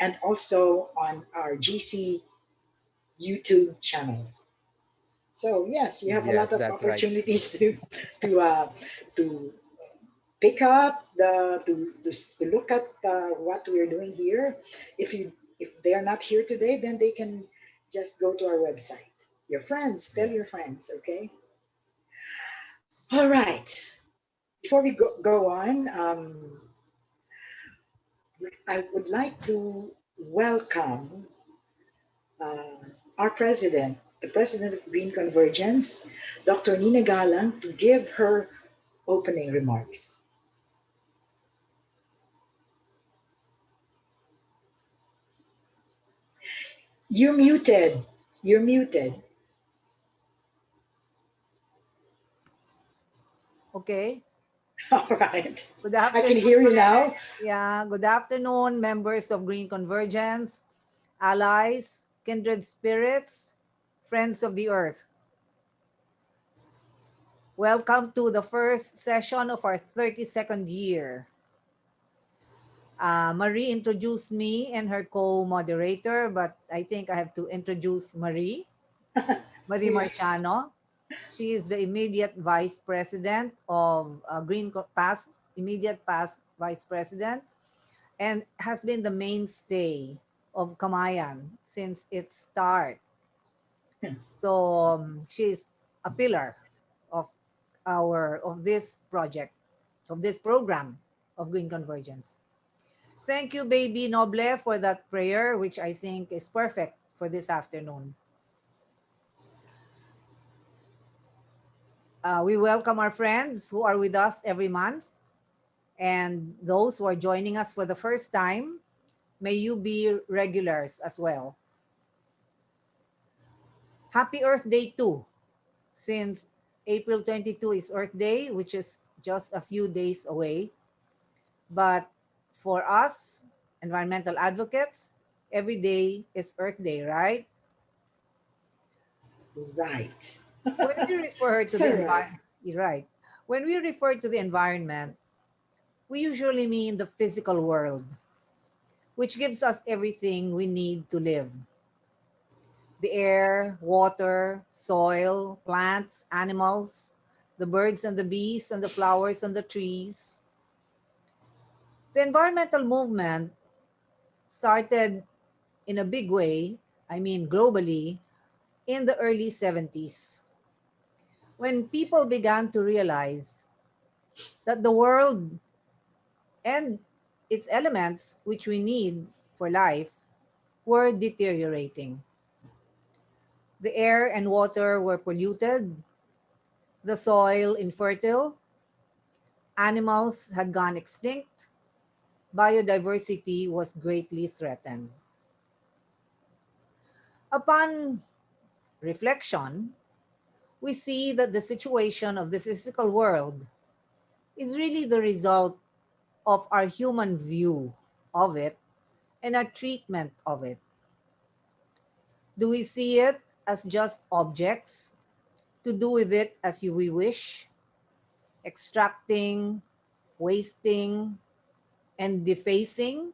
and also on our GC YouTube channel. So yes, you have a Yes, lot of that's right. opportunities to uh, to pick up to look at what we're doing here. If they are not here today, then they can just go to our website. Your friends, tell your Yes. friends, okay? All right. Before we go on, I would like to welcome uh, our president, the president of Green Convergence, Dr. Nina Galang, to give her opening remarks. You're muted. You're muted. Okay. All right. Good I can afternoon. hear you now. Yeah, good afternoon, members of Green Convergence, allies, kindred spirits, friends of the earth. Welcome to the first session of our 32nd year. Marie introduced me and her co-moderator, but I think I have to introduce Marie Yeah. Marciano. She is the immediate vice president of immediate past vice president, and has been the mainstay of Kamayan since its start. So she's a pillar of this project, of this program of Green Convergence. Thank you, baby Noble, for that prayer, which I think is perfect for this afternoon. We welcome our friends who are with us every month, and those who are joining us for the first time. May you be regulars as well. Happy Earth Day too, since April 22 is Earth Day, which is just a few days away. But for us, environmental advocates, every day is Earth Day, right? Right. When we refer to the So right. environment, right? When we refer to the environment, we usually mean the physical world, which gives us everything we need to live: the air, water, soil, plants, animals, the birds and the bees and the flowers and the trees. The environmental movement started in a big way, I mean globally, in the early 70s, when people began to realize that the world and its elements, which we need for life, were deteriorating. The air and water were polluted, the soil infertile, animals had gone extinct, biodiversity was greatly threatened. Upon reflection, we see that the situation of the physical world is really the result of our human view of it and our treatment of it. Do we see it as just objects to do with it as we wish, extracting, wasting, and defacing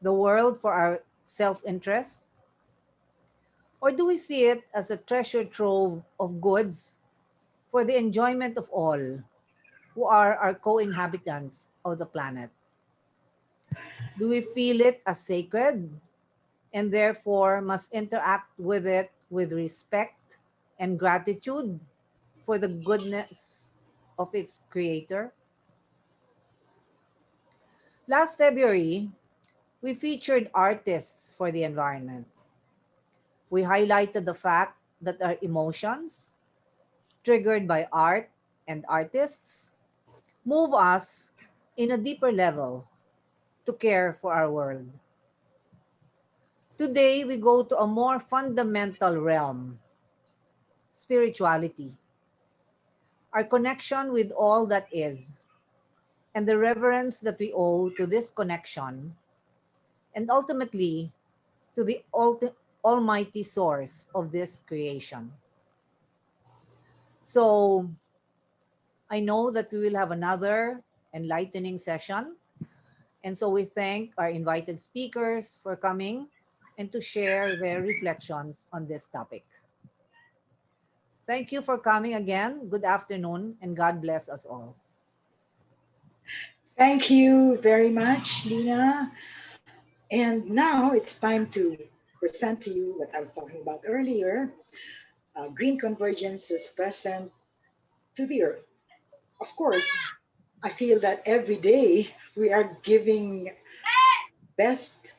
the world for our self interest? Or do we see it as a treasure trove of goods for the enjoyment of all who are our co inhabitants of the planet? Do we feel it as sacred and therefore must interact with it with respect and gratitude for the goodness of its creator? Last February, we featured artists for the environment. We highlighted the fact that our emotions, triggered by art and artists, move us in a deeper level to care for our world. Today, we go to a more fundamental realm: spirituality, our connection with all that is, and the reverence that we owe to this connection, and ultimately to the almighty source of this creation. So, I know that we will have another enlightening session, And so we thank our invited speakers for coming and to share their reflections on this topic. Thank you for coming again. Good afternoon, and God bless us all. Thank you very much, Lina. And now it's time to present to you what I was talking about earlier. Green convergence is present to the earth. Of course, I feel that every day we are giving best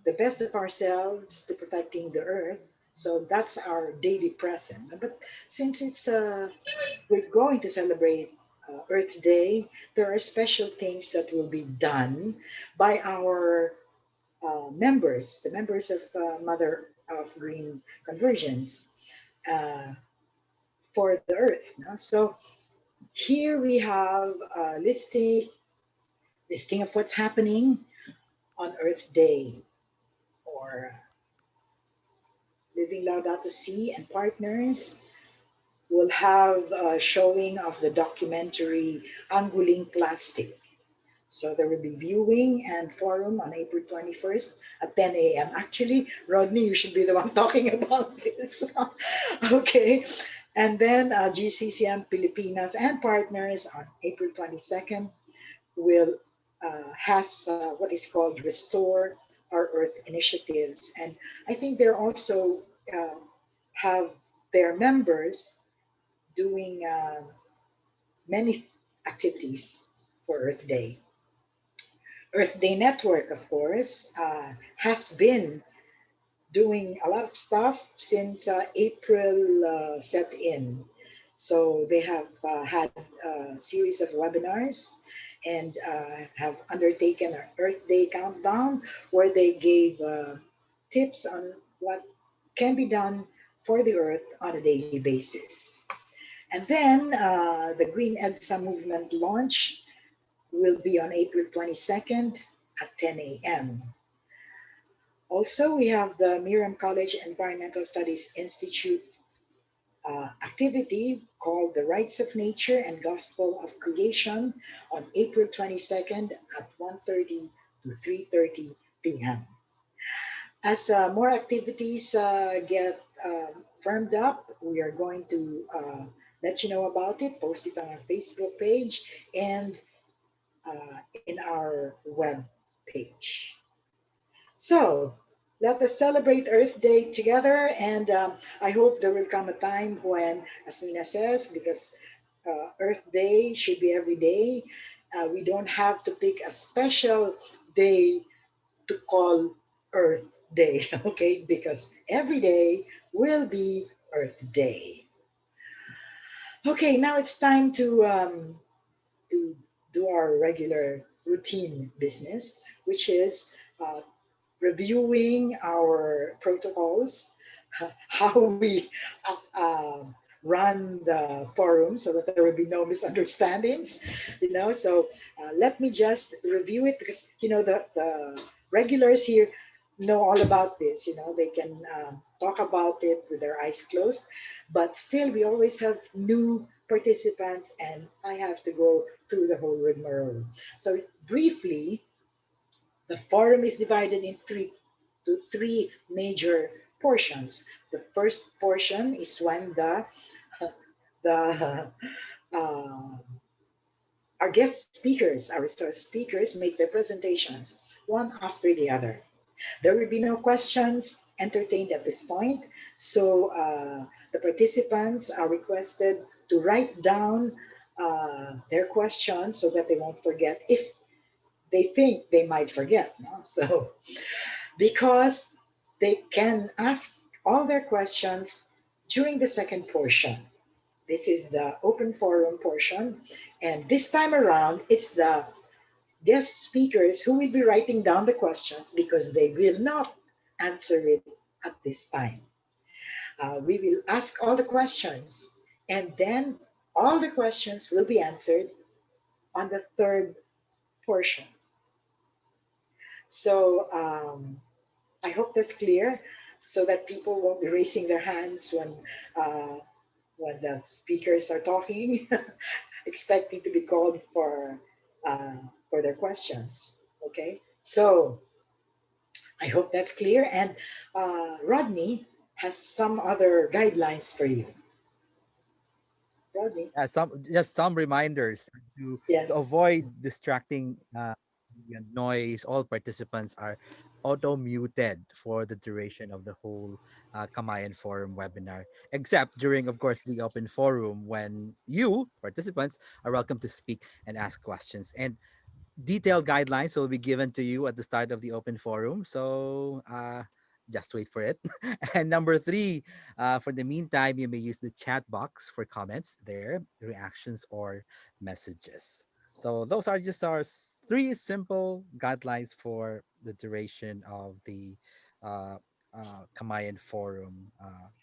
the best of ourselves to protecting the earth. So that's our daily present. But since we're going to celebrate Earth Day, there are special things that will be done by our members, the members of Mother of Green Convergence uh, for the Earth. No? So here we have a listing of what's happening on Earth Day, or Living Laudato Si and partners will have a showing of the documentary Angling Plastic. So there will be viewing and forum on April 21st at 10 a.m. Actually, Rodney, you should be the one talking about this. Okay. And then GCCM Pilipinas and partners on April 22nd will has what is called Restore Our Earth initiatives. And I think they're also uh, have their members doing many activities for Earth Day. Earth Day Network, of course, has been doing a lot of stuff since April set in. So they have had a series of webinars and have undertaken an Earth Day countdown where they gave tips on what can be done for the Earth on a daily basis. And then the Green EDSA movement launch will be on April 22nd at 10 a.m. Also, we have the Miriam College Environmental Studies Institute activity called The Rights of Nature and Gospel of Creation on April 22nd at 1:30 to 3:30 p.m. As more activities get firmed up, we are going to let you know about it, post it on our Facebook page and in our web page. So let us celebrate Earth Day together. And I hope there will come a time when, as Nina says, because Earth Day should be every day, we don't have to pick a special day to call Earth Day, okay? Because every day will be Earth Day. Okay, now it's time to do our regular routine business, which is uh, reviewing our protocols, how we run the forum so that there will be no misunderstandings, So let me just review it because, the regulars here know all about this, they can talk about it with their eyes closed, but still we always have new participants and I have to go through the whole rigmarole. So briefly, the forum is divided to three major portions. The first portion is when the uh, our guest speakers, our resource speakers, make their presentations one after the other. There will be no questions entertained at this point, so the participants are requested to write down their questions so that they won't forget if they think they might forget. No? So because they can ask all their questions during the second portion. This is the open forum portion. And this time around, it's the guest speakers who will be writing down the questions because they will not answer it at this time. We will ask all the questions, and then all the questions will be answered on the third portion. So I hope that's clear so that people won't be raising their hands uh, when the speakers are talking, expecting to be called uh, for their questions. Okay, so I hope that's clear. And Rodney has some other guidelines for you. Rodney, Some just some reminders to yes. avoid distracting noise. All participants are auto muted for the duration of the whole Kamayan Forum webinar, except during, of course, the open forum when you participants are welcome to speak and ask questions. And detailed guidelines will be given to you at the start of the open forum. So just wait for it. And number three, for the meantime, you may use the chat box for comments there, reactions, or messages. So those are just our three simple guidelines for the duration of the uh, Kamayan forum.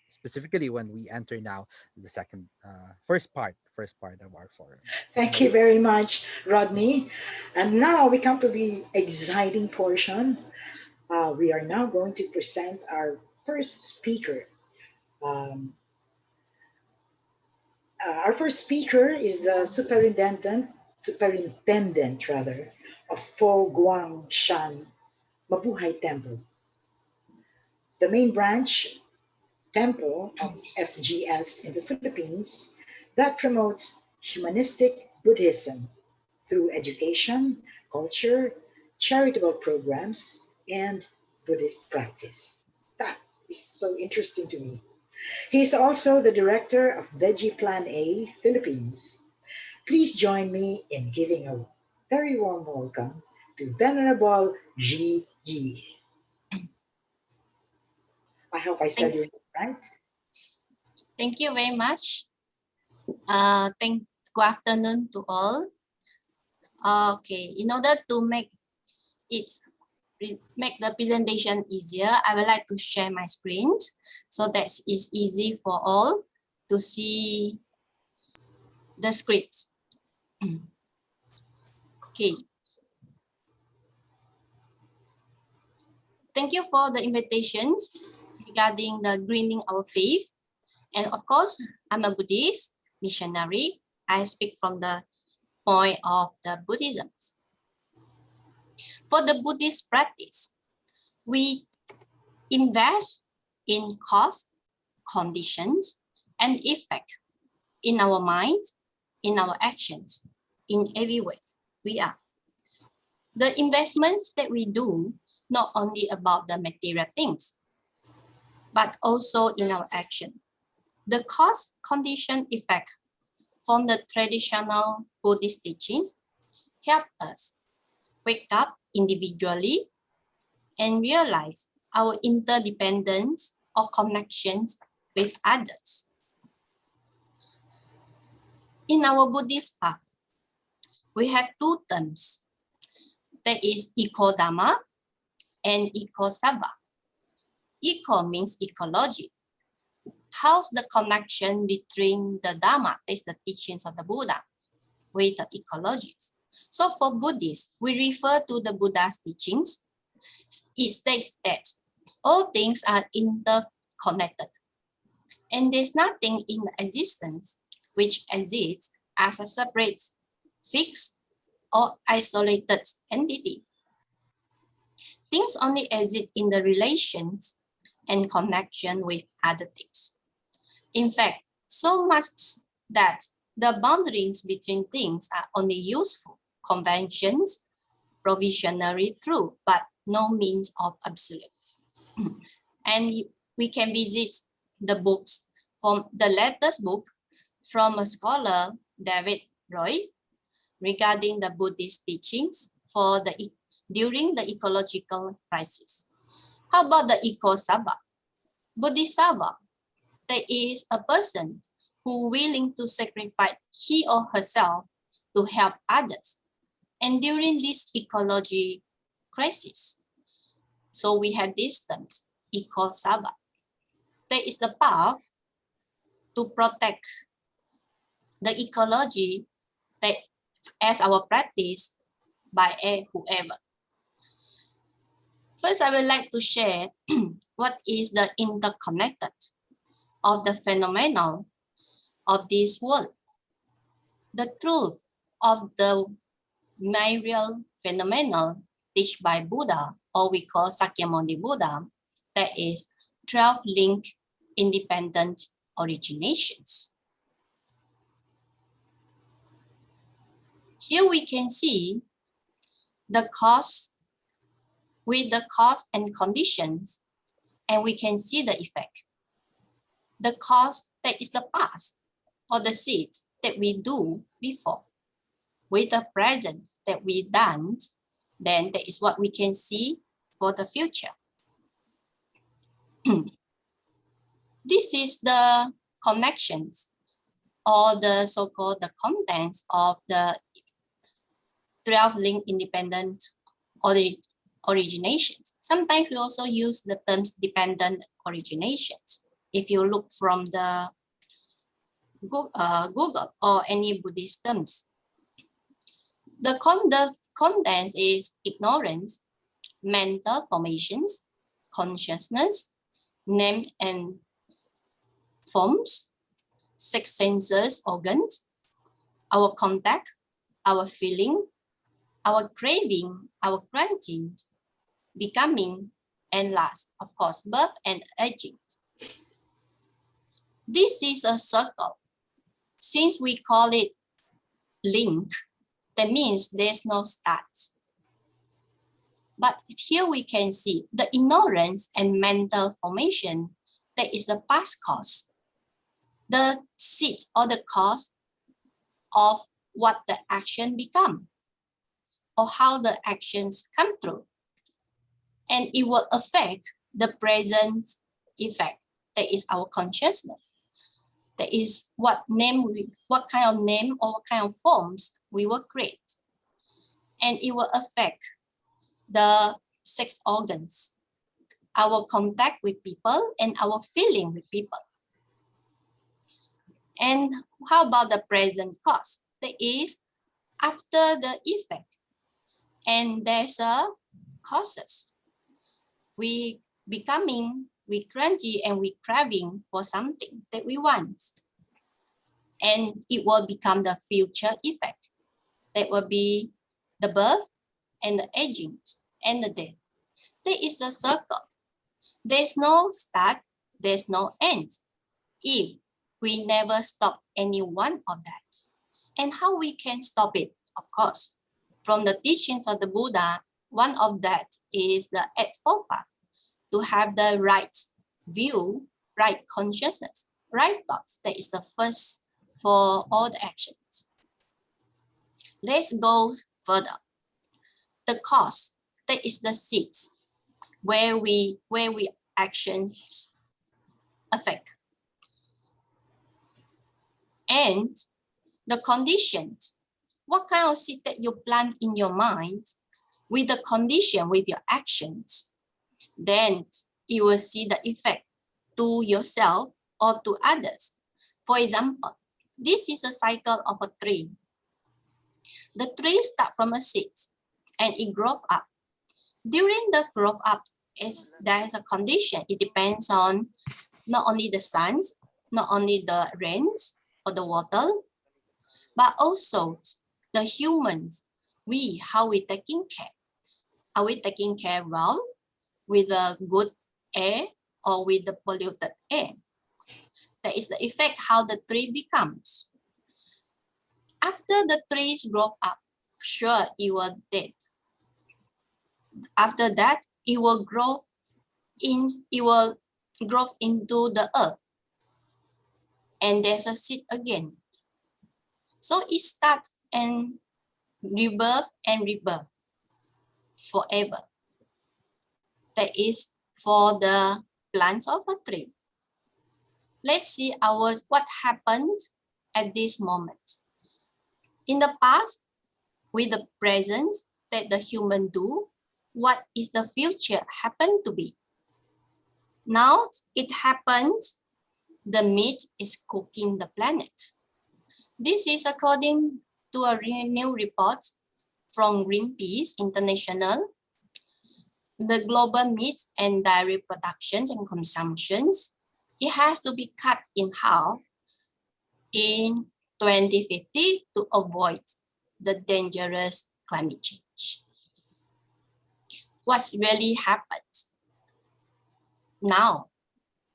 Specifically, when we enter now the first part of our forum. Thank you very much, Rodney. And now we come to the exciting portion. We are now going to present our first speaker. Um, our first speaker is the superintendent rather, of Fo Guang Shan Mabuhay Temple, the main branch temple of FGS in the Philippines that promotes humanistic Buddhism through education, culture, charitable programs, and Buddhist practice. That is so interesting to me. He is also the director of Veggie Plan A Philippines. Please join me in giving a very warm welcome to Venerable Ji Yi. I hope I said Thank, your name right. thank you very much. Good afternoon to all. Okay, in order to it make the presentation easier, I would like to share my screen so that it's easy for all to see the script. Okay. Thank you for the invitations regarding the greening our faith. And of course, I'm a Buddhist missionary. I speak from the point of the Buddhism. For the Buddhist practice, we invest in cause, conditions, and effect in our minds, in our actions, in every way we are. The investments that we do not only about the material things, but also in our action. The cause, condition, effect from the traditional Buddhist teachings help us wake up individually and realize our interdependence or connections with others. In our Buddhist path, we have two terms. That is Eco-Dharma and Eco-Sava. Eco means ecology. How's the connection between the Dharma, that is the teachings of the Buddha, with the ecologies? So for Buddhists, we refer to the Buddha's teachings. It states that all things are interconnected, and there's nothing in existence which exists as a separate, fixed, or isolated entity. Things only exist in the relations and connection with other things. In fact, so much that the boundaries between things are only useful conventions, provisionally true, but no means of absolutes. And we can visit the books from the latest book from a scholar, David Roy, regarding the Buddhist teachings during the ecological crisis. How about the eco-sava? Bodhisattva, there is a person who willing to sacrifice he or herself to help others. And during this ecology crisis, so we have these terms, eco-sava. There is the power to protect the ecology that as our practice by whoever. First, I would like to share what is the interconnected of the phenomenon of this world. The truth of the myriad phenomenon taught by Buddha, or we call Sakyamuni Buddha, that is 12 linked independent originations. Here we can see the cause with the cause and conditions, and we can see the effect. The cause, that is the past or the seed that we do before. With the present that we done, then that is what we can see for the future. This is the connections or the so-called the contents of the 12 linked independent originations. Sometimes we also use the terms dependent originations. If you look from the Google or any Buddhist terms, the contents is ignorance, mental formations, consciousness, name and forms, six senses organs, our contact, our feeling, our craving, our granting, becoming, and last, of course, birth and aging. This is a circle. Since we call it link, that means there's no start. But here we can see the ignorance and mental formation, that is the past cause, the seed or the cause of what the action become, or how the actions come through. And it will affect the present effect, that is our consciousness. That is what kind of name or what kind of forms we will create. And it will affect the six organs, our contact with people and our feeling with people. And how about the present cause? That is after the effect. And there's a causes. We crunchy and we craving for something that we want. And it will become the future effect. That will be the birth and the aging and the death. There is a circle. There's no start, there's no end if we never stop any one of that. And how we can stop it? Of course, from the teachings of the Buddha, one of that is the Eightfold Path, to have the right view, right consciousness, right thoughts. That is the first for all the actions. Let's go further. The cause, that is the seeds where we actions affect. And the conditions, what kind of seed that you plant in your mind with the condition, with your actions, then you will see the effect to yourself or to others. For example, this is a cycle of a tree. The tree starts from a seed and it grows up. During the growth up, there is a condition. It depends on not only the sun, not only the rains or the water, but also the humans, how we taking care. Are we taking care well with the good air or with the polluted air? That is the effect how the tree becomes. After the trees grow up, sure, it will dead. After that, it will grow into the earth. And there's a seed again. So it starts and rebirth forever. That is for the plants of a tree. Let's see what happened at this moment. In the past, with the present that the human do, what is the future happen to be? Now it happened, the meat is cooking the planet. This is according to a new report from Greenpeace International. The global meat and dairy productions and consumptions, it has to be cut in half in 2050 to avoid the dangerous climate change. what's really happened. Now,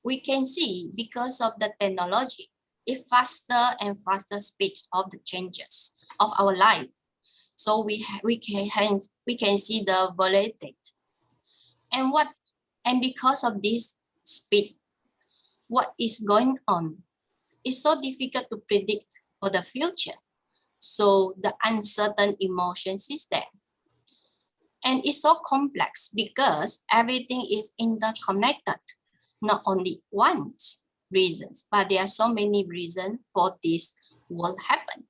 we can see because of the technology, a faster and faster speed of the changes of our life. So we can see the volatility. And because of this speed, what is going on is so difficult to predict for the future. So the uncertain emotion system. And it's so complex because everything is interconnected, not only one reasons, but there are so many reasons for this will happen.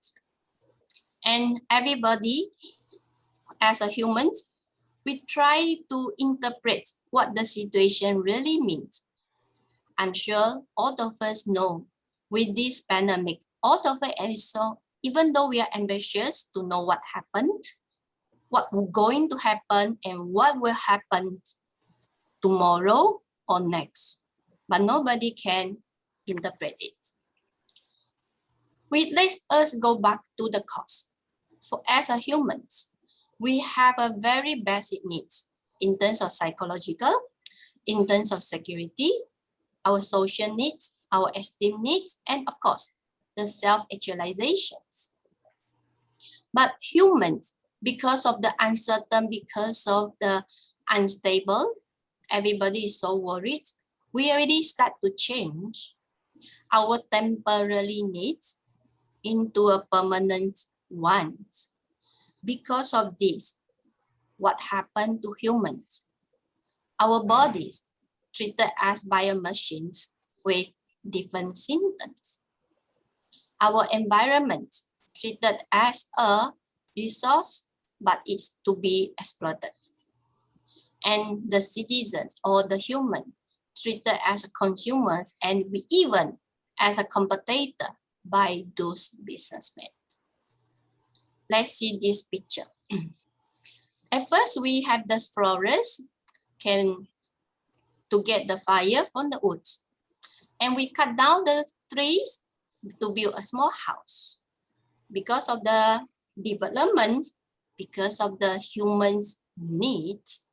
And everybody, as a human, we try to interpret what the situation really means. I'm sure all of us know with this pandemic, all of us also, even though we are ambitious to know what happened, what will going to happen and what will happen tomorrow or next, but nobody can interpret it. Let us go back to the cause. For as a humans, we have a very basic needs in terms of psychological, in terms of security, our social needs, our esteem needs, and of course, the self-actualizations. But humans, because of the uncertain, because of the unstable, everybody is so worried, we already start to change our temporary needs into a permanent ones. Because of this, what happened to humans? Our bodies treated as biomachines with different symptoms. Our environment treated as a resource, but it's to be exploited. And the citizens or the human treated as consumers and we even as a competitor by those businessmen. Let's see this picture. At first, we have this forest to get the fire from the woods. And we cut down the trees to build a small house. Because of the development, because of the humans' needs,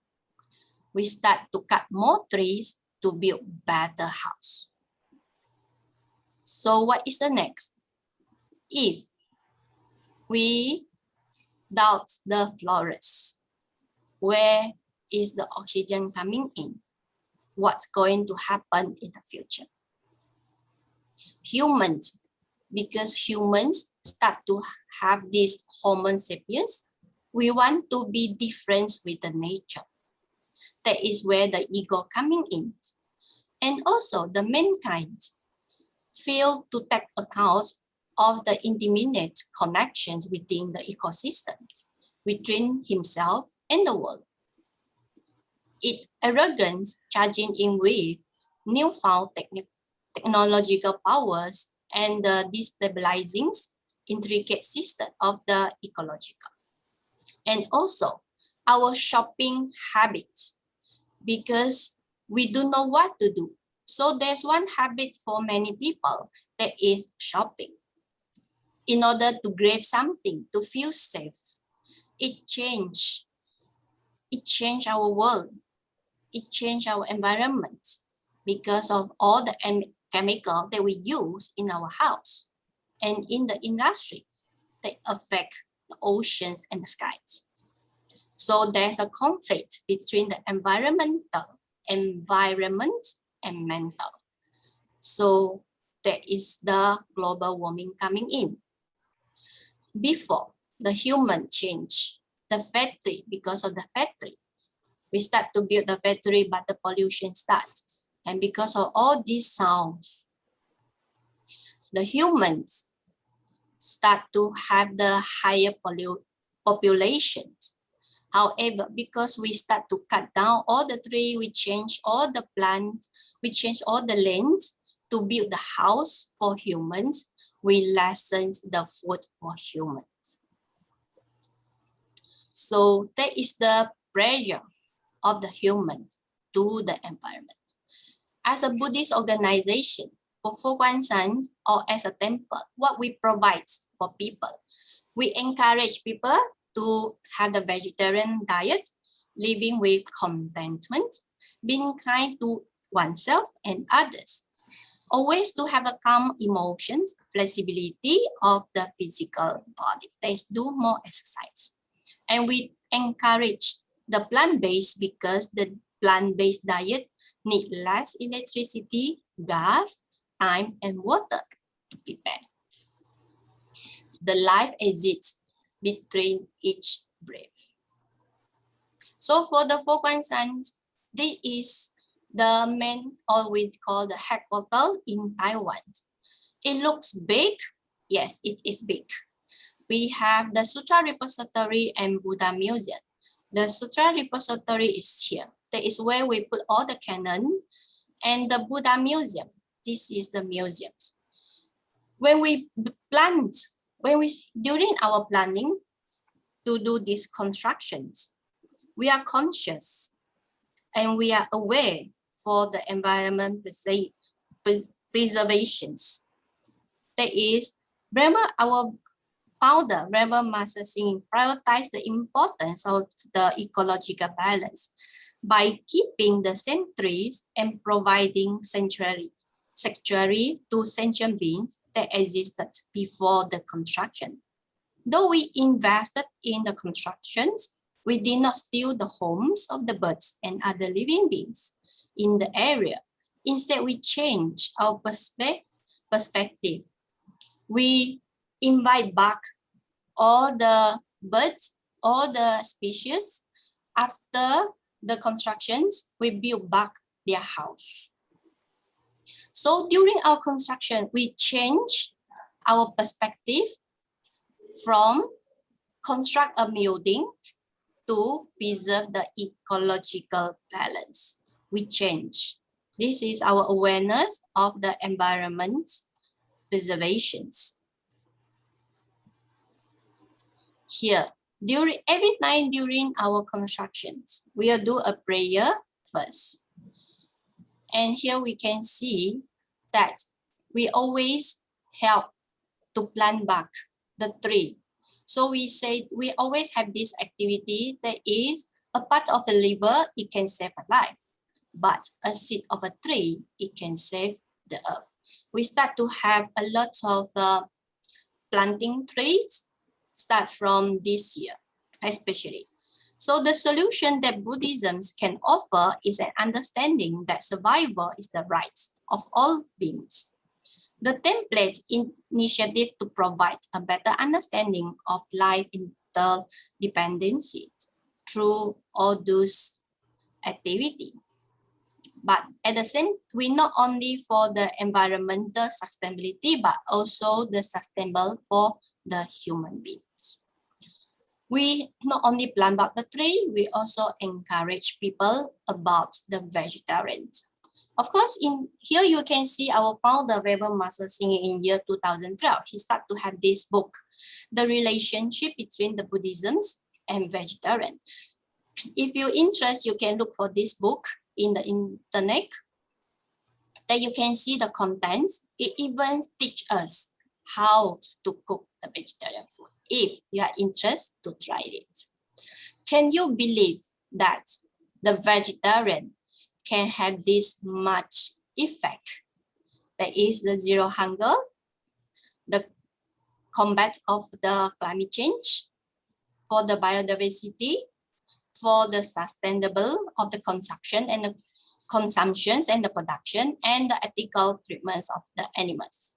we start to cut more trees to build better house. So what is the next? If we doubt the forest, where is the oxygen coming in? What's going to happen in the future? Humans, because humans start to have this Homo sapiens, we want to be different with the nature. That is where the ego coming in. And also the mankind fail to take account of the intimate connections within the ecosystems between himself and the world. It arrogance charging in with newfound technological powers and the destabilizing intricate system of the ecological. And also our shopping habits, because we don't know what to do. So there's one habit for many people that is shopping. In order to grab something, to feel safe, it changed our world. It changed our environment because of all the chemical that we use in our house and in the industry that affect the oceans and the skies. So there's a conflict between the environment and mental. So there is the global warming coming in. Before the human change, the factory, because of the factory, we start to build the factory, but the pollution starts. And because of all these sounds, the humans start to have the higher populations. However, because we start to cut down all the trees, we change all the plants, we change all the lands to build the house for humans, we lessen the food for humans. So that is the pressure of the humans to the environment. As a Buddhist organization, for Fokwansan or as a temple, what we provide for people, we encourage people to have the vegetarian diet. living with contentment, being kind to oneself and others. Always to have a calm emotions, flexibility of the physical body. Let's do more exercise. And we encourage the plant-based because the plant-based diet need less electricity, gas, time, and water to prepare. The life exists between each breath. So for the four concerns, this is the main, or we call the headquarters in Taiwan. It looks big. Yes, it is big. We have the Sutra Repository and Buddha Museum. The Sutra Repository is here. That is where we put all the canon. And the Buddha Museum, this is the museums. When we plant, during our planning to do these constructions, we are conscious and we are aware for the environment preservations. That is, Brahma, our founder, Brahma Master Singh, prioritized the importance of the ecological balance by keeping the same trees and providing sanctuary to sentient beings that existed before the construction. Though we invested in the constructions, we did not steal the homes of the birds and other living beings in the area. Instead, we changed our perspective. We invite back all the birds, all the species. After the constructions, we build back their house. So during our construction, we change our perspective from construct a building to preserve the ecological balance. We change. This is our awareness of the environment preservations. Here, every time during our constructions, we will do a prayer first. And here we can see that we always help to plant back the tree. So we say we always have this activity that is a part of the liver, it can save a life. But a seed of a tree, it can save the earth. We start to have a lot of planting trees start from this year, especially. So the solution that Buddhism can offer is an understanding that survival is the right of all beings. The template initiative to provide a better understanding of life interdependencies through all those activities. But at the same, we not only for the environmental sustainability, but also the sustainable for the human beings. We not only plant back the tree, we also encourage people about the vegetarians. Of course, in here you can see our founder, Reverend Master Singh, in year 2012. He started to have this book, The Relationship Between the Buddhisms and Vegetarian. If you're interested, you can look for this book in the internet. That you can see the contents. It even teach us how to cook the vegetarian food. If you are interested to try it. Can you believe that the vegetarian can have this much effect? That is the zero hunger, the combat of the climate change, for the biodiversity, for the sustainable of the consumption and the consumptions and the production and the ethical treatments of the animals.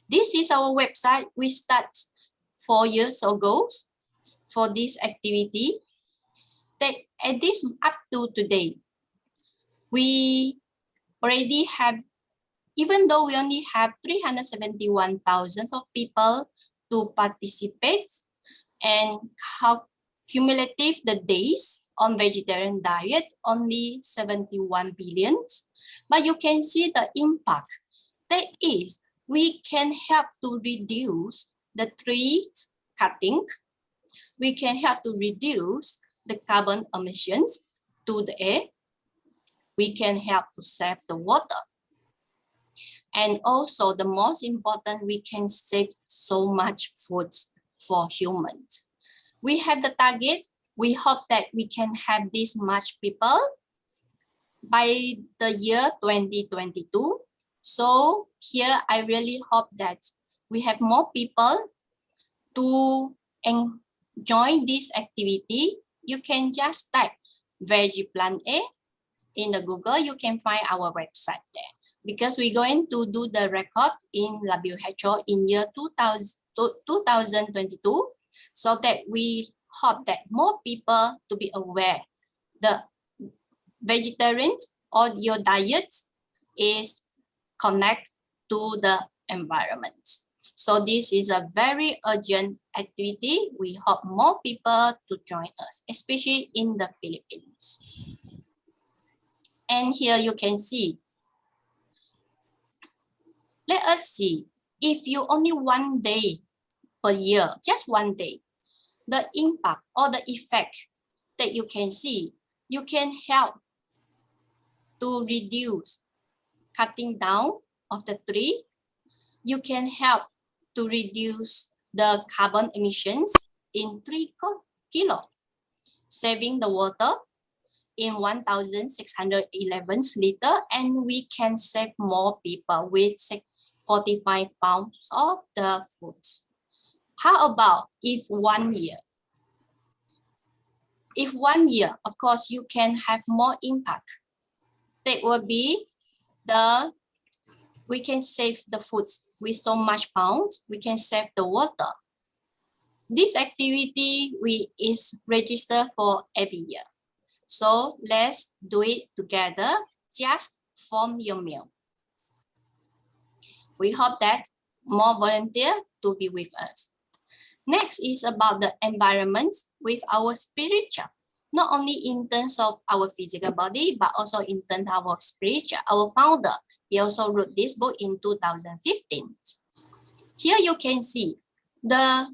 This is our website. We start 4 years ago for this activity. That at this up to today, we already have, even though we only have 371,000 of people to participate, and how cumulative the days on vegetarian diet, only 71 billion. But you can see the impact. That is, we can help to reduce the tree cutting. We can help to reduce the carbon emissions to the air. We can help to save the water. And also the most important, we can save so much food for humans. We have the target We hope that we can have this much people by the year 2022. So here I really hope that we have more people to enjoy this activity. You can just type Veggie Plan A in the Google. You can find our website there, because we're going to do the record in WHO in year 2022, so that we hope that more people to be aware the vegetarian or your diet is connect to the environment. So this is a very urgent activity. We hope more people to join us, especially in the Philippines. And here you can see, let us see, if you only 1 day per year, just 1 day, the impact or the effect that you can see, you can help to reduce cutting down of the tree. You can help to reduce the carbon emissions in 3 kilo, saving the water in 1,611 liter, and we can save more people with 45 pounds of the food. How about if 1 year? If 1 year, of course, you can have more impact. That would be we can save the food with so much pounds, we can save the water. This activity is registered for every year. So let's do it together. Just form your meal. We hope that more volunteers to be with us. Next is about the environment with our spiritual. Not only in terms of our physical body, but also in terms of our spiritual. Our founder, he also wrote this book in 2015. Here you can see the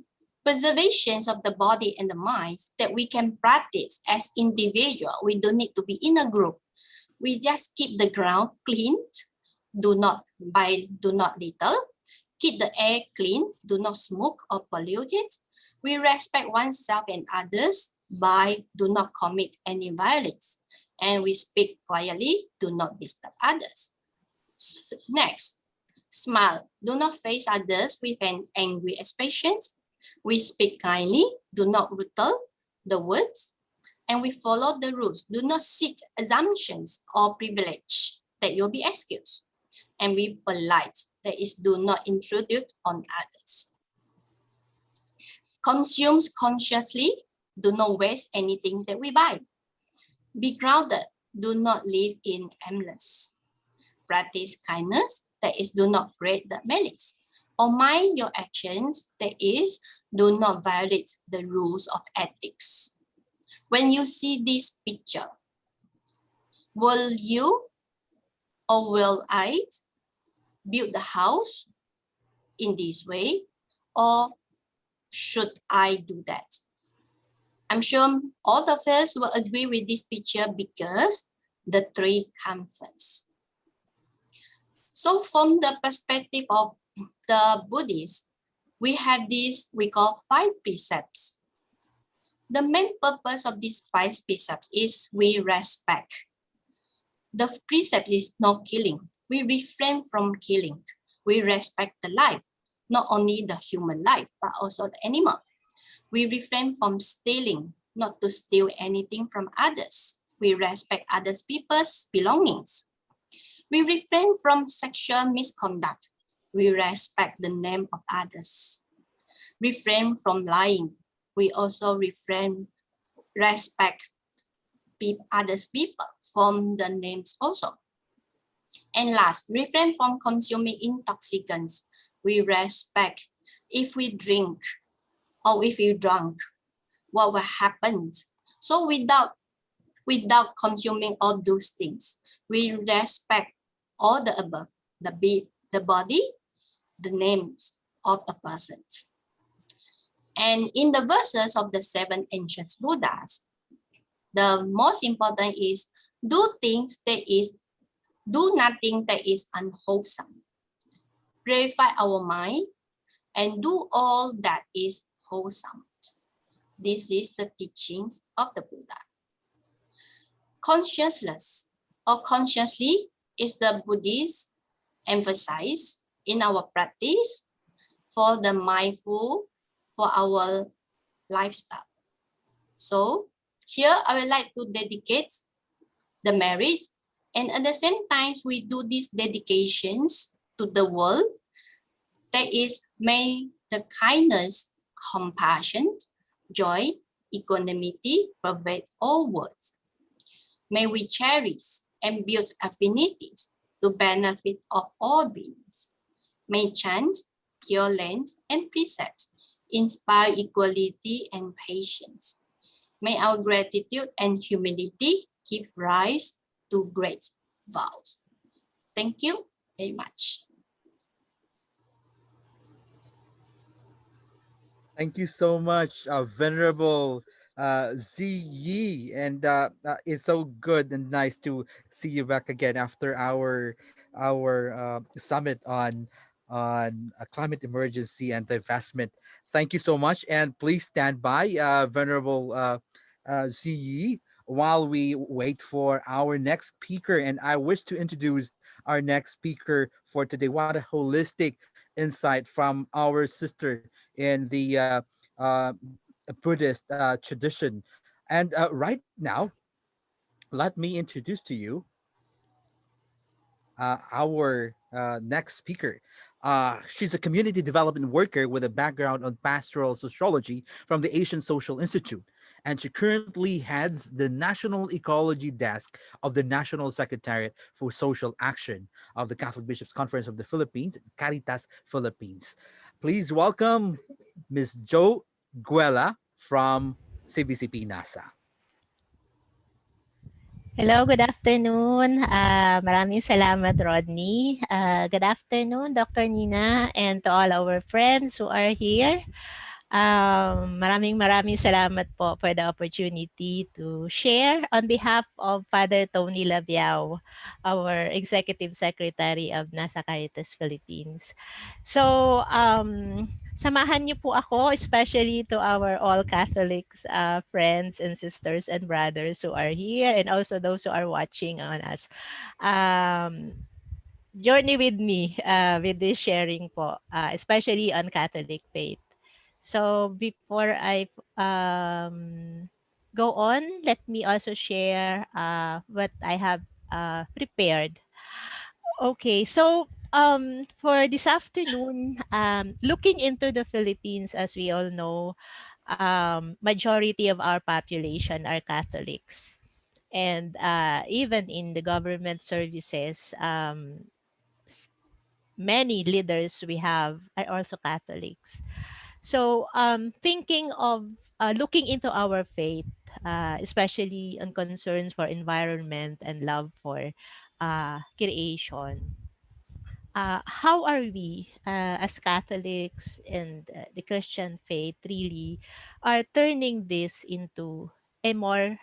preservations of the body and the mind that we can practice as individual. We don't need to be in a group. We just keep the ground clean. Do not litter. Keep the air clean. Do not smoke or pollute it. We respect oneself and others by do not commit any violence. And we speak quietly. Do not disturb others. Next, smile. Do not face others with an angry expression. We speak kindly. Do not utter the words. And we follow the rules. Do not seek assumptions or privilege that you'll be excused. And be polite. That is, do not intrude on others. Consume consciously. Do not waste anything that we buy. Be grounded. Do not live in aimless. Practice kindness. That is, do not create the malice. Or mind your actions. That is, do not violate the rules of ethics. When you see this picture, will you or will I build the house in this way, or should I do that? I'm sure all of us will agree with this picture because the tree comes first. So from the perspective of the Buddhists, we have this we call 5 precepts. The main purpose of these 5 precepts is we respect. The precept is not killing. We refrain from killing. We respect the life, not only the human life, but also the animal. We refrain from stealing, not to steal anything from others. We respect others' people's belongings. We refrain from sexual misconduct. We respect the name of others. Refrain from lying. We also respect others' people from the names also. And last, refrain from consuming intoxicants. We respect if we drink or if you drunk, what will happen? So without consuming all those things, we respect all the above, the body, the names of a person. And in the verses of the 7 ancient Buddhas, the most important is do nothing that is unwholesome. Purify our mind and do all that is wholesome. This is the teachings of the Buddha. Consciousness or consciously is the Buddhist emphasis in our practice for the mindful for our lifestyle. So here I would like to dedicate the merit, and at the same time we do these dedications to the world. That is, may the kindness, compassion, joy, equanimity pervade all worlds. May we cherish and build affinities to benefit of all beings. May chants, pure lands, and precepts inspire equality and patience. May our gratitude and humility give rise to great vows. Thank you very much. Thank you so much, Venerable Z Yi, and it's so good and nice to see you back again after our summit on climate emergency and divestment. Thank you so much, and please stand by, Venerable Z Yi, while we wait for our next speaker. And I wish to introduce our next speaker for today. What a holistic insight from our sister in the uh, Buddhist tradition. And right now, let me introduce to you our next speaker. She's a community development worker with a background on pastoral sociology from the Asian Social Institute, and she currently heads the National Ecology Desk of the National Secretariat for Social Action of the Catholic Bishops' Conference of the Philippines, Caritas Philippines. Please welcome Ms. Jo Guela from CBCP NASA. Hello, good afternoon. Maraming salamat, Rodney. Good afternoon, Dr. Nina, and to all our friends who are here. Maraming salamat po for the opportunity to share on behalf of Father Tony Labiao, our Executive Secretary of NASA Caritas Philippines. So, samahan niyo po ako, especially to our all Catholics friends and sisters and brothers who are here and also those who are watching on us. Journey with me with this sharing po, especially on Catholic faith. So before I go on, let me also share what I have prepared. Okay, so for this afternoon, looking into the Philippines, as we all know, majority of our population are Catholics. And even in the government services, s- many leaders we have are also Catholics. So, thinking of looking into our faith, especially on concerns for environment and love for creation, how are we as Catholics and the Christian faith really are turning this into a more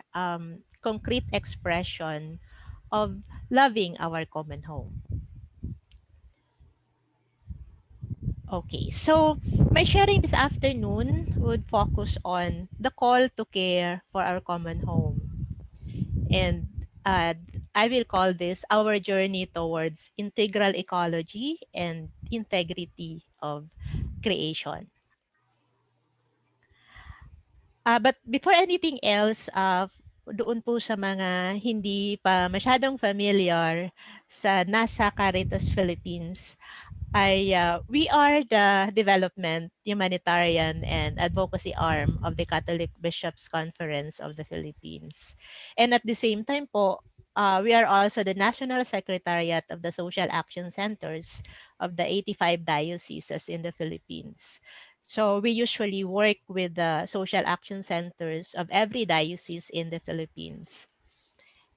concrete expression of loving our common home? Okay, so my sharing this afternoon would focus on the call to care for our common home. And I will call this our journey towards integral ecology and integrity of creation. But before anything else, doon po sa mga hindi pa masyadong familiar sa NASA Caritas Philippines, we are the development, humanitarian, and advocacy arm of the Catholic Bishops' Conference of the Philippines. And at the same time po, we are also the National Secretariat of the Social Action Centers of the 85 dioceses in the Philippines. So we usually work with the social action centers of every diocese in the Philippines.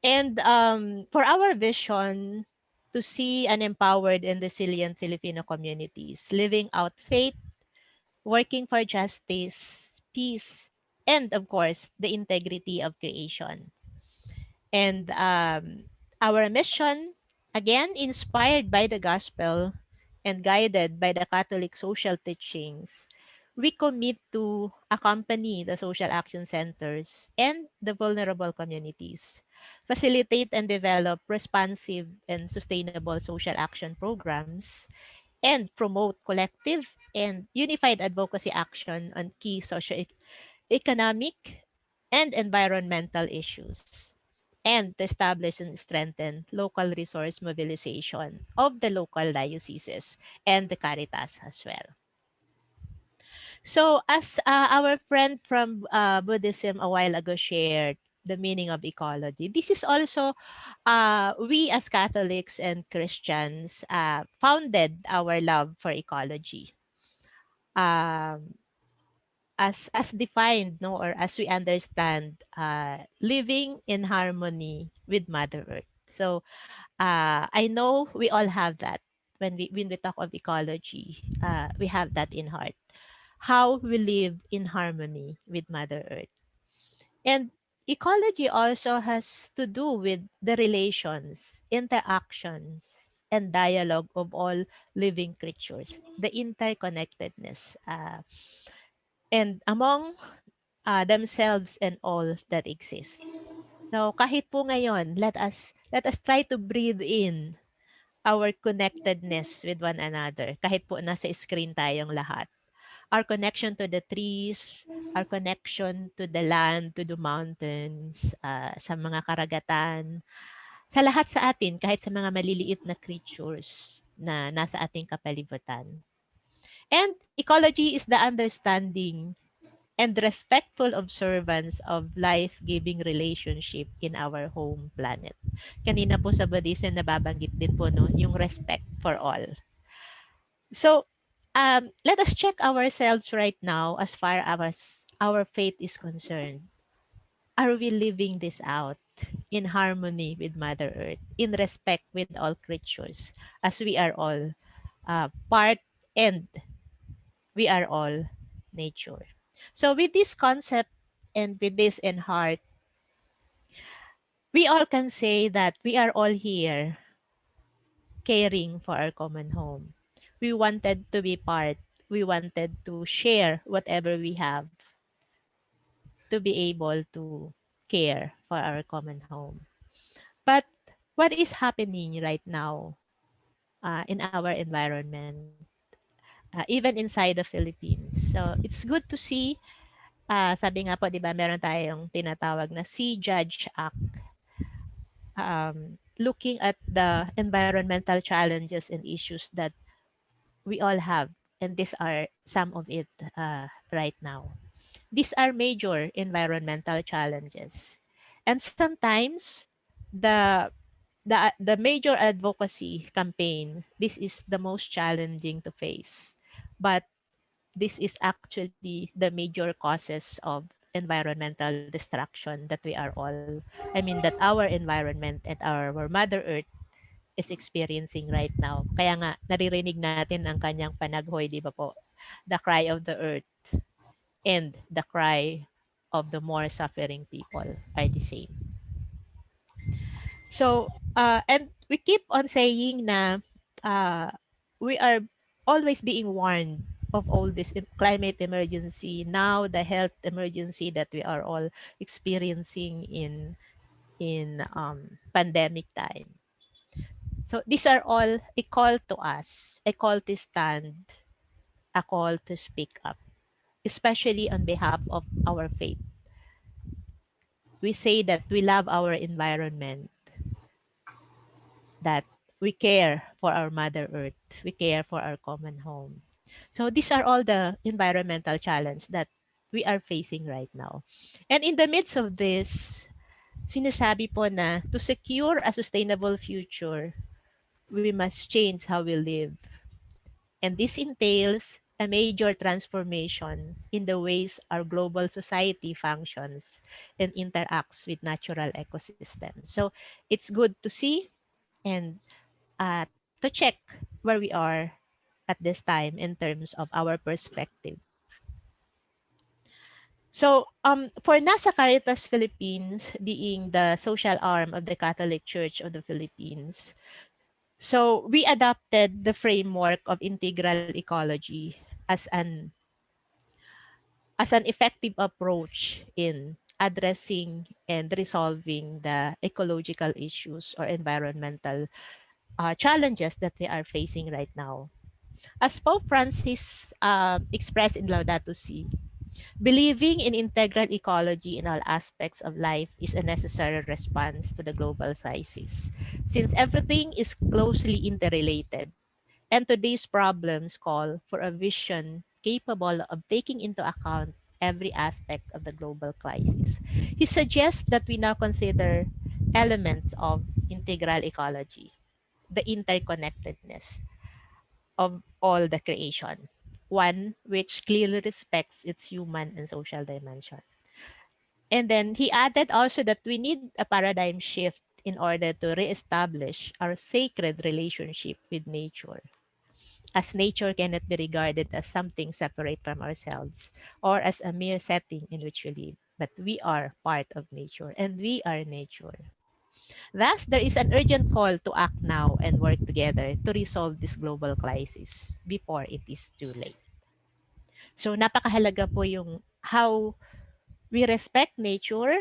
And for our vision to see an empowered and resilient Filipino communities living out faith, working for justice, peace, and of course, the integrity of creation. And our mission, again, inspired by the gospel and guided by the Catholic social teachings, we commit to accompany the social action centers and the vulnerable communities, facilitate and develop responsive and sustainable social action programs, and promote collective and unified advocacy action on key socio-economic and environmental issues, and to establish and strengthen local resource mobilization of the local dioceses and the Caritas as well. So, as our friend from Buddhism a while ago shared the meaning of ecology, this is also we as Catholics and Christians founded our love for ecology. Um, as defined, no, or as we understand, living in harmony with Mother Earth. So, I know we all have that when we talk of ecology. We have that in heart, how we live in harmony with Mother Earth. And ecology also has to do with the relations, interactions, and dialogue of all living creatures, the interconnectedness, and among themselves and all that exists. So kahit po ngayon, let us try to breathe in our connectedness with one another. Kahit po nasa screen tayong lahat, our connection to the trees, our connection to the land, to the mountains, sa mga karagatan, sa lahat sa atin, kahit sa mga maliliit na creatures na nasa ating kapalibutan. And ecology is the understanding and respectful observance of life-giving relationship in our home planet. Kanina po sa Buddhism, nababanggit din po no, yung respect for all. So, let us check ourselves right now as far as our faith is concerned. Are we living this out in harmony with Mother Earth, in respect with all creatures, as we are all part and we are all nature? So, with this concept and with this in heart, we all can say that we are all here caring for our common home. We wanted to be part. We wanted to share whatever we have to be able to care for our common home. But what is happening right now in our environment, even inside the Philippines? So it's good to see, sabi nga po, di ba, meron tayong tinatawag na See Judge Act, looking at the environmental challenges and issues that we all have. And these are some of it right now. These are major environmental challenges. And sometimes the the major advocacy campaign, this is the most challenging to face. But this is actually the major causes of environmental destruction that we are all, I mean, that our environment and our Mother Earth is experiencing right now. Kaya nga, naririnig natin ang kanyang panaghoy, di ba po? The cry of the earth and the cry of the more suffering people are the same. So, and we keep on saying na uh, we are always being warned of all this climate emergency, now the health emergency that we are all experiencing in pandemic time. So these are all a call to us, a call to stand, a call to speak up, especially on behalf of our faith. We say that we love our environment, that we care for our Mother Earth, we care for our common home. So these are all the environmental challenge that we are facing right now. And in the midst of this, sinasabi po na to secure a sustainable future, we must change how we live. And this entails a major transformation in the ways our global society functions and interacts with natural ecosystems. So it's good to see and to check where we are at this time in terms of our perspective. So, for Nasa Caritas Philippines being the social arm of the Catholic Church of the Philippines, so we adopted the framework of integral ecology as an as an effective approach in addressing and resolving the ecological issues or environmental challenges that we are facing right now. As Pope Francis expressed in Laudato Si, believing in integral ecology in all aspects of life is a necessary response to the global crisis, since everything is closely interrelated, and today's problems call for a vision capable of taking into account every aspect of the global crisis. He suggests that we now consider elements of integral ecology, the interconnectedness of all the creation, one which clearly respects its human and social dimension. And then he added also that we need a paradigm shift in order to reestablish our sacred relationship with nature, as nature cannot be regarded as something separate from ourselves or as a mere setting in which we live, but we are part of nature and we are nature. Thus, there is an urgent call to act now and work together to resolve this global crisis before it is too late. So, napakahalaga po yung how we respect nature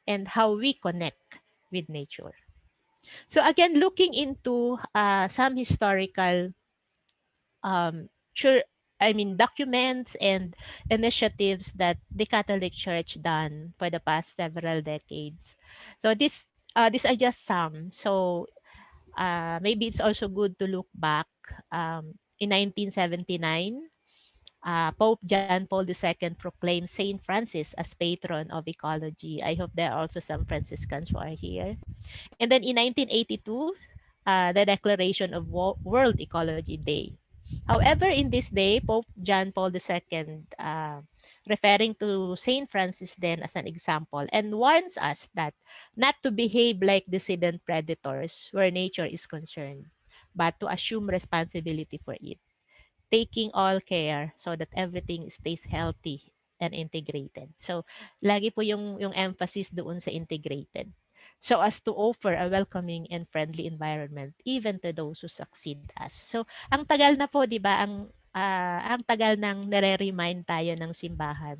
and how we connect with nature. So, again, looking into some historical church, I mean, documents and initiatives that the Catholic Church done for the past several decades. So, these are just some. So, maybe it's also good to look back. In 1979, Pope John Paul II proclaimed Saint Francis as patron of ecology. I hope there are also some Franciscans who are here. And then in 1982, the declaration of World Ecology Day. However, in this day, Pope John Paul II, referring to Saint Francis then as an example, and warns us that not to behave like dissident predators where nature is concerned, but to assume responsibility for it, taking all care so that everything stays healthy and integrated. So, lagi po yung emphasis doon sa integrated. So as to offer a welcoming and friendly environment even to those who succeed us. So, ang tagal na po, 'di ba, ang tagal nang nare-remind tayo ng simbahan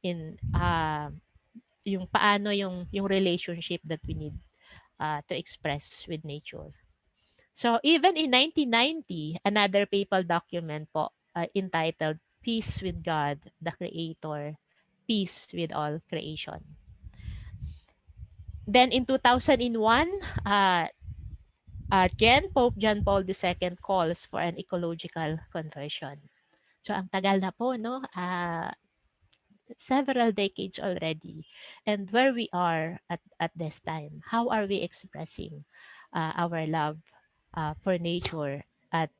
in yung paano yung relationship that we need to express with nature. So even in 1990, another papal document po entitled Peace with God, the Creator, Peace with All Creation. Then in 2001, again, Pope John Paul II calls for an ecological conversion. So ang tagal na po, no? Several decades already. And where we are at this time, how are we expressing our love for nature at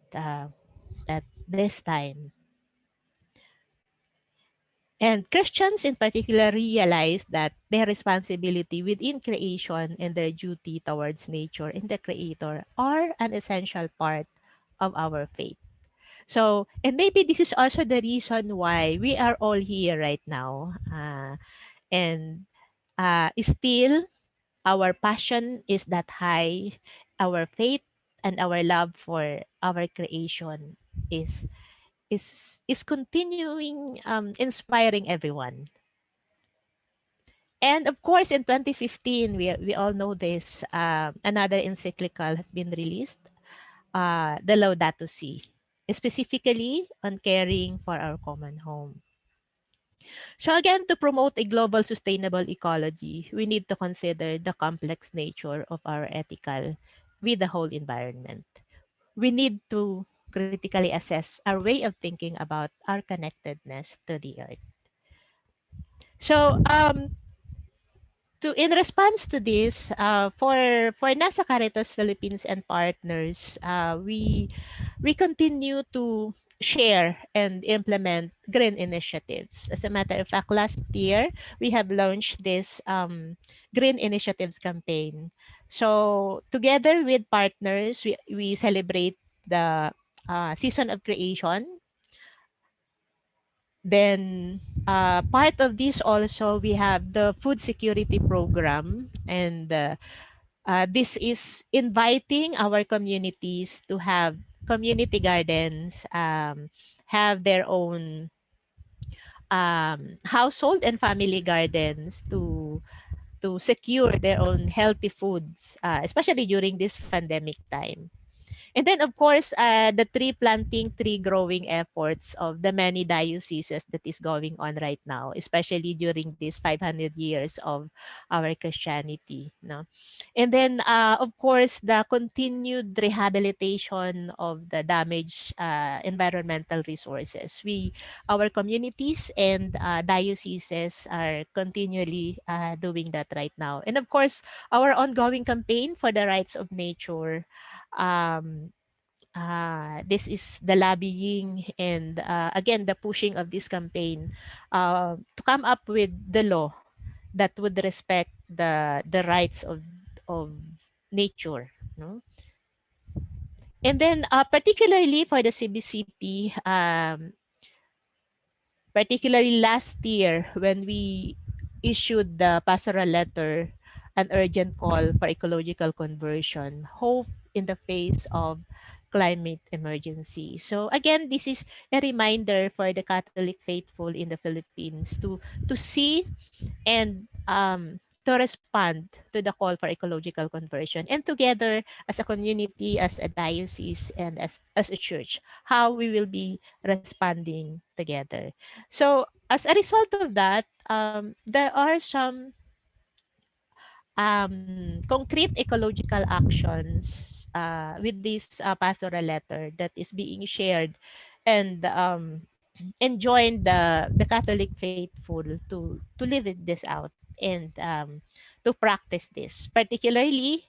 this time? And Christians in particular realize that their responsibility within creation and their duty towards nature and the Creator are an essential part of our faith. So, and maybe this is also the reason why we are all here right now. And still, our passion is that high. Our faith and our love for our creation is is continuing inspiring everyone. And of course, in 2015, we all know this. Another encyclical has been released, the Laudato Si, specifically on caring for our common home. So again, to promote a global sustainable ecology, we need to consider the complex nature of our ethical with the whole environment. We need to critically assess our way of thinking about our connectedness to the earth. So, to in response to this, for NASA Caritas Philippines and partners, we continue to share and implement green initiatives. As a matter of fact, last year we have launched this green initiatives campaign. So together with partners, we celebrate the season of creation. Then, part of this also, we have the food security program, and this is inviting our communities to have community gardens, have their own household and family gardens to secure their own healthy foods, especially during this pandemic time. And then, of course, the tree planting, tree growing efforts of the many dioceses that is going on right now, especially during these 500 years of our Christianity. No? And then, of course, the continued rehabilitation of the damaged environmental resources. Our communities and dioceses are continually doing that right now. And of course, our ongoing campaign for the rights of nature. Um, this is the lobbying and again the pushing of this campaign to come up with the law that would respect the rights of nature, no? And then particularly for the CBCP, particularly last year when we issued the pastoral letter, an urgent call for ecological conversion, hope in the face of climate emergency. So again, this is a reminder for the Catholic faithful in the Philippines to see and to respond to the call for ecological conversion, and together as a community, as a diocese, and as a church, how we will be responding together. So as a result of that, there are some concrete ecological actions with this pastoral letter that is being shared and join the Catholic faithful to live this out and to practice this. Particularly,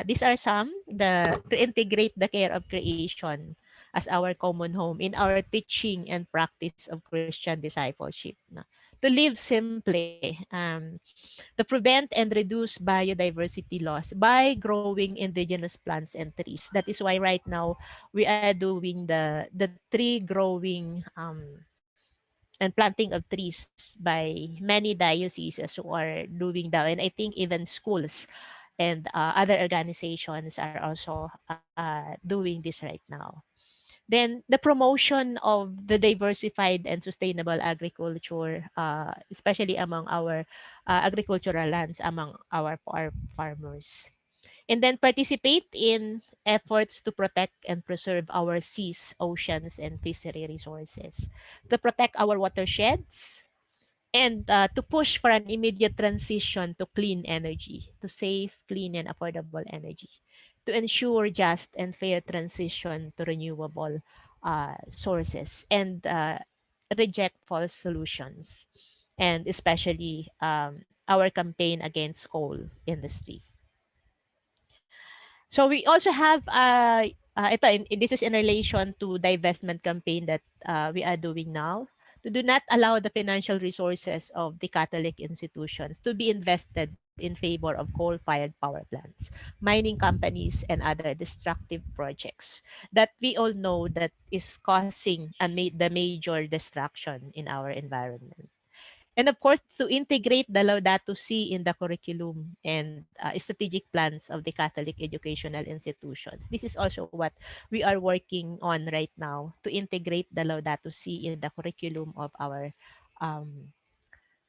these are some the to integrate the care of creation as our common home in our teaching and practice of Christian discipleship. No? To live simply, to prevent and reduce biodiversity loss by growing indigenous plants and trees. That is why right now we are doing the tree growing and planting of trees by many dioceses who are doing that, and I think even schools and other organizations are also doing this right now. Then the promotion of the diversified and sustainable agriculture, especially among our agricultural lands, among our farmers. And then participate in efforts to protect and preserve our seas, oceans, and fishery resources, to protect our watersheds, and to push for an immediate transition to clean energy, to safe, clean, and affordable energy, to ensure just and fair transition to renewable sources, and reject false solutions, and especially our campaign against coal industries. So we also have this is in relation to divestment campaign that we are doing now, to do not allow the financial resources of the Catholic institutions to be invested in favor of coal-fired power plants, mining companies, and other destructive projects that we all know that is causing the major destruction in our environment. And of course, to integrate the Laudato Si in the curriculum and strategic plans of the Catholic educational institutions. This is also what we are working on right now, to integrate the Laudato Si in the curriculum of our um,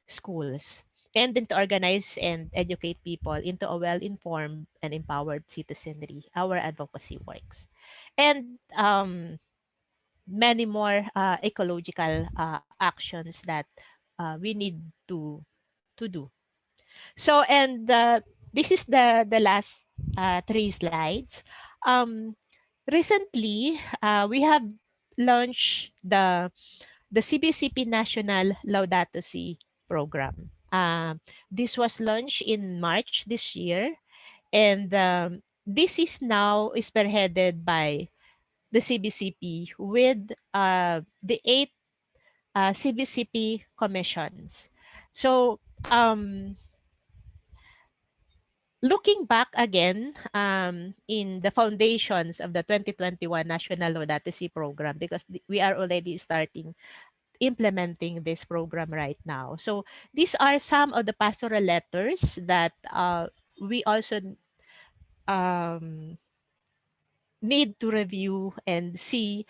schools. And then to organize and educate people into a well-informed and empowered citizenry, our advocacy works. And many more ecological actions that we need to do. So, and this is the last three slides. Um, Recently, we have launched the CBCP National Laudato Si program. This was launched in March this year, and this is now spearheaded by the CBCP with the 8 CBCP commissions. So, looking back again in the foundations of the 2021 National Laudato Si program, because we are already starting implementing this program right now. So these are some of the pastoral letters that we also um, need to review and see.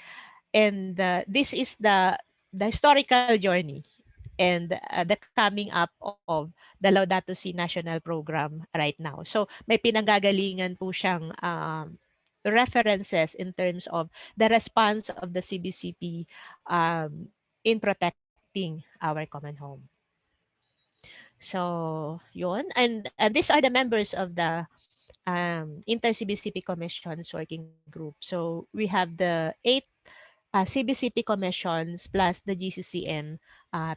And this is the historical journey and the coming up of the Laudato Si National Program right now. So may pinanggagalingan po siyang references in terms of the response of the CBCP in protecting our common home. So, yun. And these are the members of the Inter-CBCP Commissions Working Group. So, we have the 8 CBCP commissions plus the GCCM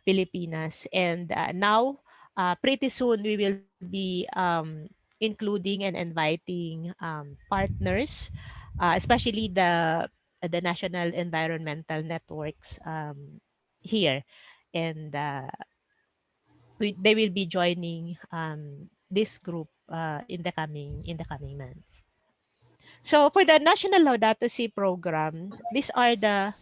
Pilipinas. And now, pretty soon, we will be including and inviting partners, especially the National Environmental Networks here. And they will be joining this group in the coming months. So for the National Laudato Si program, these are the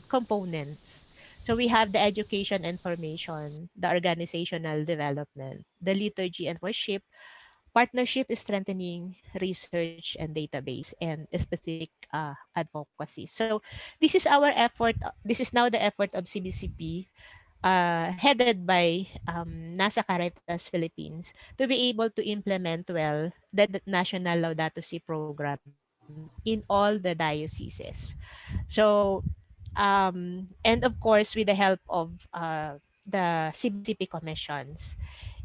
components. So we have the education and formation, the organizational development, the liturgy and worship, partnership is strengthening research and database, and specific advocacy. So this is our effort. This is now the effort of CBCP headed by NASA Caritas Philippines to be able to implement well the National Laudato Si program in all the dioceses. So, and of course, with the help of the CBCP commissions.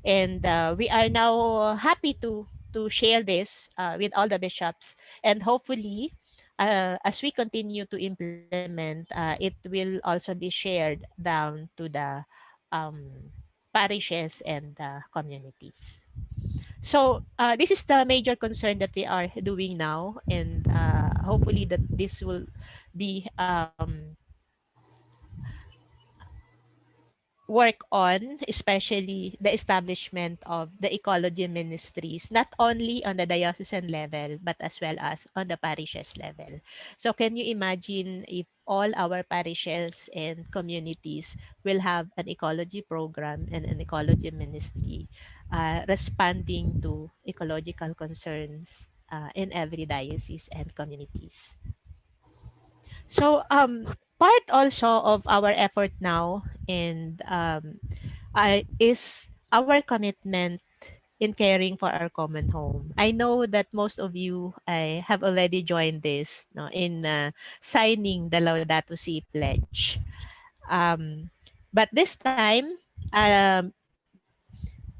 And we are now happy to share this with all the bishops, and hopefully, as we continue to implement, it will also be shared down to the um, parishes and communities. So this is the major concern that we are doing now, and hopefully that this will be work on, especially the establishment of the ecology ministries, not only on the diocesan level, but as well as on the parishes level. So can you imagine if all our parishes and communities will have an ecology program and an ecology ministry responding to ecological concerns in every diocese and communities? So part also of our effort now and is our commitment in caring for our common home. I know that most of you have already joined this no, in signing the Laudato Si pledge. Um, but this time,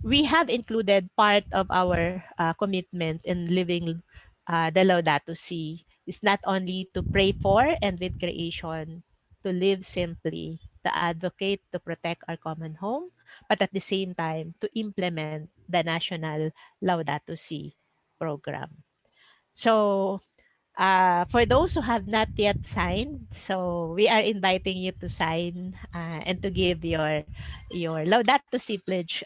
we have included part of our commitment in living the Laudato Si is not only to pray for and with creation, to live simply, to advocate, to protect our common home, but at the same time, to implement the national Laudato Si program. So, for those who have not yet signed, so we are inviting you to sign and to give your Laudato Si pledge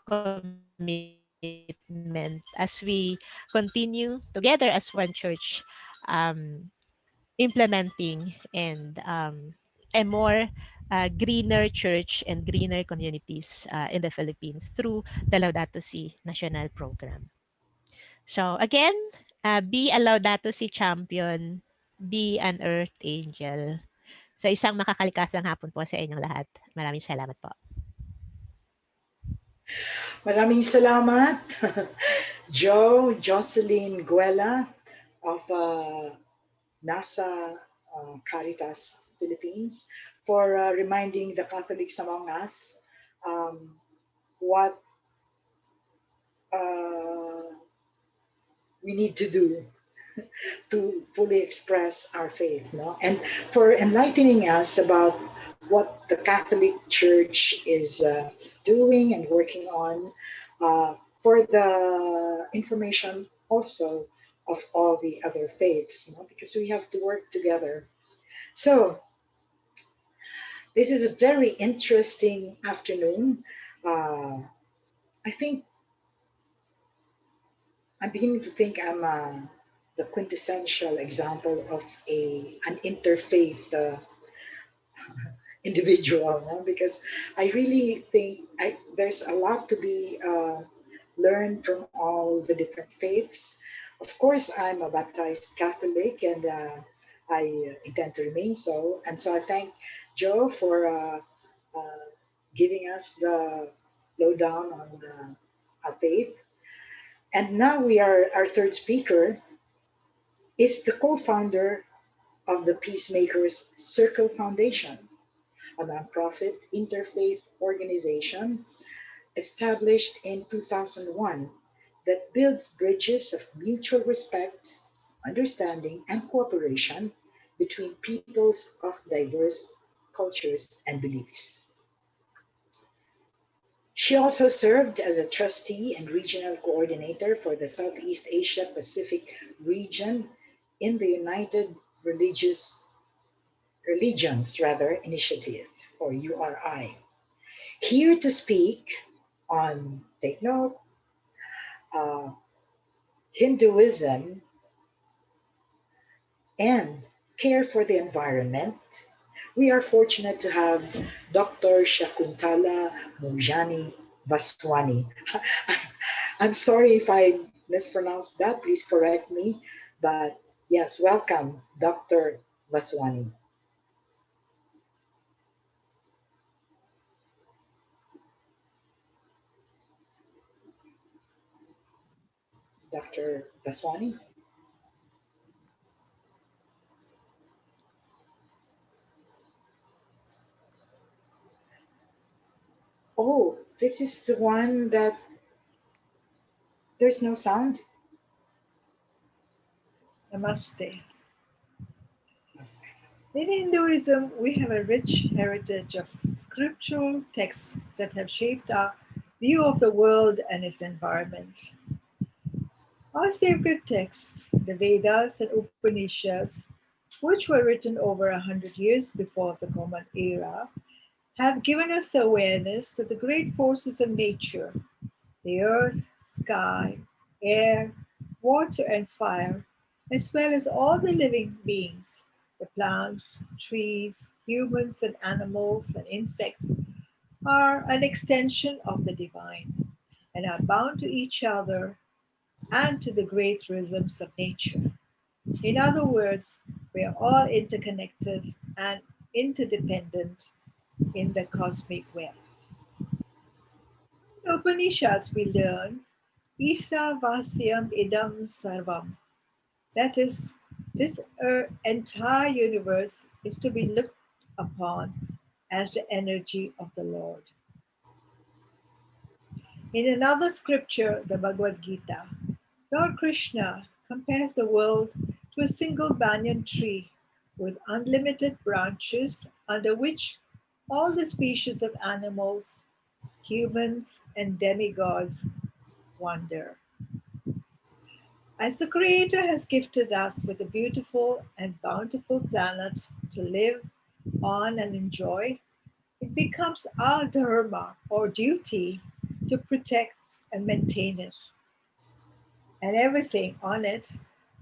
commitment as we continue together as one church implementing and a more greener church and greener communities in the Philippines through the Laudato Si National Program. So again, be a Laudato Si champion, be an Earth Angel. So isang makakalikasang hapon po sa inyong lahat. Maraming salamat po. Maraming salamat, Joe, Jocelyn Guela of NASA Caritas Philippines for reminding the Catholics among us um, what uh, we need to do to fully express our faith, no? And for enlightening us about what the Catholic Church is doing and working on, for the information also of all the other faiths, you know, because we have to work together. So this is a very interesting afternoon. I think I'm beginning to think I'm the quintessential example of an interfaith individual, no? Because I really think there's a lot to be learned from all the different faiths. Of course, I'm a baptized Catholic, and I intend to remain so. And so I thank Joe for uh, giving us the lowdown on our faith. And now our third speaker is the co-founder of the Peacemakers Circle Foundation, a nonprofit interfaith organization established in 2001 that builds bridges of mutual respect, understanding, and cooperation between peoples of diverse cultures and beliefs. She also served as a trustee and regional coordinator for the Southeast Asia Pacific region in the United Religions Initiative, or URI. Here to speak on, take note, uh, Hinduism and care for the environment, we are fortunate to have Dr. Shakuntala Mujani Vaswani. I'm sorry if I mispronounced that, please correct me. But yes, welcome, Dr. Vaswani. Dr. Vaswani. Oh, this is the one that there's no sound? Namaste. In Hinduism, we have a rich heritage of scriptural texts that have shaped our view of the world and its environment. Our sacred texts, the Vedas and Upanishads, which were written over 100 years before the Common Era, have given us the awareness of the great forces of nature, the earth, sky, air, water, and fire, as well as all the living beings, the plants, trees, humans, and animals and insects, are an extension of the divine and are bound to each other and to the great rhythms of nature. In other words, we are all interconnected and interdependent in the cosmic web. In Upanishads, we learn Isa Vasyam Idam Sarvam. That is, this entire universe is to be looked upon as the energy of the Lord. In another scripture, the Bhagavad Gita, Lord Krishna compares the world to a single banyan tree with unlimited branches under which all the species of animals, humans, and demigods wander. As the Creator has gifted us with a beautiful and bountiful planet to live on and enjoy, it becomes our dharma or duty to protect and maintain it and everything on it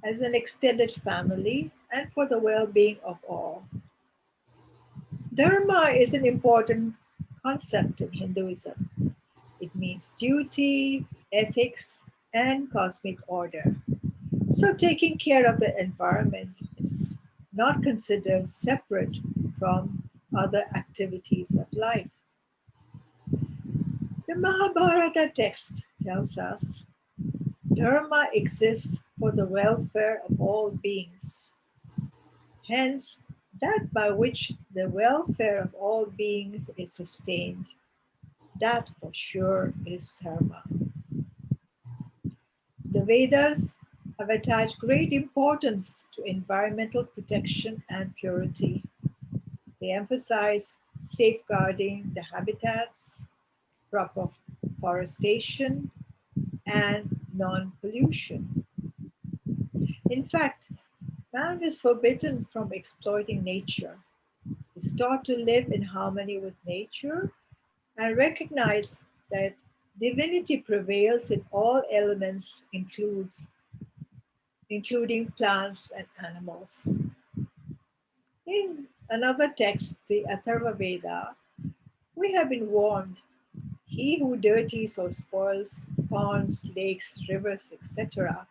as an extended family and for the well being of all. Dharma is an important concept in Hinduism. It means duty, ethics, and cosmic order. So, taking care of the environment is not considered separate from other activities of life. The Mahabharata text tells us Dharma exists for the welfare of all beings. Hence, that by which the welfare of all beings is sustained, that for sure is Dharma. The Vedas have attached great importance to environmental protection and purity. They emphasize safeguarding the habitats, proper forestation, and non pollution. In fact, man is forbidden from exploiting nature. Is taught to live in harmony with nature and recognize that divinity prevails in all elements, including plants and animals. In another text, the Atharva Veda, we have been warned he who dirties or spoils ponds, lakes, rivers, etc.,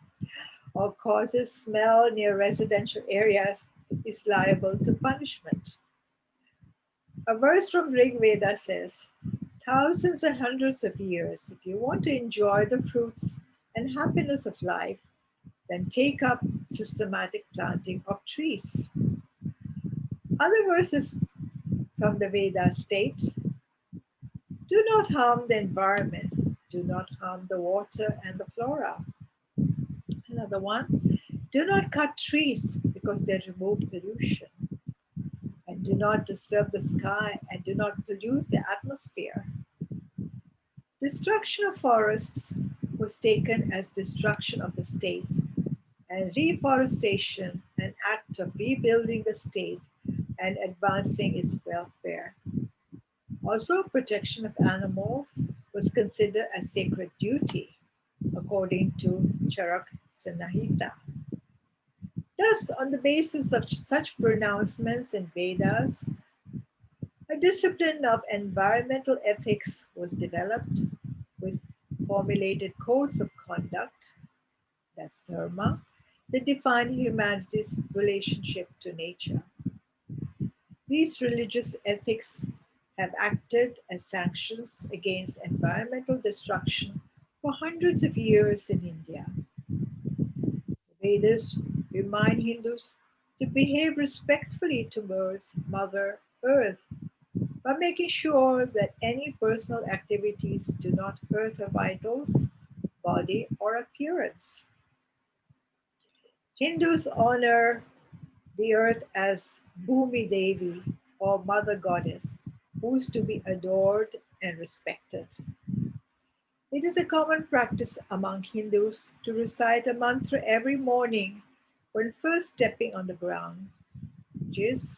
or causes smell near residential areas is liable to punishment. A verse from Rig Veda says, thousands and hundreds of years, if you want to enjoy the fruits and happiness of life, then take up systematic planting of trees. Other verses from the Vedas state, do not harm the environment, do not harm the water and the flora. Another one, do not cut trees because they remove pollution, and do not disturb the sky and do not pollute the atmosphere. Destruction of forests was taken as destruction of the state, and reforestation an act of rebuilding the state and advancing its welfare. Also, protection of animals was considered a sacred duty, according to Charak Sanahita. Thus, on the basis of such pronouncements in Vedas, a discipline of environmental ethics was developed with formulated codes of conduct, that's dharma, that define humanity's relationship to nature. These religious ethics have acted as sanctions against environmental destruction for hundreds of years in India. The Vedas remind Hindus to behave respectfully towards Mother Earth by making sure that any personal activities do not hurt her vitals, body, or appearance. Hindus honor the earth as Bhumi Devi or Mother Goddess, who is to be adored and respected. It is a common practice among Hindus to recite a mantra every morning when first stepping on the ground, which is,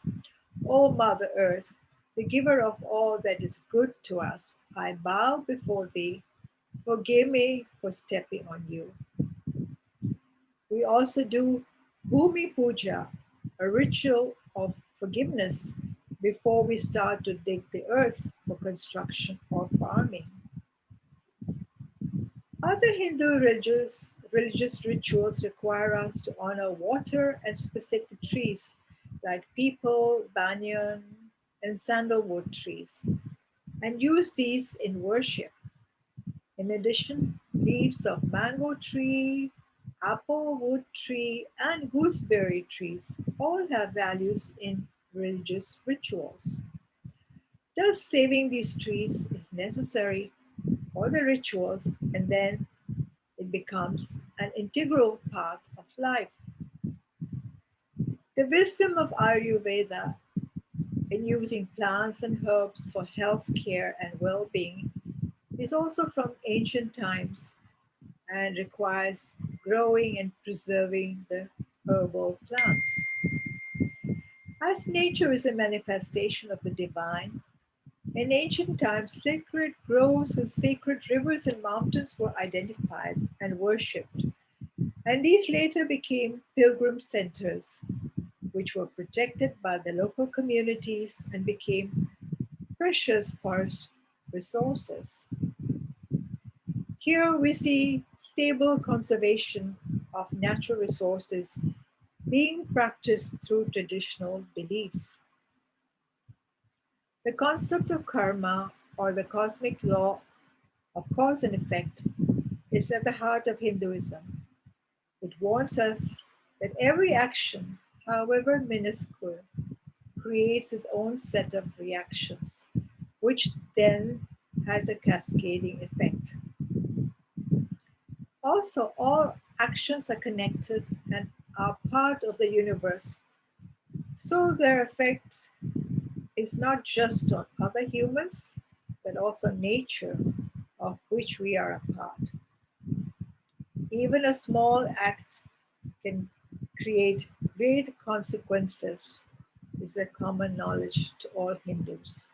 O Mother Earth, the giver of all that is good to us, I bow before thee. Forgive me for stepping on you. We also do Bhumi Puja, a ritual of forgiveness before we start to dig the earth for construction or farming. Other Hindu religious rituals require us to honor water and specific trees like peepal, banyan, and sandalwood trees, and use these in worship. In addition, leaves of mango tree, apple wood tree, and gooseberry trees all have values in religious rituals. Thus, saving these trees is necessary for the rituals, and then it becomes an integral part of life. The wisdom of Ayurveda in using plants and herbs for health care and well being is also from ancient times and requires growing and preserving the herbal plants. As nature is a manifestation of the divine, in ancient times sacred groves and sacred rivers and mountains were identified and worshipped, and these later became pilgrim centers, which were protected by the local communities and became precious forest resources. Here we see stable conservation of natural resources being practiced through traditional beliefs. The concept of karma, or the cosmic law of cause and effect, is at the heart of Hinduism. It warns us that every action, however minuscule, creates its own set of reactions, which then has a cascading effect. Also, all actions are connected and are part of the universe, so their effect is not just on other humans, but also nature, of which we are a part. Even a small act can create great consequences, is the common knowledge to all Hindus.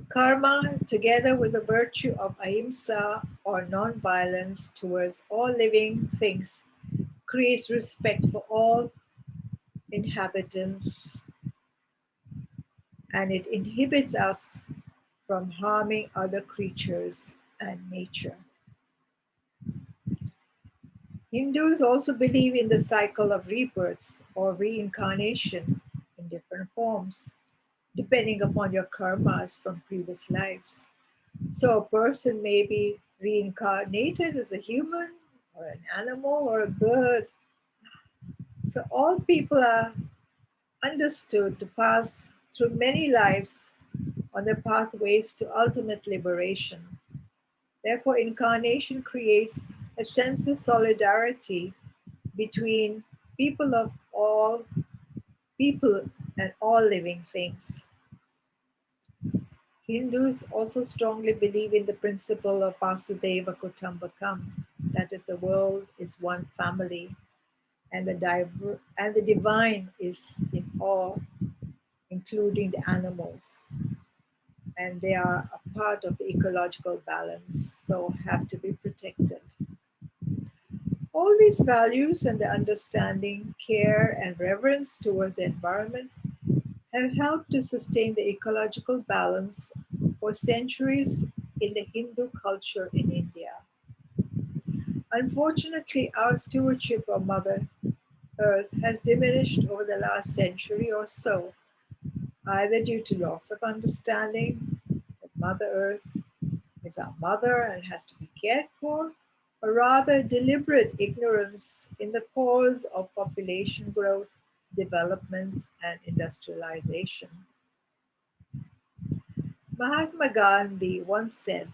Karma, together with the virtue of ahimsa or non-violence towards all living things, creates respect for all inhabitants, and it inhibits us from harming other creatures and nature. Hindus also believe in the cycle of rebirths or reincarnation in different forms. depending upon your karmas from previous lives. So a person may be reincarnated as a human or an animal or a bird. So all people are understood to pass through many lives on their pathways to ultimate liberation. Therefore, incarnation creates a sense of solidarity between people of all people and all living things. Hindus also strongly believe in the principle of Vasudeva Kutumbakam, that is, the world is one family, and the divine is in all, including the animals, and they are a part of the ecological balance, so have to be protected. All these values and the understanding, care, and reverence towards the environment have helped to sustain the ecological balance for centuries in the Hindu culture in India. Unfortunately, our stewardship of Mother Earth has diminished over the last century or so, either due to loss of understanding that Mother Earth is our mother and has to be cared for, or rather deliberate ignorance in the cause of population growth, development, and industrialization. Mahatma Gandhi once said,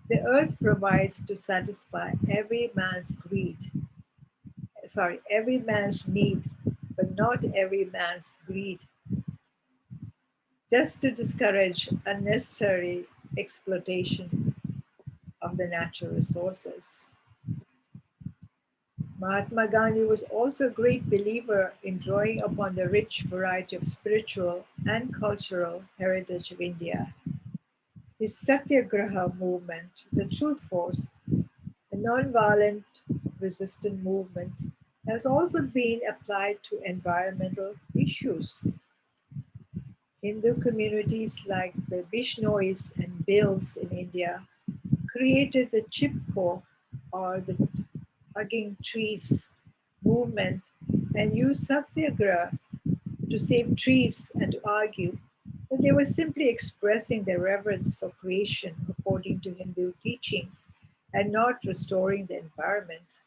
"The earth provides to satisfy every man's need, but not every man's greed," just to discourage unnecessary exploitation of the natural resources. Mahatma Gandhi was also a great believer in drawing upon the rich variety of spiritual and cultural heritage of India. His Satyagraha movement, the Truth Force, a non-violent resistance movement, has also been applied to environmental issues. Hindu communities like the Bishnois and Bhils in India created the Chipko, or the Hugging Trees movement, and used Satyagraha to save trees and to argue that they were simply expressing their reverence for creation according to Hindu teachings and not restoring the environment.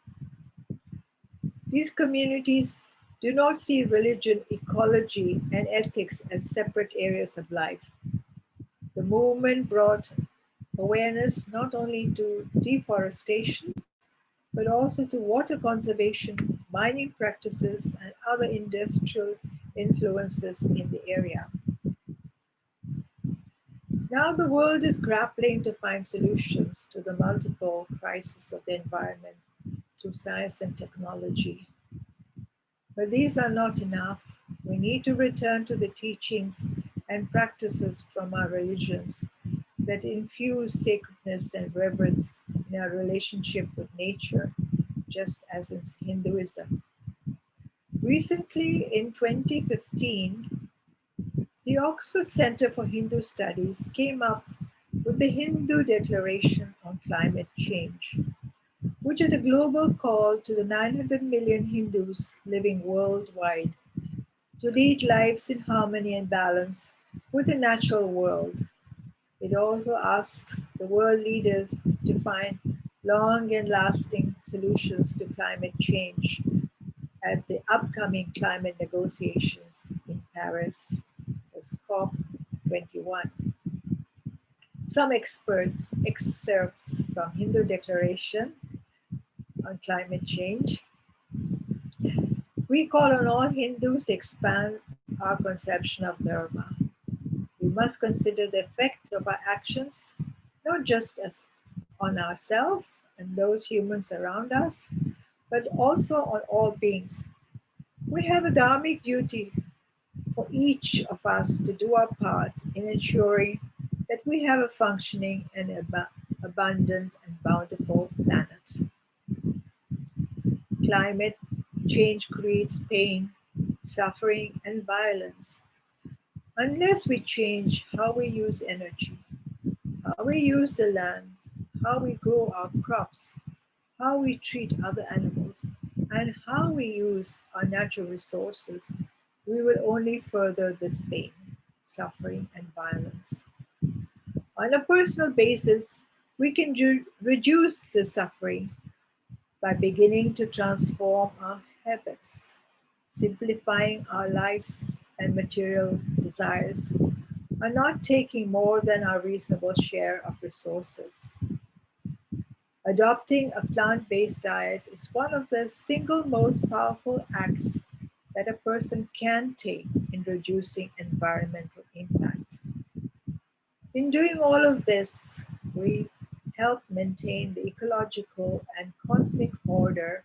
These communities do not see religion, ecology, and ethics as separate areas of life. The movement brought awareness not only to deforestation, but also to water conservation, mining practices, and other industrial influences in the area. Now the world is grappling to find solutions to the multiple crises of the environment through science and technology. But these are not enough. We need to return to the teachings and practices from our religions that infuse sacredness and reverence in our relationship with nature, just as in Hinduism. Recently, in 2015, the Oxford Center for Hindu Studies came up with the Hindu Declaration on Climate Change, which is a global call to the 900 million Hindus living worldwide to lead lives in harmony and balance with the natural world. It also asks the world leaders to find long and lasting solutions to climate change at the upcoming climate negotiations in Paris, as COP21. Some excerpts from Hindu Declaration on Climate Change. We call on all Hindus to expand our conception of dharma. We must consider the effect of our actions, not just as on ourselves and those humans around us, but also on all beings. We have a dharmic duty for each of us to do our part in ensuring that we have a functioning and abundant and bountiful planet. Climate change creates pain, suffering, and violence. Unless we change how we use energy, how we use the land, how we grow our crops, how we treat other animals, and how we use our natural resources, we will only further this pain, suffering, and violence. On a personal basis, we can reduce the suffering by beginning to transform our habits, simplifying our lives and material desires, are not taking more than our reasonable share of resources. Adopting a plant based diet is one of the single most powerful acts that a person can take in reducing environmental impact. In doing all of this, we help maintain the ecological and cosmic order,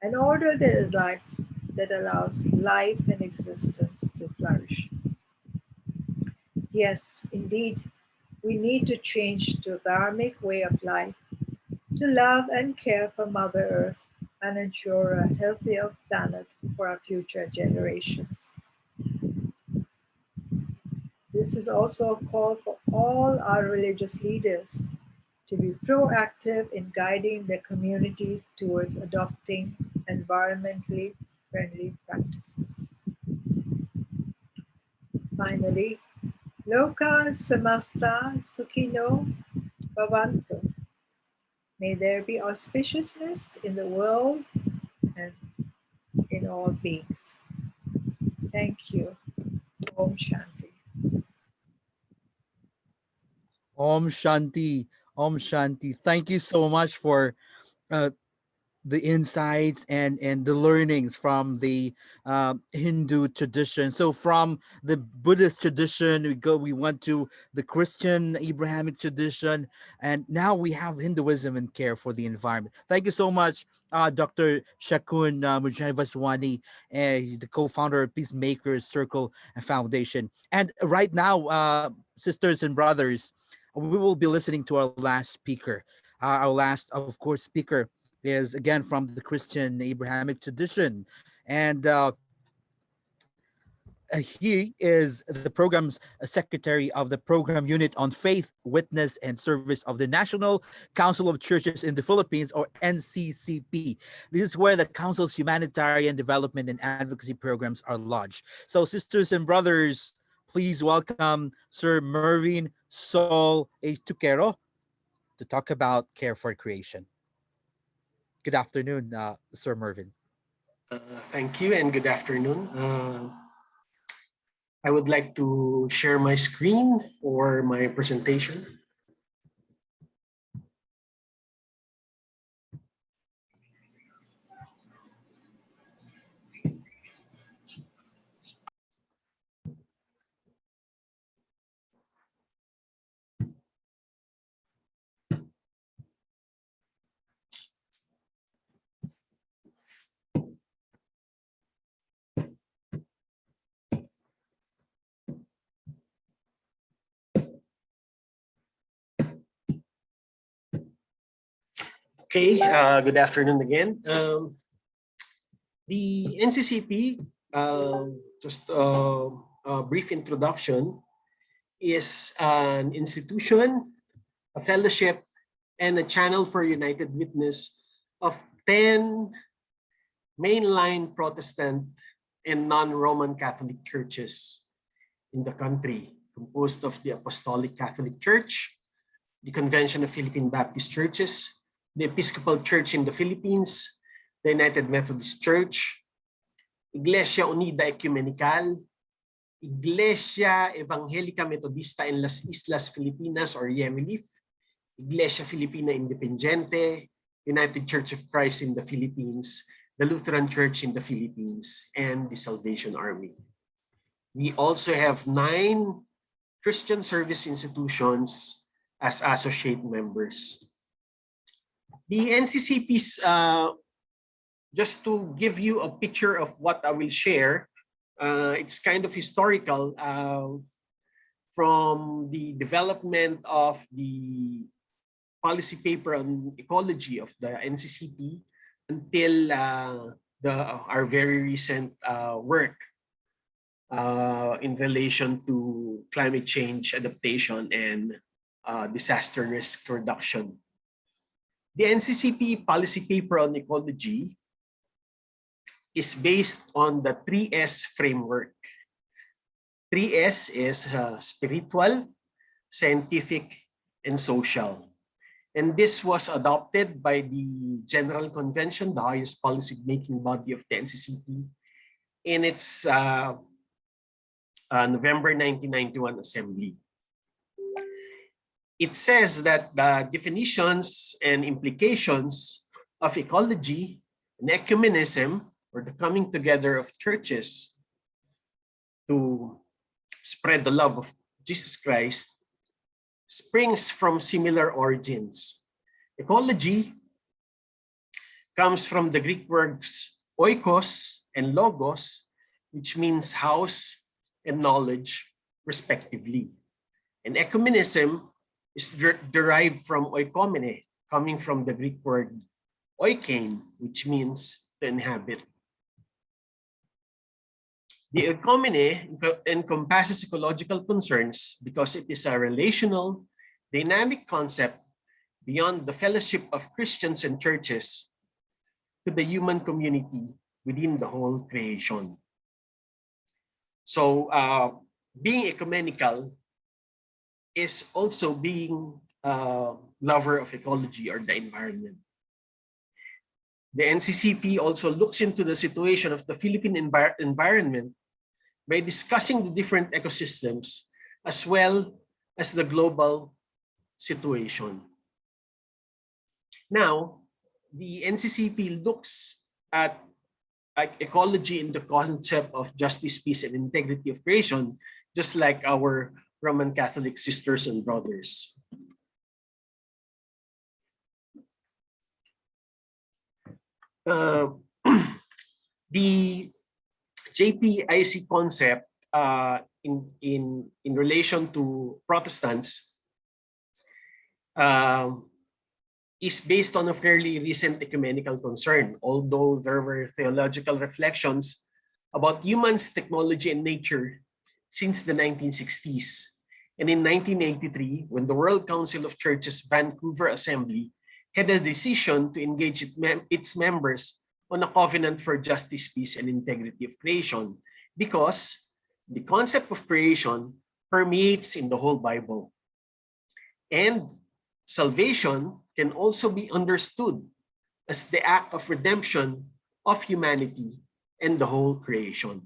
an order that allows life and existence to flourish. Yes, indeed, we need to change to a dharmic way of life to love and care for Mother Earth and ensure a healthier planet for our future generations. This is also a call for all our religious leaders to be proactive in guiding their communities towards adopting environmentally friendly practices. Finally, Loka Samasta Sukhino Bhavantu. May there be auspiciousness in the world and in all beings. Thank you. Om Shanti. Om Shanti. Om Shanti. Thank you so much for uh, the insights and the learnings from the Hindu tradition. So from the Buddhist tradition, we went to the Christian Abrahamic tradition, and now we have Hinduism and care for the environment. Thank you so much, Dr. Shakun Mujahid, the co-founder of Peacemakers Circle and Foundation. And right now, sisters and brothers, we will be listening to our last speaker. Our last, of course, speaker is again from the Christian Abrahamic tradition. And he is the program's secretary of the program unit on faith, witness, and service of the National Council of Churches in the Philippines, or NCCP. This is where the council's humanitarian development and advocacy programs are lodged. So, sisters and brothers, please welcome Sir Mervyn Sol A. Tuquero to talk about care for creation. Good afternoon, Sir Mervyn. Thank you and good afternoon. I would like to share my screen for my presentation. Okay, good afternoon again. The NCCP, just a brief introduction, is an institution, a fellowship, and a channel for united witness of 10 mainline Protestant and non-Roman Catholic churches in the country, composed of the Apostolic Catholic Church, the Convention of Philippine Baptist Churches, the Episcopal Church in the Philippines, the United Methodist Church, Iglesia Unida Ecumenical, Iglesia Evangelica Metodista en las Islas Filipinas, or YEMILIF, Iglesia Filipina Independiente, United Church of Christ in the Philippines, the Lutheran Church in the Philippines, and the Salvation Army. We also have 9 Christian service institutions as associate members. The NCCP's, just to give you a picture of what I will share, it's kind of historical from the development of the policy paper on ecology of the NCCP until our very recent work in relation to climate change adaptation and disaster risk reduction. The NCCP policy paper on ecology is based on the 3S framework. 3S is spiritual, scientific, and social. And this was adopted by the General Convention, the highest policy-making body of the NCCP, in its November 1991 assembly. It says that the definitions and implications of ecology and ecumenism, or the coming together of churches to spread the love of Jesus Christ, springs from similar origins. Ecology comes from the Greek words oikos and logos, which means house and knowledge, respectively. And ecumenism is derived from oikomene, coming from the Greek word oikein, which means to inhabit. The oikomene encompasses ecological concerns because it is a relational, dynamic concept beyond the fellowship of Christians and churches to the human community within the whole creation. So being ecumenical is also being a lover of ecology or the environment. The NCCP also looks into the situation of the Philippine environment by discussing the different ecosystems as well as the global situation. Now, the NCCP looks at ecology in the concept of justice, peace, and integrity of creation, just like our Roman Catholic sisters and brothers. The JPIC concept in relation to Protestants is based on a fairly recent ecumenical concern, although there were theological reflections about humans, technology, and nature since the 1960s. And in 1983, when the World Council of Churches Vancouver Assembly had a decision to engage its members on a covenant for justice, peace, and integrity of creation, because the concept of creation permeates in the whole Bible. And salvation can also be understood as the act of redemption of humanity and the whole creation.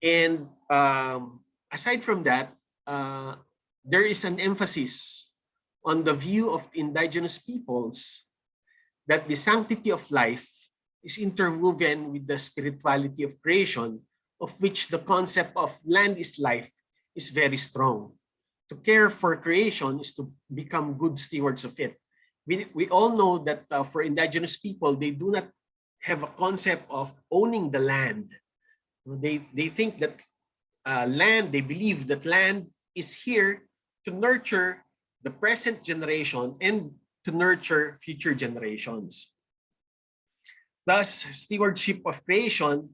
And aside from that, there is an emphasis on the view of indigenous peoples that the sanctity of life is interwoven with the spirituality of creation, of which the concept of land is life is very strong. To care for creation is to become good stewards of it. We all know that for indigenous people, they do not have a concept of owning the land. They think that land, they believe that land is here to nurture the present generation and to nurture future generations. Thus, stewardship of creation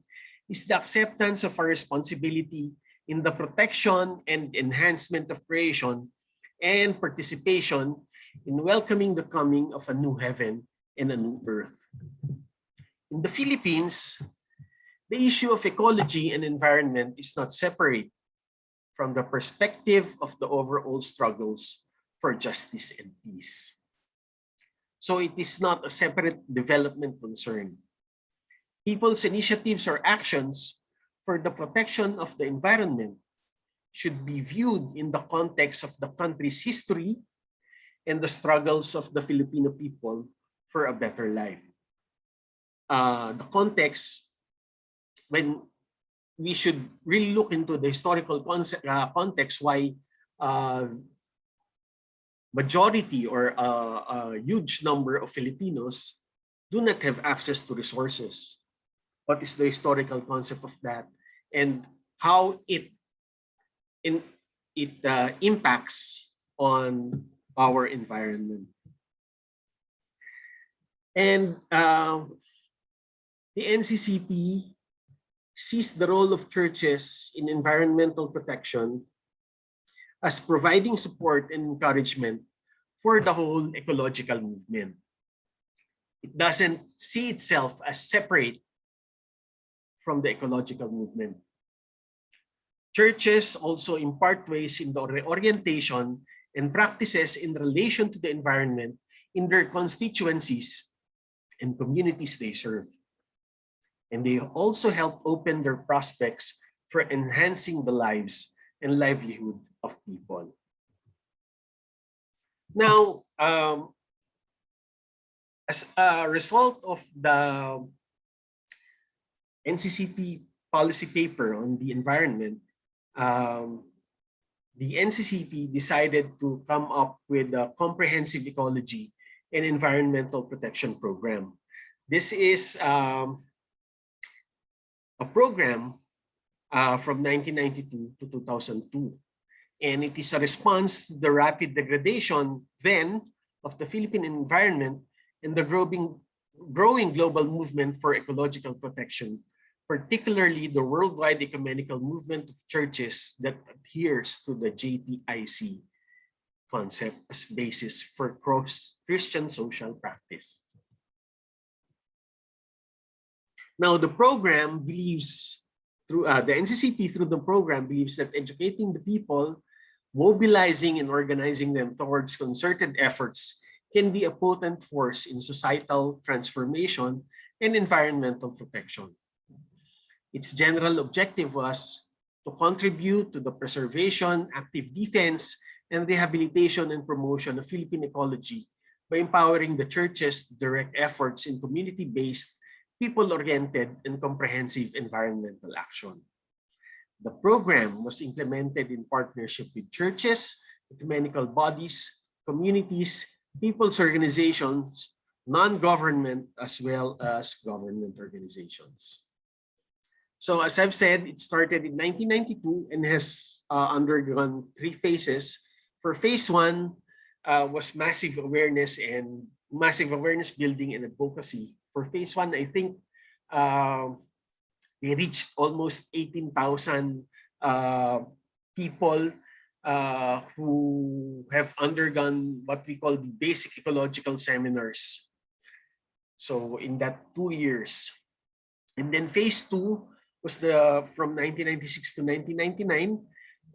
is the acceptance of our responsibility in the protection and enhancement of creation and participation in welcoming the coming of a new heaven and a new earth. In the Philippines, the issue of ecology and environment is not separate from the perspective of the overall struggles for justice and peace. So it is not a separate development concern. People's initiatives or actions for the protection of the environment should be viewed in the context of the country's history and the struggles of the Filipino people for a better life. The context, when we should really look into the historical context why majority or a huge number of Filipinos do not have access to resources. What is the historical concept of that, and how it impacts on our environment? And the NCCP sees the role of churches in environmental protection as providing support and encouragement for the whole ecological movement. It doesn't see itself as separate from the ecological movement. Churches also impart ways in the orientation and practices in relation to the environment in their constituencies and communities they serve. And they also help open their prospects for enhancing the lives and livelihood of people. Now, as a result of the NCCP policy paper on the environment, the NCCP decided to come up with a comprehensive ecology and environmental protection program. This is a program from 1992 to 2002. And it is a response to the rapid degradation then of the Philippine environment and the growing global movement for ecological protection, particularly the worldwide ecumenical movement of churches that adheres to the JPIC concept as basis for Christian social practice. Now, the program believes, through the NCCP through the program believes that educating the people, mobilizing and organizing them towards concerted efforts can be a potent force in societal transformation and environmental protection. Its general objective was to contribute to the preservation, active defense, and rehabilitation and promotion of Philippine ecology by empowering the churches to direct efforts in community-based, people-oriented, and comprehensive environmental action. The program was implemented in partnership with churches, ecumenical bodies, communities, people's organizations, non-government, as well as government organizations. So as I've said, it started in 1992 and has undergone 3 phases. For phase 1 was massive awareness building and advocacy. For phase 1, I think they reached almost 18,000 people who have undergone what we call the basic ecological seminars. So in that 2 years. And then phase 2 was from 1996 to 1999,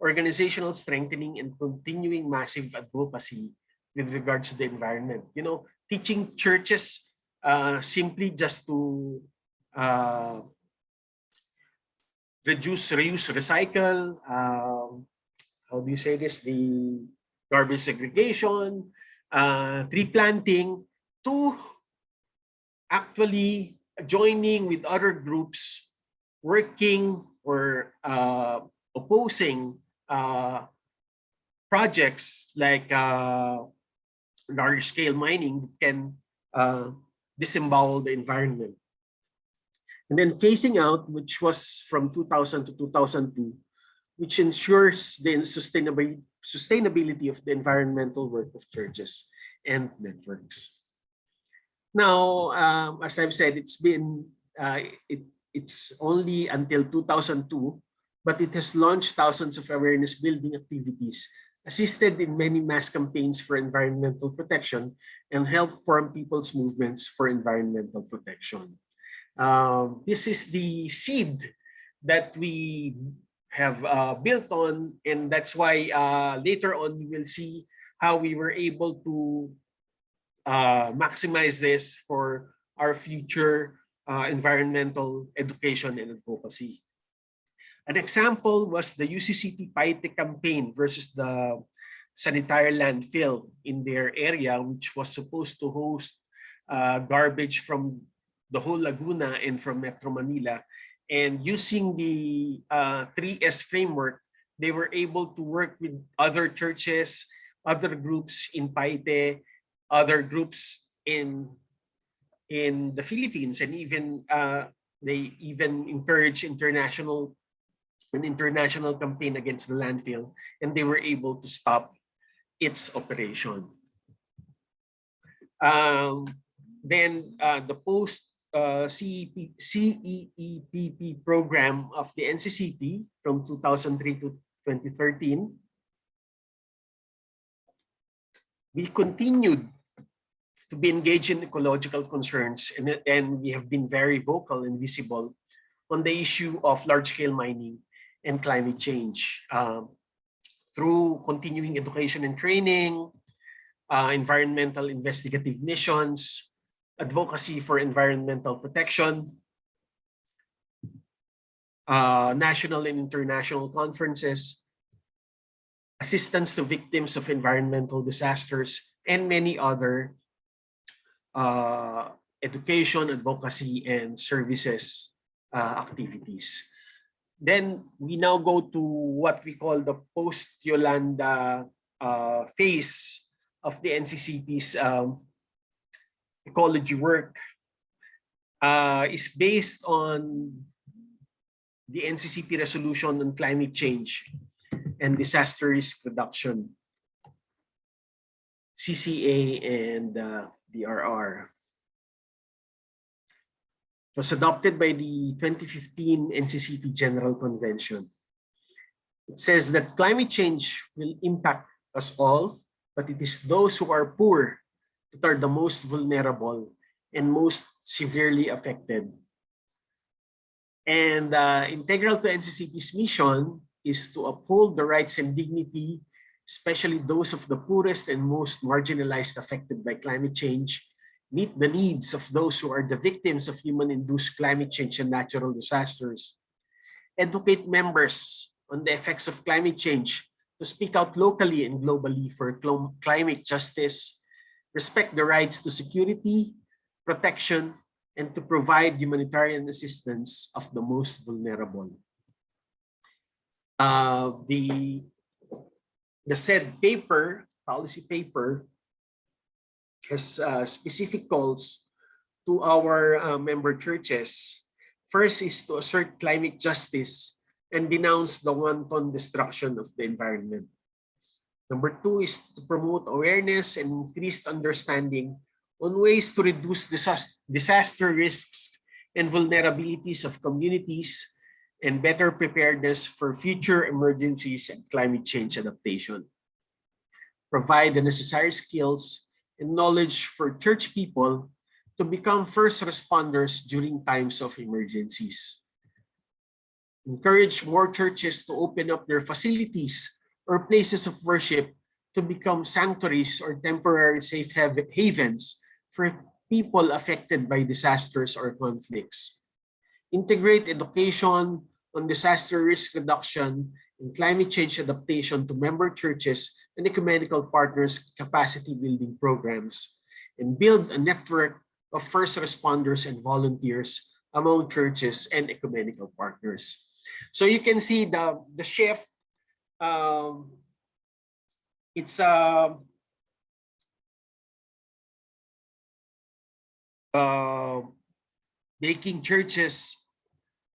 organizational strengthening and continuing massive advocacy with regards to the environment. You know, teaching churches simply just to reduce, reuse, recycle, how do you say this, the garbage segregation, tree planting, to actually joining with other groups working or opposing projects like large-scale mining can disembowel the environment. And then phasing out, which was from 2000 to 2002, which ensures the sustainability of the environmental work of churches and networks. Now, as I've said, it's only until 2002, but it has launched thousands of awareness building activities, assisted in many mass campaigns for environmental protection, and helped form people's movements for environmental protection. This is the seed that we have built on, and that's why later on you will see how we were able to maximize this for our future environmental education and advocacy. An example was the UCCP Paite campaign versus the sanitary landfill in their area, which was supposed to host garbage from the whole Laguna and from Metro Manila. And using the 3S framework, they were able to work with other churches, other groups in Paite, other groups in the Philippines, and even they even encouraged an international campaign against the landfill, and they were able to stop its operation. Then the post CEEPP program of the NCCP from 2003 to 2013, we continued to be engaged in ecological concerns, and we have been very vocal and visible on the issue of large-scale mining and climate change through continuing education and training, environmental investigative missions, advocacy for environmental protection, national and international conferences, assistance to victims of environmental disasters, and many other education, advocacy, and services activities. Then we now go to what we call the post-Yolanda phase of the NCCP's ecology work. Is based on the NCCP resolution on climate change and disaster risk reduction, CCA and DRR. It was adopted by the 2015 NCCP General Convention. It says that climate change will impact us all, but it is those who are poor that are the most vulnerable and most severely affected. And integral to NCCP's mission is to uphold the rights and dignity, especially those of the poorest and most marginalized affected by climate change, meet the needs of those who are the victims of human-induced climate change and natural disasters, educate members on the effects of climate change, to speak out locally and globally for climate justice, respect the rights to security, protection, and to provide humanitarian assistance of the most vulnerable. The said paper, policy paper, has specific calls to our member churches. First is to assert climate justice and denounce the wanton destruction of the environment. Number two is to promote awareness and increased understanding on ways to reduce disaster risks and vulnerabilities of communities and better preparedness for future emergencies and climate change adaptation. Provide the necessary skills and knowledge for church people to become first responders during times of emergencies. Encourage more churches to open up their facilities or places of worship to become sanctuaries or temporary safe havens for people affected by disasters or conflicts. Integrate education on disaster risk reduction and climate change adaptation to member churches and ecumenical partners' capacity building programs, and build a network of first responders and volunteers among churches and ecumenical partners. So you can see the shift. It's making churches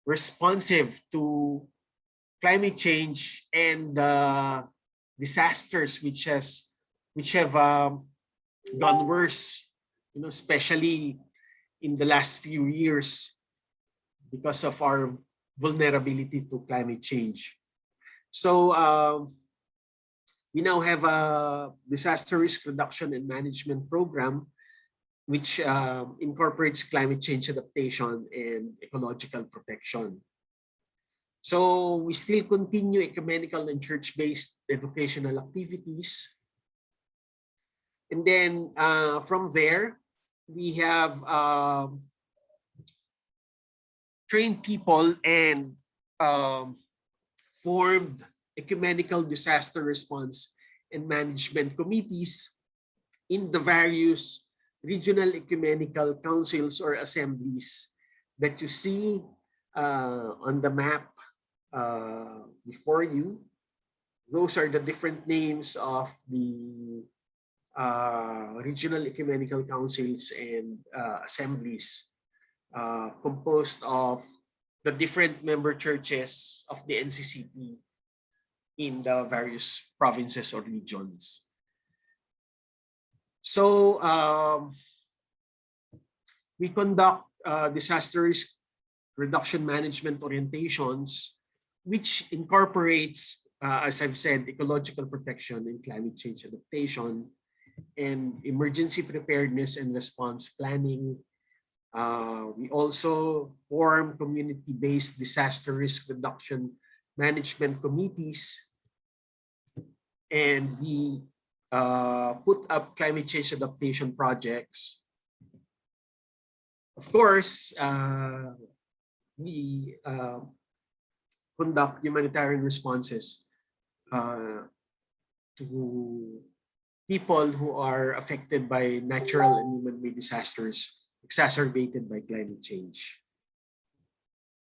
responsive to climate change and disasters which have gone worse, especially in the last few years because of our vulnerability to climate change. So we now have a disaster risk reduction and management program which incorporates climate change adaptation and ecological protection. So we still continue ecumenical and church-based educational activities. And then from there, we have trained people and formed ecumenical disaster response and management committees in the various regional ecumenical councils or assemblies that you see on the map before you. Those are the different names of the regional ecumenical councils and assemblies composed of the different member churches of the NCCP in the various provinces or regions. So we conduct disaster risk reduction management orientations, which incorporates, as I've said, ecological protection and climate change adaptation, and emergency preparedness and response planning. We also form community-based disaster risk reduction management committees, and we put up climate change adaptation projects. Of course, we conduct humanitarian responses to people who are affected by natural and human-made disasters exacerbated by climate change.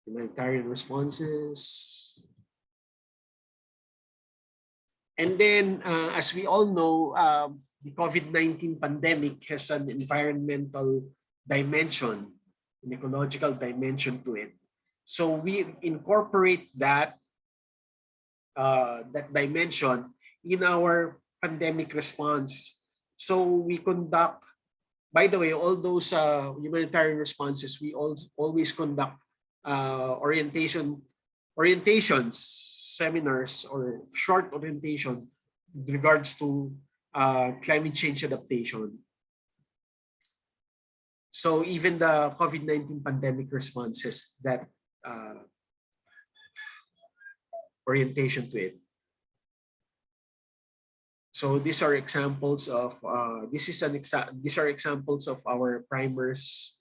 Humanitarian responses. And then, as we all know, the COVID-19 pandemic has an environmental dimension, an ecological dimension to it. So we incorporate that that dimension in our pandemic response. So we conduct, by the way, all those humanitarian responses, we always conduct orientations, seminars, or short orientation with regards to climate change adaptation. So even the COVID-19 pandemic responses, that orientation to it. So these are examples of these are examples of our primers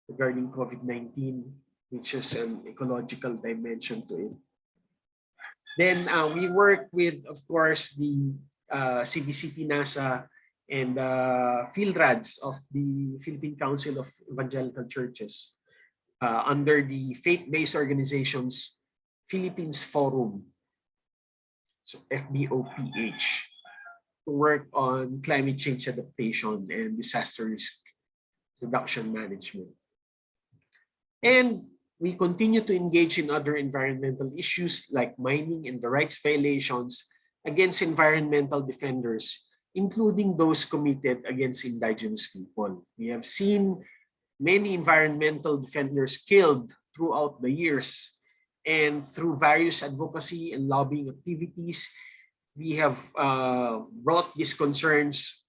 regarding COVID-19, which is an ecological dimension to it. Then we work with, of course, the CDCP, NASA, and field rads of the Philippine Council of Evangelical Churches under the faith-based organizations Philippines Forum, so FBOPH, to work on climate change adaptation and disaster risk reduction management. And we continue to engage in other environmental issues like mining and the rights violations against environmental defenders, including those committed against indigenous people. We have seen many environmental defenders killed throughout the years, and through various advocacy and lobbying activities, we have brought these concerns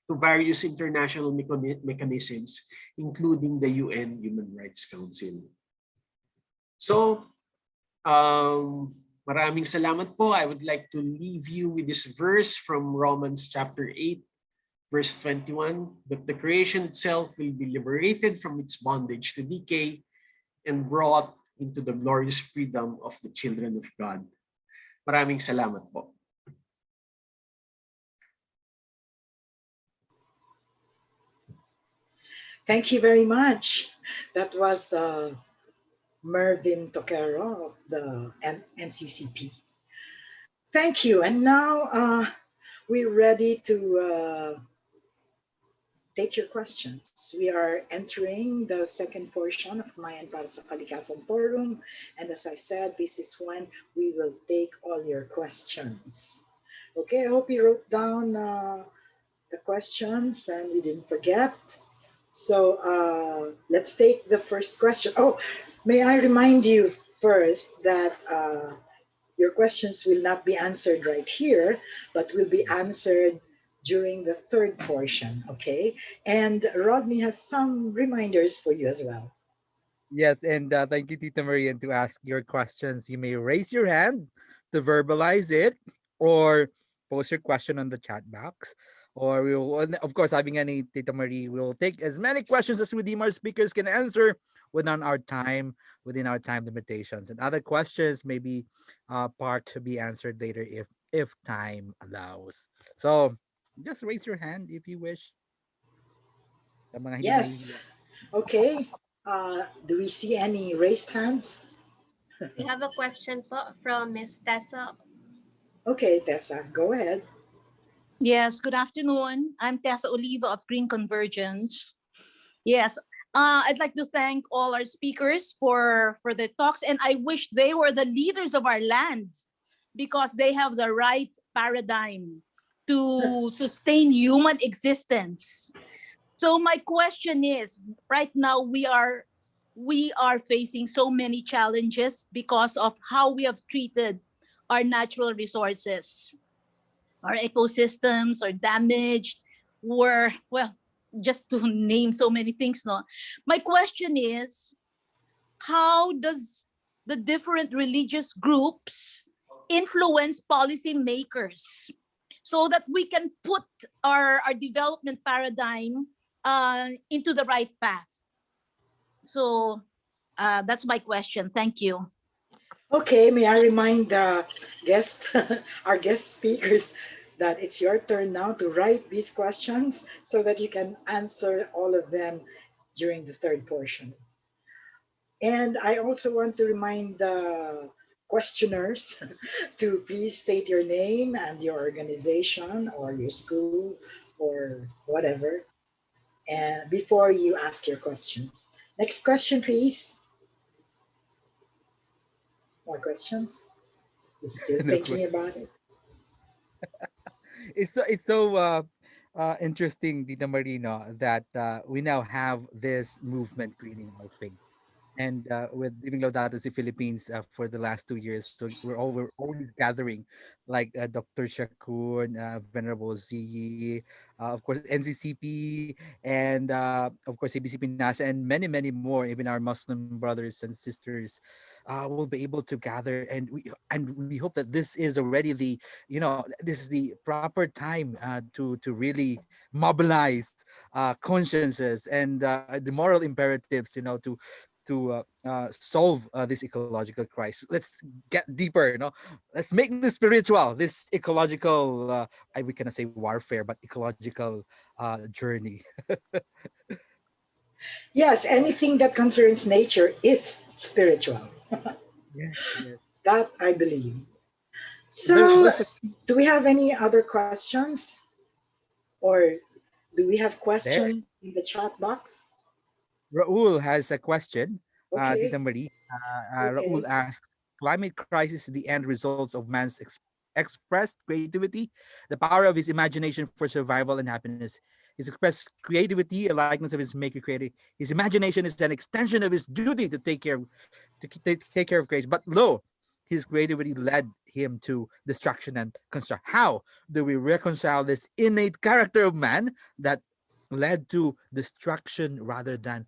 to various international mechanisms, including the UN Human Rights Council. So, maraming salamat po. I would like to leave you with this verse from Romans chapter 8, verse 21, that the creation itself will be liberated from its bondage to decay and brought into the glorious freedom of the children of God. Maraming salamat po. Thank you very much. That was Mervyn Toquero of the NCCP. Thank you. And now we're ready to take your questions. We are entering the second portion of Kamayan para sa Kalikasan Forum. And as I said, this is when we will take all your questions. Okay, I hope you wrote down the questions and you didn't forget. So let's take the first question. Oh, may I remind you first that your questions will not be answered right here, but will be answered during the third portion, okay? And Rodney has some reminders for you as well. Yes, and thank you, Tita Maria. And to ask your questions, you may raise your hand to verbalize it, or post your question on the chat box. Or we will, and of course, having any Tita Marie, we will take as many questions as we deem our speakers can answer within our time limitations. And other questions may be part to be answered later if time allows. So just raise your hand if you wish. Sa mga hindi Yes. Okay. Do we see any raised hands? We have a question po from Miss Tessa. Okay, Tessa, go ahead. Yes, good afternoon. I'm Tessa Oliva of Green Convergence. Yes, I'd like to thank all our speakers for their talks, and I wish they were the leaders of our land because they have the right paradigm to sustain human existence. So my question is, right now we are facing so many challenges because of how we have treated our natural resources. Our ecosystems are damaged. Just to name so many things, no? My question is, how does the different religious groups influence policy makers so that we can put our development paradigm into the right path. So that's my question. Thank you. Okay, may I remind the guest, our guest speakers, that it's your turn now to write these questions so that you can answer all of them during the third portion. And I also want to remind the questioners to please state your name and your organization or your school or whatever, and before you ask your question. Next question, please. More questions? You're still No thinking question. about it? It's so interesting, Dita Marino, that we now have this movement creating our faith. And with Living Laudato Si Philippines for the last 2 years, so we're always gathering, like Dr. Shakun, Venerable Z, of course NCCP, and of course ABCP NASA, and many more. Even our Muslim brothers and sisters will be able to gather, and we hope that this is already the, this is the proper time to really mobilize consciences and the moral imperatives, to solve this ecological crisis. Let's get deeper, let's make this spiritual, this ecological, we cannot say warfare, but ecological journey. Yes, anything that concerns nature is spiritual. Yes. That I believe. There, So, there's a do we have any other questions? Or do we have there. questions in the chat box? Raul has a question. Tita Okay, Marie. Raul okay. asks, climate crisis is the end results of man's expressed creativity, the power of his imagination for survival and happiness. His expressed creativity, a likeness of his maker creator. His imagination is an extension of his duty to take care of creation. But lo, his creativity led him to destruction and construct. How do we reconcile this innate character of man that led to destruction rather than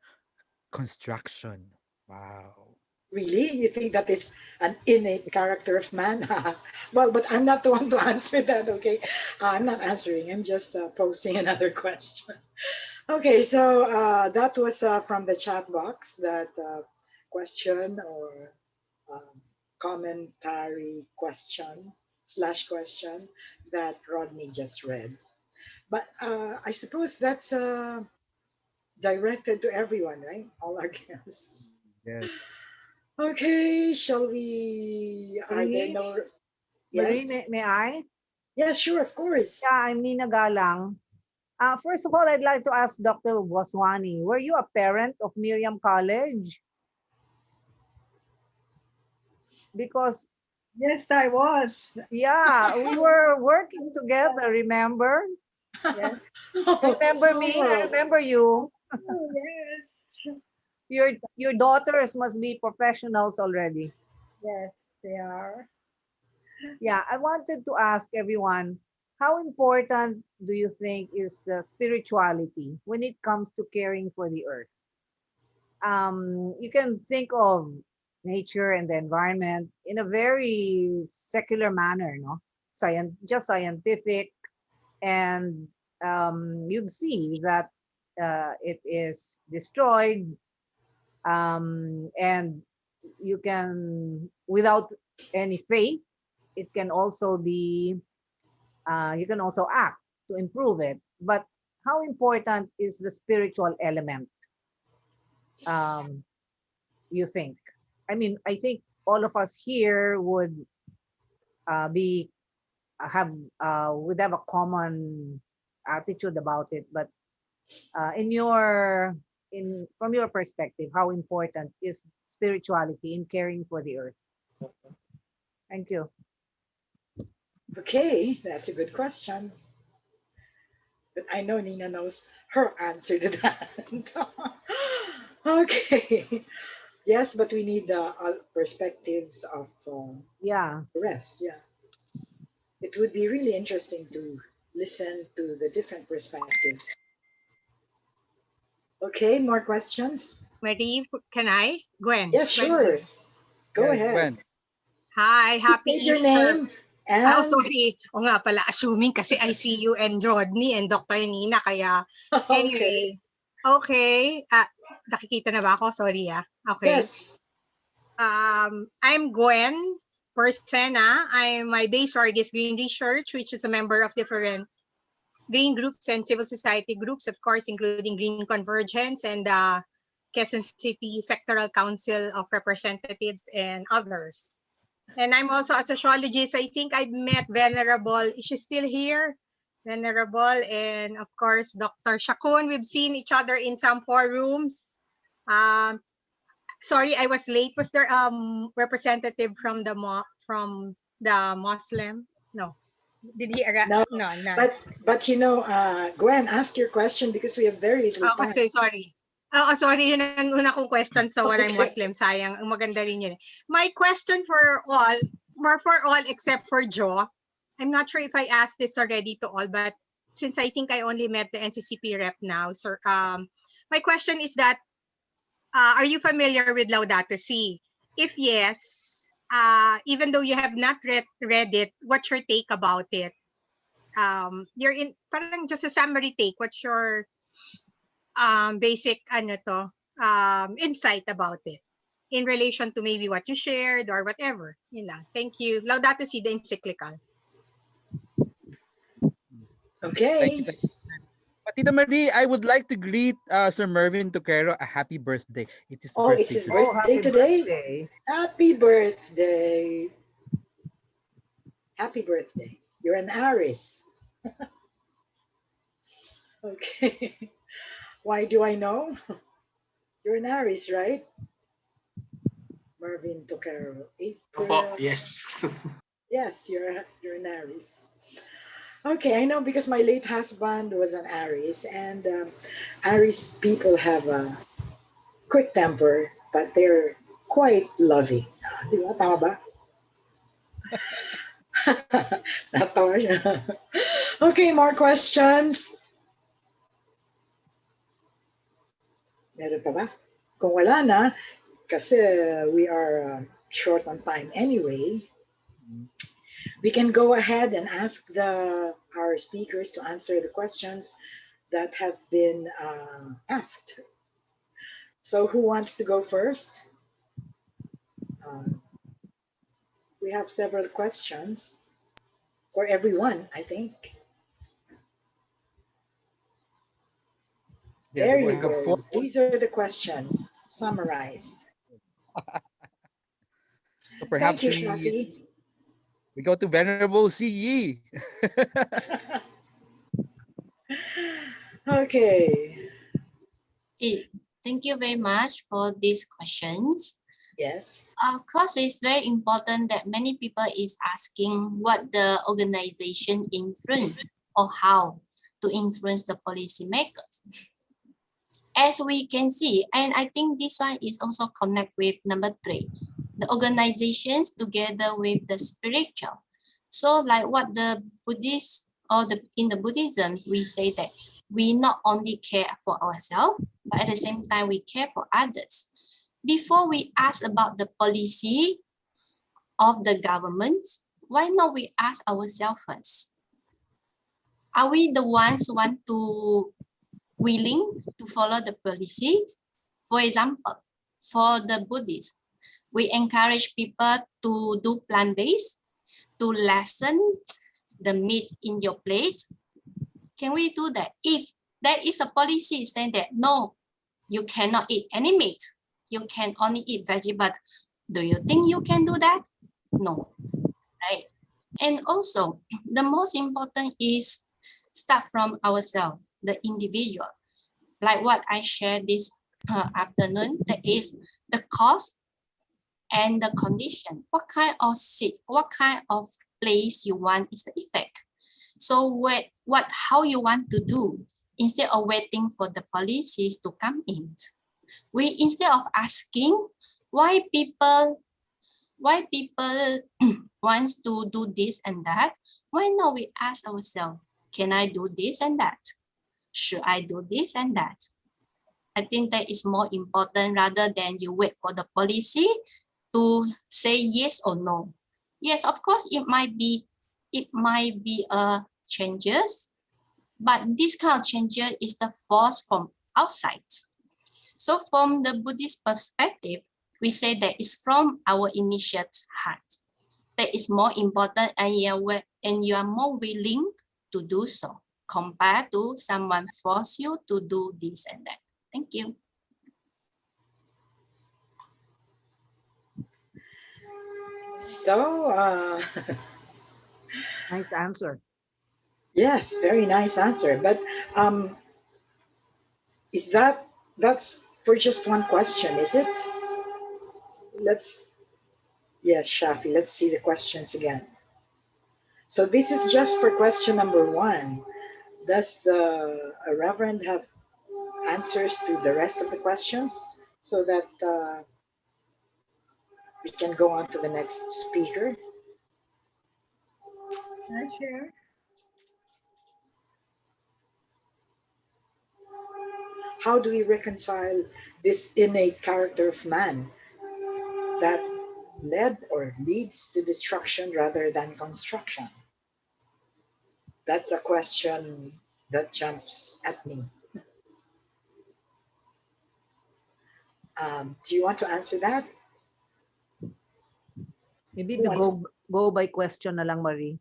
construction? Wow. Really? You think that is an innate character of man? Well, but I'm not the one to answer that, okay? I'm not answering. I'm just posing another question. Okay, so that was from the chat box, that question or um, commentary question slash question that Rodney just read. But I suppose that's directed to everyone, right? All our guests. Yes. Okay, shall we? Are there Marie, no? Marie, Yes. may I? Yeah, sure, of course. Yeah, I'm Nina Galang. First of all, I'd like to ask Dr. Boswani, were you a parent of Miriam College? Because, Yes, I was. yeah, we were working together, remember? Yes. Oh, Remember me? I so remember you. Oh, yes. Your daughters must be professionals already. Yes, they are. Yeah, I wanted to ask everyone, how important do you think is spirituality when it comes to caring for the earth? You can think of nature and the environment in a very secular manner, no? Just scientific, and you'd see that it is destroyed, and you can, without any faith, it can also be, you can also act to improve it. But how important is the spiritual element, um, you think? I mean, I think all of us here be have would have a common attitude about it. But in your in from your perspective, how important is spirituality in caring for the earth? Thank you. okay, that's a good question. But I know Nina knows her answer to that. Okay. Yes, but we need the perspectives of Yeah. the rest. Yeah. It would be really interesting to listen to the different perspectives. Okay, more questions? Marie, can I? Gwen. Yeah, Gwen. sure. Go Yes, ahead. Gwen. Hi, happy State your Easter. name Oh, and sorry. O nga pala, assuming kasi I see you and Rodney and Dr. Nina. Kaya, okay. anyway. Okay. Nakikita na ba ako? Sorry Okay. Yes. I'm Gwen Persena. My base org is Green Research, which is a member of different green groups and civil society groups, of course, including Green Convergence and Quezon City Sectoral Council of Representatives and others. And I'm also a sociologist. I think I've met Venerable. Is she still here? Venerable and of course Dr. Shakun. We've seen each other in some forums. Sorry, I was late. Was there representative from the Muslim? No. Did he? No, No, none. but Gwen, ask your question because we have very little time. Kasi sorry. Sorry, yun ang una kong question sa Okay. walang Muslim. Sayang, ang maganda rin yun. My question for all, more for all except for Joe, I'm not sure if I asked this already to all, but since I think I only met the NCCP rep now, sir, my question is that, are you familiar with Laudato Si? If yes, even though you have not read it, what's your take about it? You're in, parang just a summary take. What's your basic insight about it in relation to maybe what you shared or whatever. Yun lang. Thank you. Laudato Si, the encyclical. Okay. Thank you. Tita Marie, I would like to greet Sir Mervin Toquero a happy birthday. It is Oh, it's his today. birthday today. Birthday. Happy birthday. Happy birthday. You're an Aries. Okay. Why do I know? You're an Aries, right? Marvin Toquero. April. Opo, yes. Yes, you're an Aries. Okay, I know because my late husband was an Aries, and Aries people have a quick temper, but they're quite loving. Di ba? Tama ba? Natawa siya. Okay, more questions? Meron pa ba? Kung wala na, kasi we are short on time anyway, we can go ahead and ask our speakers to answer the questions that have been asked. So who wants to go first? We have several questions for everyone, I think. Yeah, There we you have go. four. These are the questions summarized. So Thank perhaps you, Shafi. we go to Venerable CE. Okay. Thank you very much for these questions. Yes. Of course, it's very important that many people is asking what the organization influence or how to influence the policymakers. As we can see, and I think this one is also connect with number 3, the organizations together with the spiritual. So like what the Buddhists or in the Buddhism, we say that we not only care for ourselves, but at the same time we care for others. Before we ask about the policy of the government, why not we ask ourselves first? Are we the ones who want to willing to follow the policy? For example, for the Buddhists, we encourage people to do plant-based, to lessen the meat in your plate. Can we do that? If there is a policy saying that, no, you cannot eat any meat, you can only eat veggie, but do you think you can do that? No, right? And also, the most important is start from ourselves, the individual. Like what I shared this afternoon, that is the cause and the condition. What kind of seat, what kind of place you want is the effect. So how you want to do instead of waiting for the policies to come in. We instead of asking why people wants to do this and that, why not we ask ourselves, can I do this and that? Should I do this and that? I think that is more important rather than you wait for the policy to say yes or no. Yes, of course, it might be a changes, but this kind of changes is the force from outside. So from the Buddhist perspective, we say that it's from our initiate heart. That is more important, and you are more willing to do so compared to someone force you to do this and that. Thank you. So, Nice answer. yes, very nice answer. But is that's for just one question, is it? Let's, yes, Shafi, let's see the questions again. So this is just for question number one. Does the Reverend have answers to the rest of the questions so that we can go on to the next speaker? Can I share? How do we reconcile this innate character of man that led or leads to destruction rather than construction? That's a question that jumps at me. Do you want to answer that? Maybe Who the wants? go by question na lang, Marie.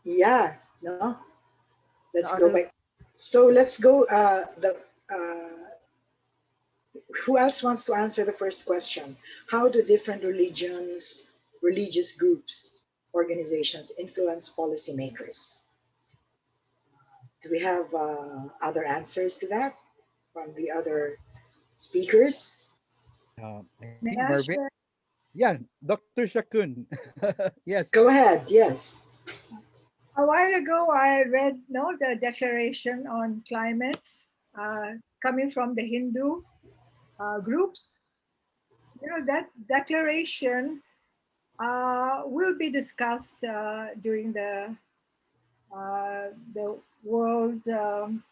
Yeah, no. Let's The go other, back. So let's go. Who else wants to answer the first question? How do different religious groups, organizations influence policymakers? Do we have other answers to that from the other speakers? I May think I Marvin. share? Yeah, Dr. Shakun. Yes. Go ahead. Yes. A while ago, I read the Declaration on Climate coming from the Hindu groups. That declaration will be discussed during the World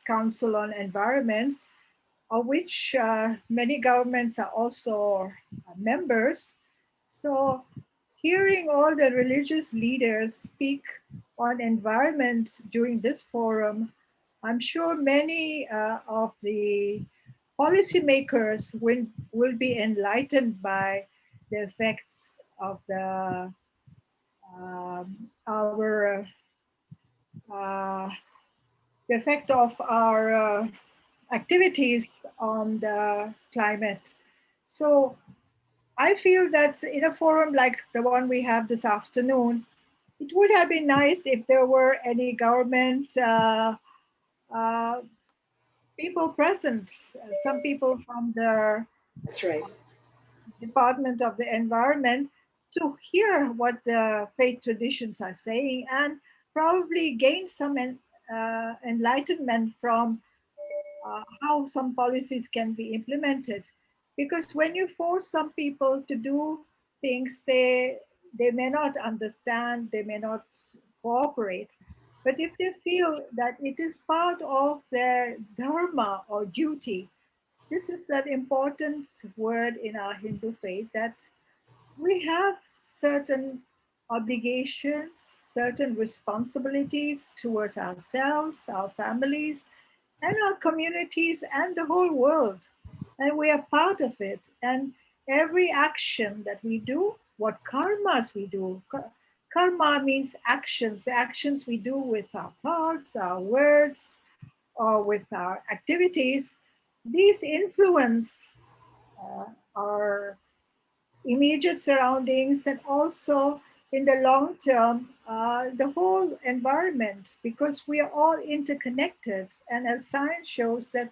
Council on Environments, of which many governments are also members. So, hearing all the religious leaders speak on environment during this forum, I'm sure many of the policymakers will be enlightened by the effects of our uh, the effect of our activities on the climate. So I feel that in a forum like the one we have this afternoon, it would have been nice if there were any government uh, people present, some people from the That's right. Department of the Environment, to hear what the faith traditions are saying and probably gain some enlightenment from how some policies can be implemented. Because when you force some people to do things, they may not understand, they may not cooperate. But if they feel that it is part of their dharma or duty, this is an important word in our Hindu faith, that we have certain obligations, certain responsibilities towards ourselves, our families, and our communities, and the whole world. And we are part of it. And every action that we do, what karmas we do, karma means actions, the actions we do with our thoughts, our words, or with our activities, these influence our immediate surroundings, and also in the long term, the whole environment, because we are all interconnected. And as science shows that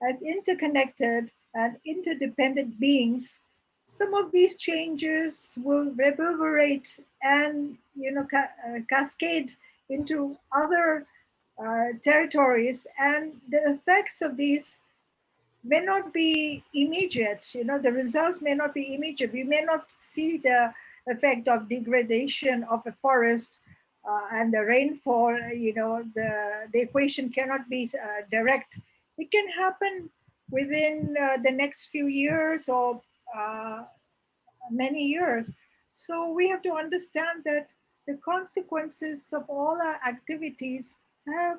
as interconnected and interdependent beings, some of these changes will reverberate and cascade into other territories, and the effects of these may not be immediate. The results may not be immediate. We may not see the effect of degradation of a forest and the rainfall. The equation cannot be direct. It can happen within the next few years, or many years. So we have to understand that the consequences of all our activities have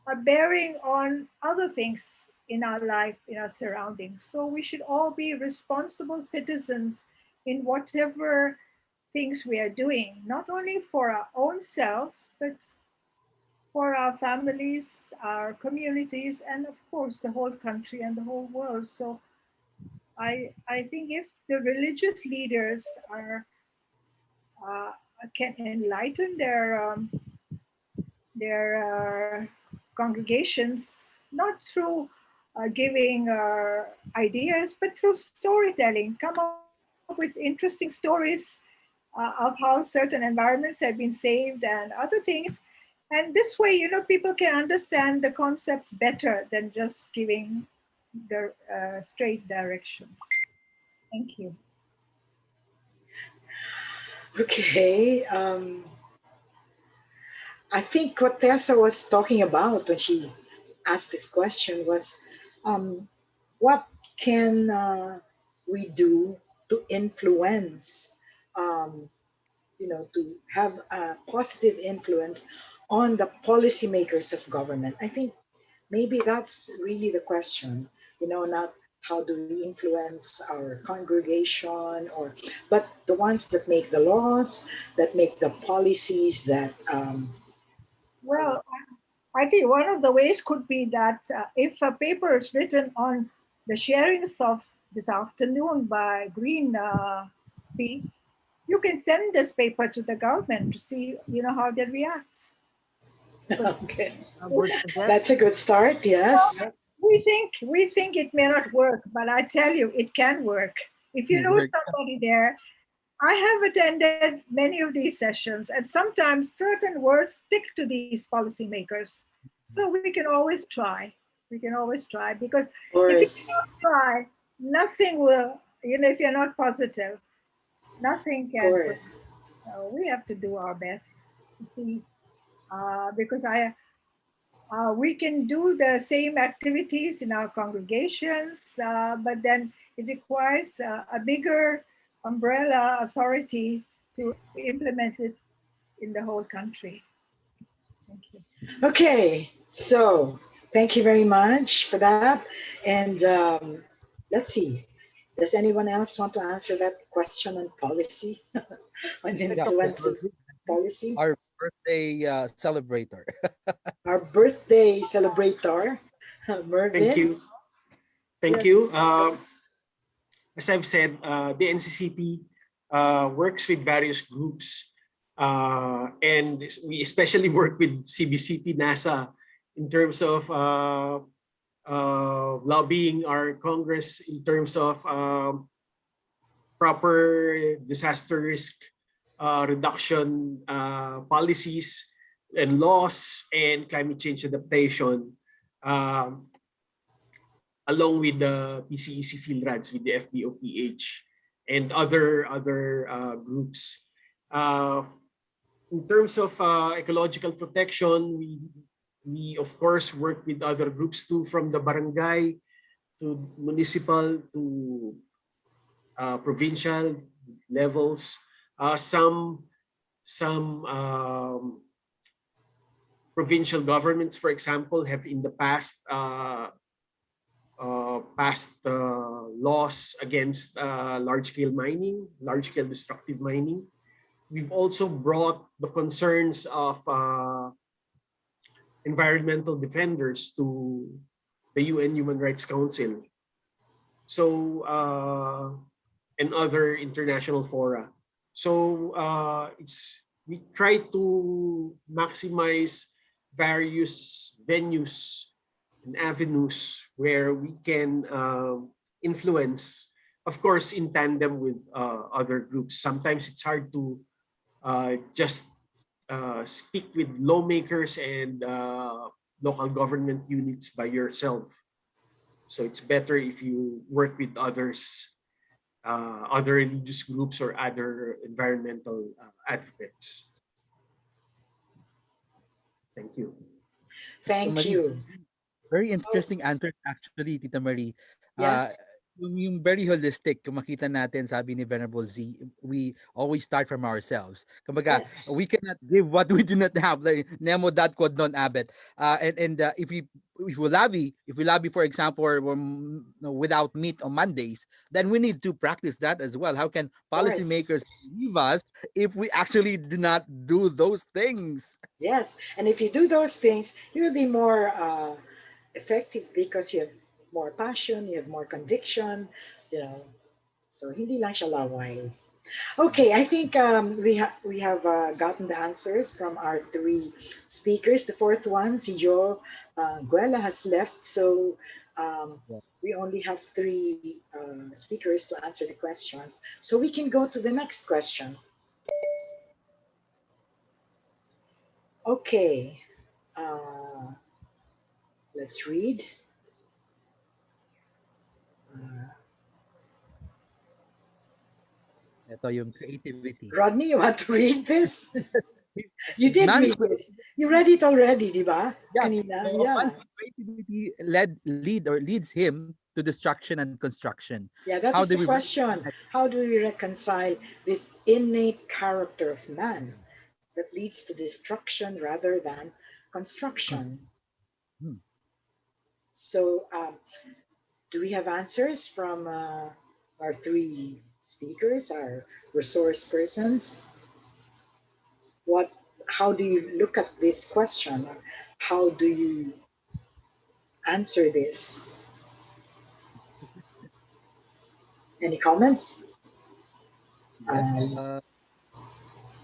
a bearing on other things in our life, in our surroundings. So we should all be responsible citizens in whatever things we are doing, not only for our own selves, but for our families, our communities, and of course the whole country and the whole world. So I think if the religious leaders are uh, can enlighten their congregations, not through giving ideas, but through storytelling, come up with interesting stories of how certain environments have been saved and other things. And this way, people can understand the concepts better than just giving the straight directions. Thank you. Okay. I think what Tessa was talking about when she asked this question was, um, what can we do to influence, um, to have a positive influence on the policymakers of government? I think maybe that's really the question, not how do we influence our congregation, but the ones that make the laws, that make the policies, that uh, Well, I think one of the ways could be that if a paper is written on the sharings of this afternoon by Greenpeace, you can send this paper to the government to see, how they react. Because okay, A if, good that's a suggestion. good start. Yes. we think it may not work, but I tell you, it can work. If you It know worked. somebody there, I have attended many of these sessions, and sometimes certain words stick to these policymakers. So we can always try. We can always try, because Of if you course. don't try, nothing will, if you're not positive, nothing Of can. course. So we have to do our best to see, because we can do the same activities in our congregations, but then it requires a bigger umbrella authority to implement it in the whole country. Thank you. Okay, so thank you very much for that. And let's see, does anyone else want to answer that question on policy, on Yeah, influence of probably policy? our birthday celebrator. Our birthday celebrator, Thank Mervin. you. Thank Yes. you. As I've said, the NCCP works with various groups, and we especially work with CBCP, NASA, in terms of lobbying our Congress in terms of proper disaster risk reduction policies and laws and climate change adaptation, um, along with the PCEC field rads with the FBOPH and other groups. Uh, in terms of ecological protection, we of course work with other groups too, from the barangay to municipal to provincial levels. Some provincial governments, for example, have in the past passed laws against large-scale mining, large-scale destructive mining. We've also brought the concerns of environmental defenders to the UN Human Rights Council. So, and other international fora. So we try to maximize various venues and avenues where we can influence, of course, in tandem with other groups. Sometimes it's hard to just speak with lawmakers and local government units by yourself. So it's better if you work with others, other religious groups or other environmental advocates. Thank you. Tita Thank Marie, you. very So, interesting answer actually, Tita Marie. yeah. yung very holistic, kung makita natin, sabi ni Venerable Z, we always start from ourselves. Kumbaga, Yes. we cannot give what we do not have. Like, nemo dat quod non habet. And if we lobby, for example, without meat on Mondays, then we need to practice that as well. How can Of course. policymakers believe us if we actually do not do those things? Yes. And if you do those things, you'll be more effective because you have more passion, you have more conviction, you know. So hindi lang siya laway. Okay, I think we have gotten the answers from our three speakers. The fourth one, si Joe Guela, has left, so Yeah. we only have three speakers to answer the questions. So we can go to the next question. Okay, uh, let's read. Uh, Ito yung creativity. Rodney, you want to read this? You His did man's read this. You read it already, di ba? Yeah. Kanina, So yeah. man's creativity leads him to destruction and construction. Yeah, How that do is we the question. How do we reconcile this innate character of man that leads to destruction rather than construction? Hmm. So, do we have answers from our three speakers, our resource persons? What? How do you look at this question? How do you answer this? Any comments? Yes.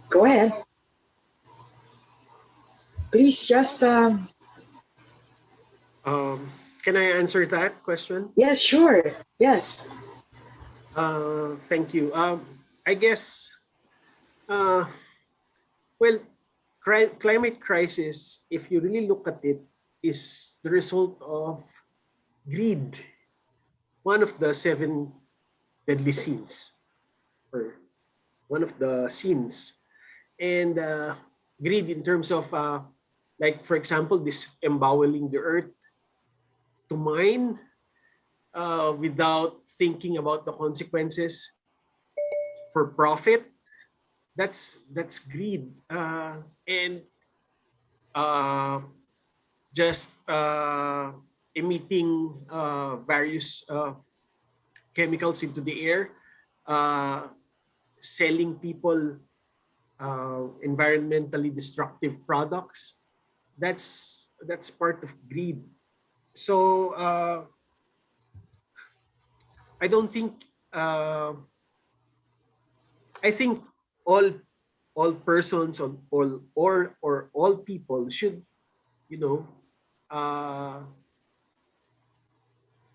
Go ahead. Please just Can I answer that question? yes, sure. Yes. Thank you. I guess, uh, well, climate crisis, if you really look at it, is the result of greed, one of the seven deadly sins, or one of the sins. And greed in terms of, like, for example, this emboweling the earth to mine without thinking about the consequences for profit. That's greed, and uh, just emitting various chemicals into the air, uh, selling people environmentally destructive products. That's part of greed. So I don't think. I think all all persons on all people should, you know, uh,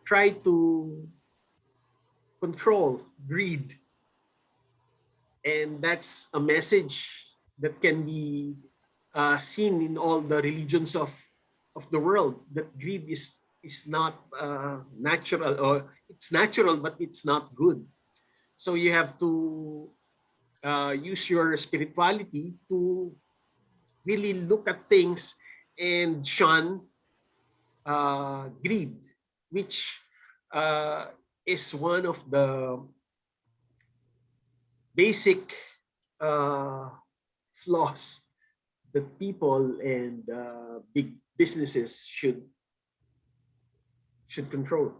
try to control greed, and that's a message that can be seen in all the religions of the world, that greed is not natural, or it's natural but it's not good. So you have to use your spirituality to really look at things and shun greed, which uh, is one of the basic uh, flaws that people and big businesses should control.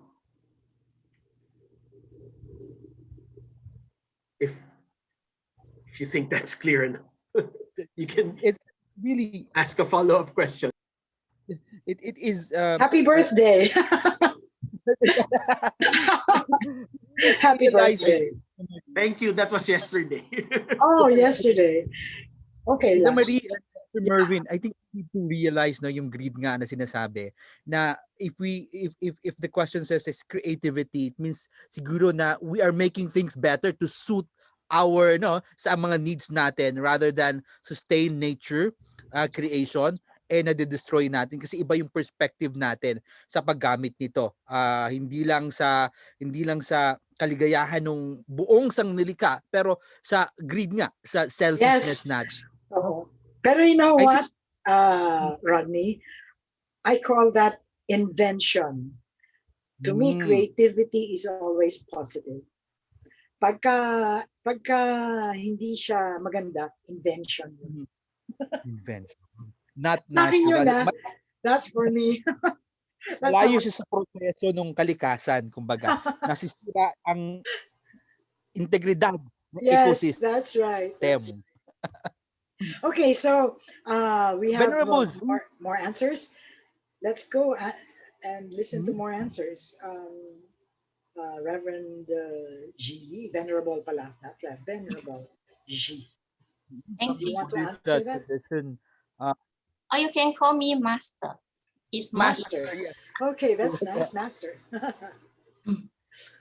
If if you think that's clear enough, you can It's really ask a follow-up question. it is Happy birthday. Happy realize, I birthday. think, Thank you. That was yesterday. Oh, yesterday. Okay Tita lang. Marie and Sir Mervin, I think we need to realize, no, yung greed nga na sinasabi, na if the question says is creativity, it means siguro na we are making things better to suit our, no, sa mga needs natin rather than sustain nature creation, nade-destroy natin kasi iba yung perspective natin sa paggamit nito. Hindi lang sa kaligayahan ng buong sangnilikha, pero sa greed nga, sa selfishness Yes. natin. Oo. Pero you know I what, think Rodney? I call that invention. To me, Mm. creativity is always positive. Pagka hindi siya maganda, invention yun. Mhm. Invention. Not Akin yun natural. na. That's for me. That's how Malayo siya sa proseso nung kalikasan, kumbaga. Nasisira ang integridad ng Yes, ecosystem. that's right. That's okay. So we have Venerables. more answers. Let's go and listen to Mhm. more answers. Reverend G, Venerable pala, not Rev, Venerable G. Thank Do you you. want to Buddhist answer that? tradition. Or you can call me master. It's more Master. Master, yes. Okay, that's nice, Master.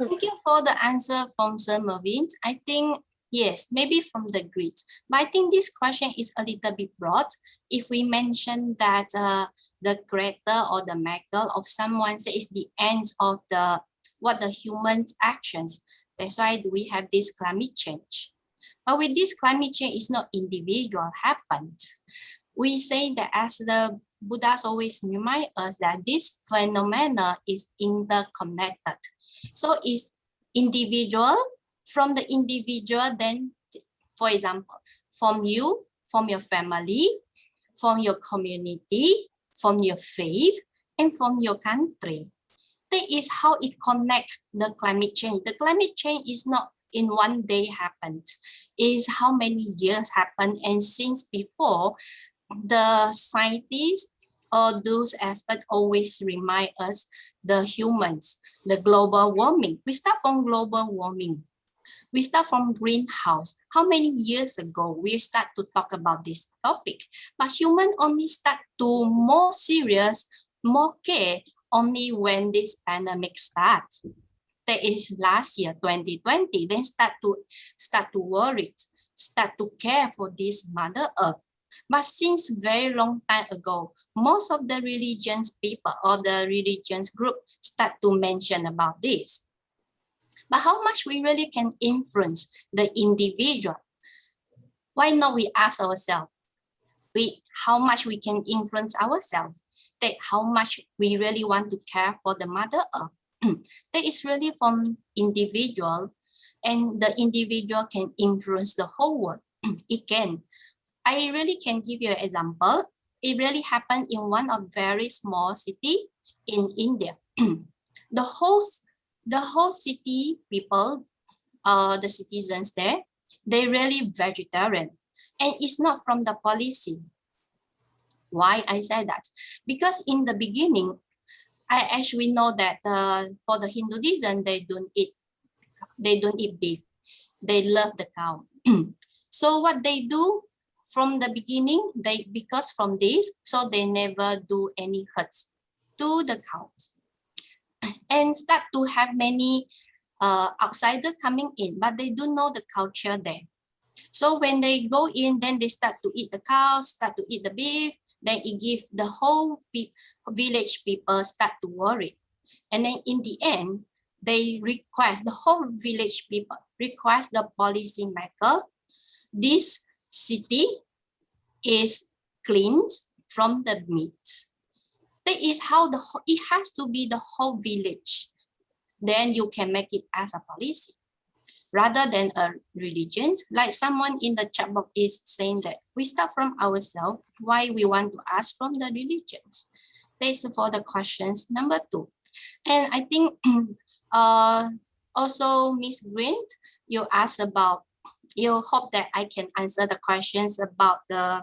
Thank you for the answer from Sir Mervyn. I think, yes, maybe from the Greeks. But I think this question is a little bit broad. If we mention that the creator or the maker of someone is the end of the human's actions, that's why we have this climate change. But with this climate change, it's not individual happened. We say that as the Buddhas always remind us that this phenomena is interconnected. So it's individual, from the individual, then, for example, from you, from your family, from your community, from your faith, and from your country. That is how it connects the climate change. The climate change is not in one day happened. Is how many years happened, and since before, the scientists or those aspects always remind us the humans, the global warming. We start from global warming. We start from greenhouse. How many years ago we start to talk about this topic? But human only start to more serious, more care only when this pandemic starts. That is last year, 2020. Then start to worry, start to care for this Mother Earth. But since very long time ago, most of the religions people or the religions group start to mention about this. But how much we really can influence the individual? Why not we ask ourselves, how much we can influence ourselves? That how much we really want to care for the Mother Earth? That is really from individual, and the individual can influence the whole world. It can. I really can give you an example. It really happened in one of very small city in India. the whole city people, the citizens there, they really vegetarian, and it's not from the policy. Why I say that? Because in the beginning, as we know that for the Hinduism, they don't eat beef. They love the cow. So what they do from the beginning, because from this, so they never do any hurts to the cows, and start to have many outsider coming in, but they do know the culture there. So when they go in, then they start to eat the cows, start to eat the beef. Then it gives the whole village people start to worry. And then in the end, they request, the whole village people request the policy maker, this city is cleaned from the meat. That is how it has to be the whole village. Then you can make it as a policy, rather than a religion. Like someone in the chat box is saying that we start from ourselves, why we want to ask from the religions. That's for the questions number 2. And I think also Miss Green, you asked about, you hope that I can answer the questions about the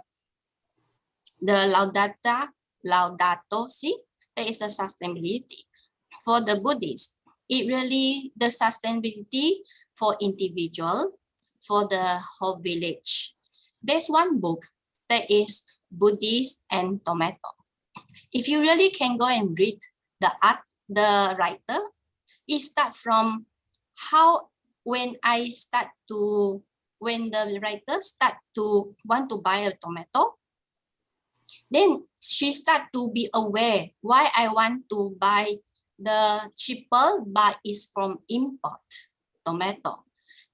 Laudato Si, that is the sustainability. For the Buddhists, it really, the sustainability for individual, for the whole village. There's one book that is Buddhist and Tomato. If you really can go and read the writer, it starts from how, when the writer start to want to buy a tomato, then she start to be aware why I want to buy the cheaper, but is from import tomato.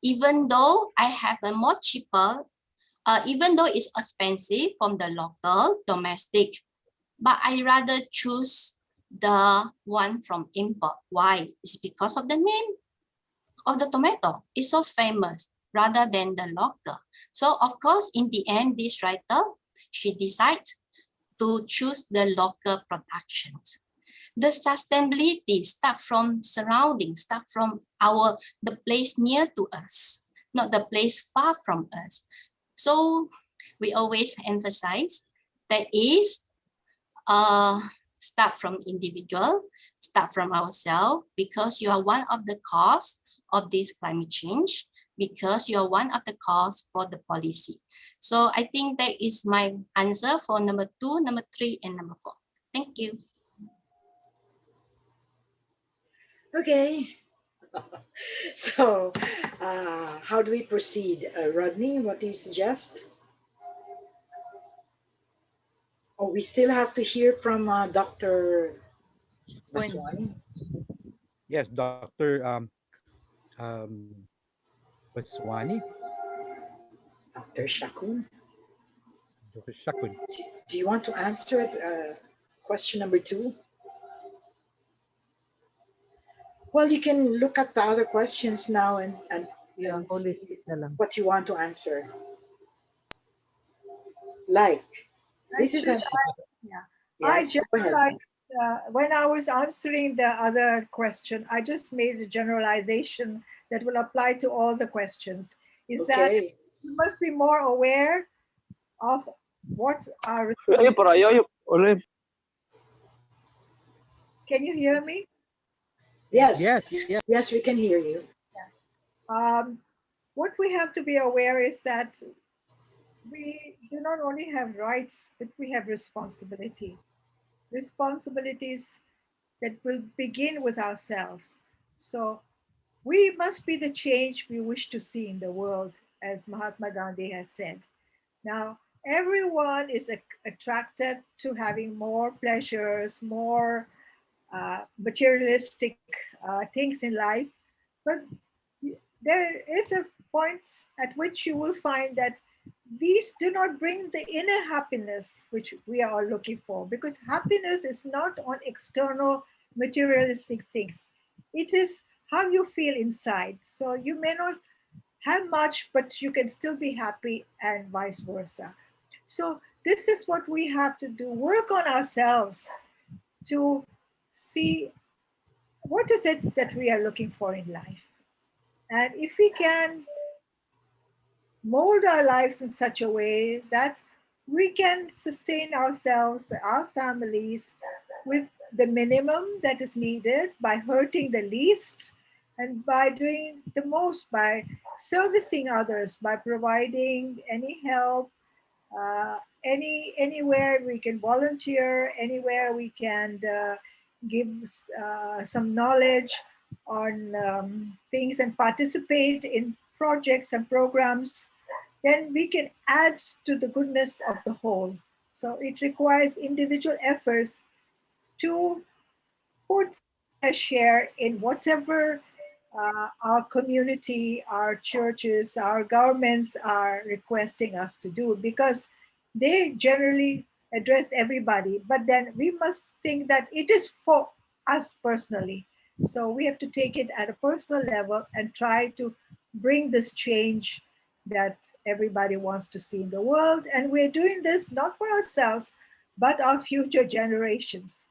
Even though I have a more cheaper, even though it's expensive from the local domestic, but I rather choose the one from import. Why? It's because of the name of the tomato. It's so famous rather than the local. So of course, in the end, this writer, she decides to choose the local productions. The sustainability start from surroundings, start from the place near to us, not the place far from us. So we always emphasize that is start from individual, start from ourselves, because you are one of the cause of this climate change, because you are one of the cause for the policy. So I think that is my answer for number 2, number 3, and number 4. Thank you. Okay. So, how do we proceed? Rodney, what do you suggest? Oh, we still have to hear from Dr. Baswani. Yes, Dr. Um, Baswani, Dr. Shakun. Dr. Shakun. Do you want to answer question number 2? Well, you can look at the other questions now Yeah, and see holistic na lang. what you want to answer. Like, this is Actually, an yeah. I yes. Go ahead. generalized when I was answering the other question. I just made a generalization that will apply to all the questions. Is that Okay. you must be more aware of what our. Can you hear me? Yes. Yes, yes. Yes, we can hear you. What we have to be aware is that we do not only have rights, but we have responsibilities. Responsibilities that will begin with ourselves. So we must be the change we wish to see in the world, as Mahatma Gandhi has said. Now, everyone is attracted to having more pleasures, more materialistic things in life, but there is a point at which you will find that these do not bring the inner happiness which we are all looking for, because happiness is not on external materialistic things. It is how you feel inside. So you may not have much, but you can still be happy, and vice versa. So this is what we have to do, work on ourselves to see what is it that we are looking for in life. And if we can mold our lives in such a way that we can sustain ourselves, our families, with the minimum that is needed, by hurting the least, and by doing the most, by servicing others, by providing any help, anywhere we can volunteer, anywhere we can give some knowledge on things and participate in projects and programs, then we can add to the goodness of the whole. So it requires individual efforts to put a share in whatever our community, our churches, our governments are requesting us to do, because they generally address everybody. But then we must think that it is for us personally. So we have to take it at a personal level and try to bring this change that everybody wants to see in the world. And we're doing this not for ourselves, but our future generations.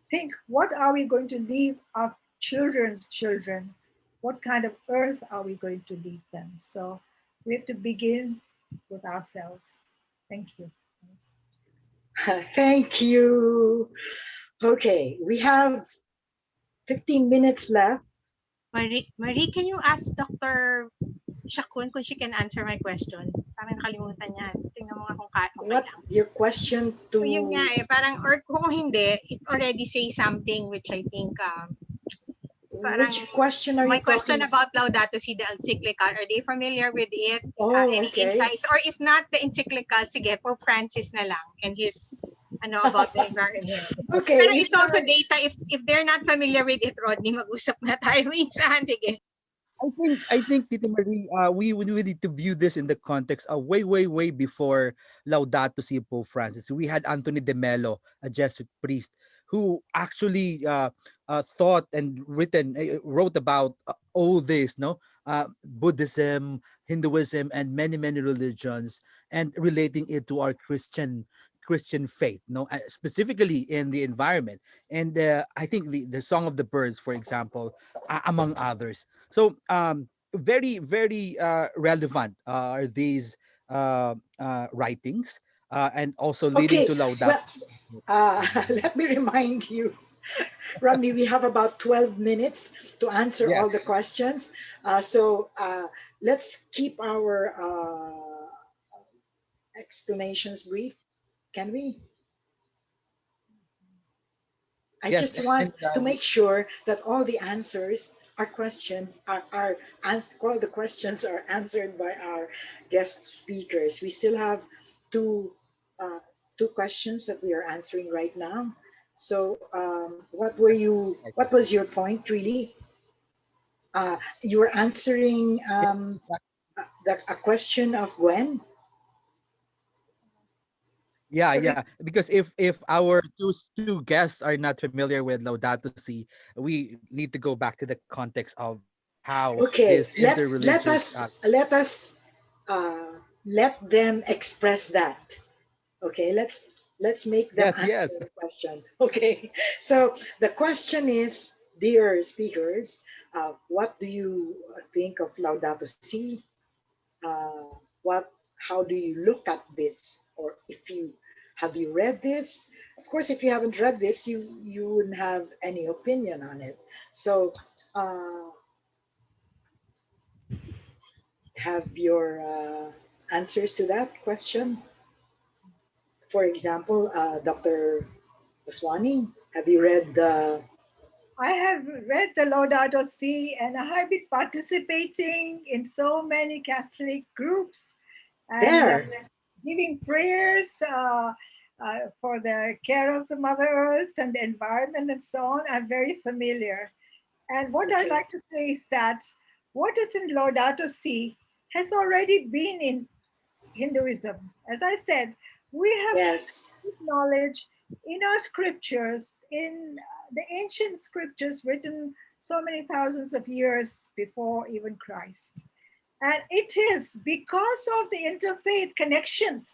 Think, what are we going to leave our children's children? What kind of earth are we going to leave them? So we have to begin with ourselves. Thank you. Thank you. Okay, we have 15 minutes left. Marie, can you ask Dr. Shakun kung she can answer my question? Parang nakalimutan niya. Tingnan mo nga kung okay What lang. your question to? So yun nga parang, or kung hindi, it already says something which I think, parang, which question are you my question talking? about Laudato Si, the encyclical, are they familiar with it? Oh, Any okay. insights? Or if not the encyclical, sige, Pope Francis na lang, and his, about the environment. Okay. Pero it's also data. If they're not familiar with it, Rodney, mag-usap na tayo minsan. Sige. I think Tita Marie, we need to view this in the context of way before Laudato Si Pope Francis. We had Anthony de Mello, a Jesuit priest, who actually thought and wrote about all this, no, Buddhism, Hinduism, and many religions, and relating it to our Christian faith, no, specifically in the environment. And I think the Song of the Birds, for example, among others. So very relevant are these writings, and also leading Okay, to Laudato. well, let me remind you, Rodney, we have about 12 minutes to answer Yes, all the questions. So let's keep our explanations brief. Can we? I yes, just want and to make sure that all the answers all the questions are answered by our guest speakers. We still have two uh, two questions that we are answering right now. So what was your point really? You were answering a question of when? yeah, because if our two guests are not familiar with Laudato Si, we need to go back to the context of how Okay, this let interreligious us let us let them express that. Okay, let's make them yes, answer yes. the question. Okay, so the question is, dear speakers, what do you think of Laudato Si? What How do you look at this? Or if you have you read this? Of course, if you haven't read this, you wouldn't have any opinion on it. So uh, have your answers to that question. For example, Dr. Baswani, have you read the I have read the Laudato Si, and I have been participating in so many Catholic groups and there? giving prayers for the care of the Mother Earth and the environment and so on. I'm very familiar. And what I'd Okay. like to say is that what is in Laudato Si has already been in Hinduism. As I said, we have Yes. knowledge in our scriptures, in the ancient scriptures written so many thousands of years before even Christ. And it is because of the interfaith connections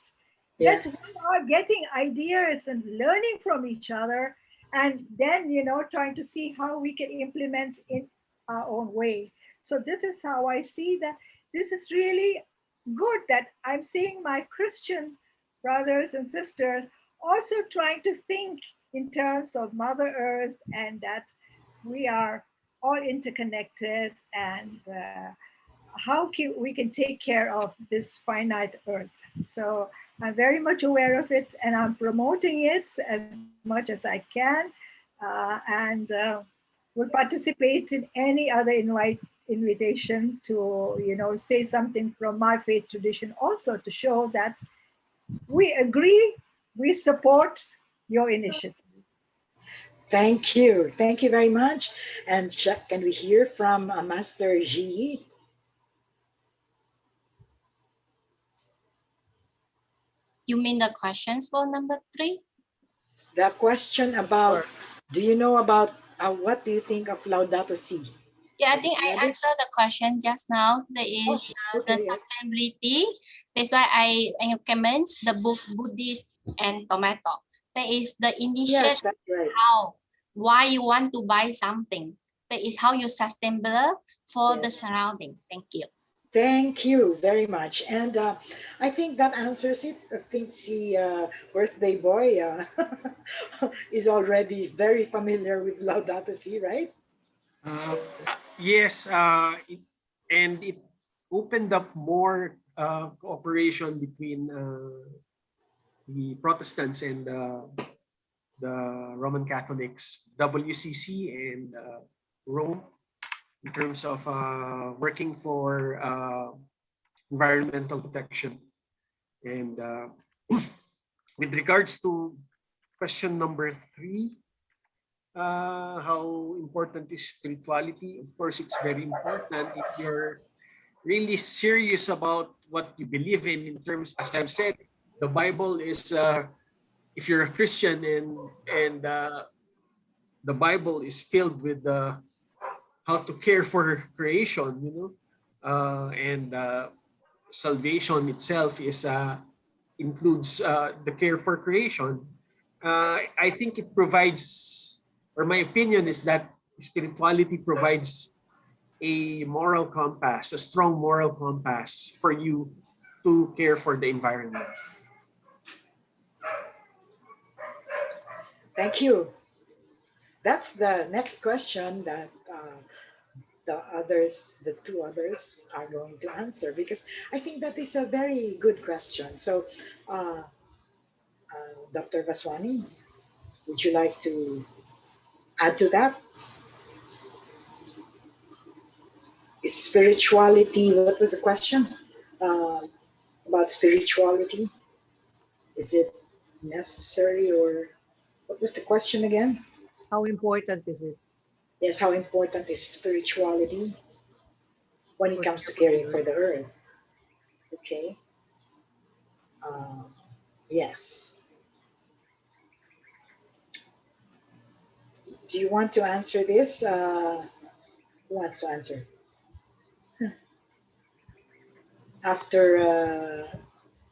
Yeah. that we are getting ideas and learning from each other, and then, trying to see how we can implement in our own way. So, this is how I see that this is really good that I'm seeing my Christian brothers and sisters also trying to think in terms of Mother Earth, and that we are all interconnected, and how we can take care of this finite earth. So I'm very much aware of it, and I'm promoting it as much as I can, and will participate in any other invitation to say something from my faith tradition, also to show that we agree, we support your initiative. Thank you. Thank you very much. And can we hear from Master Ji? You mean the questions for number 3? The question about, Sure. do you know about, what do you think of Laudato Si? Yeah, I Have you think I read it? answered the question just now. There Oh, is the okay. Yes. sustainability. That's why I recommend the book Buddhist and Tomato. There is the Yes, initiate that's right. how, why you want to buy something. That is how you sustainable for the Yes. surrounding. Thank you. Thank you very much. And I think that answers it. I think the birthday boy is already very familiar with Laudato Si, right? Yes, and it opened up more cooperation between the Protestants and the Roman Catholics, WCC and Rome, in terms of working for environmental protection. And with regards to question number 3, how important is spirituality? Of course, it's very important if you're really serious about what you believe in terms, as I've said, the Bible is, if you're a Christian and the Bible is filled with how to care for creation, and salvation itself is includes the care for creation. I think it provides, or my opinion is that spirituality provides a moral compass, a strong moral compass for you to care for the environment. Thank you. That's the next question that the two others are going to answer, because I think that is a very good question. So, uh, Dr. Vaswani, would you like to add to that? Is spirituality, what was the question uh, about spirituality? Is it necessary, or what was the question again? How important is it? Yes, how important is spirituality when it comes to caring for the earth? Okay. Uh, yes. Do you want to answer this? Who wants to answer? After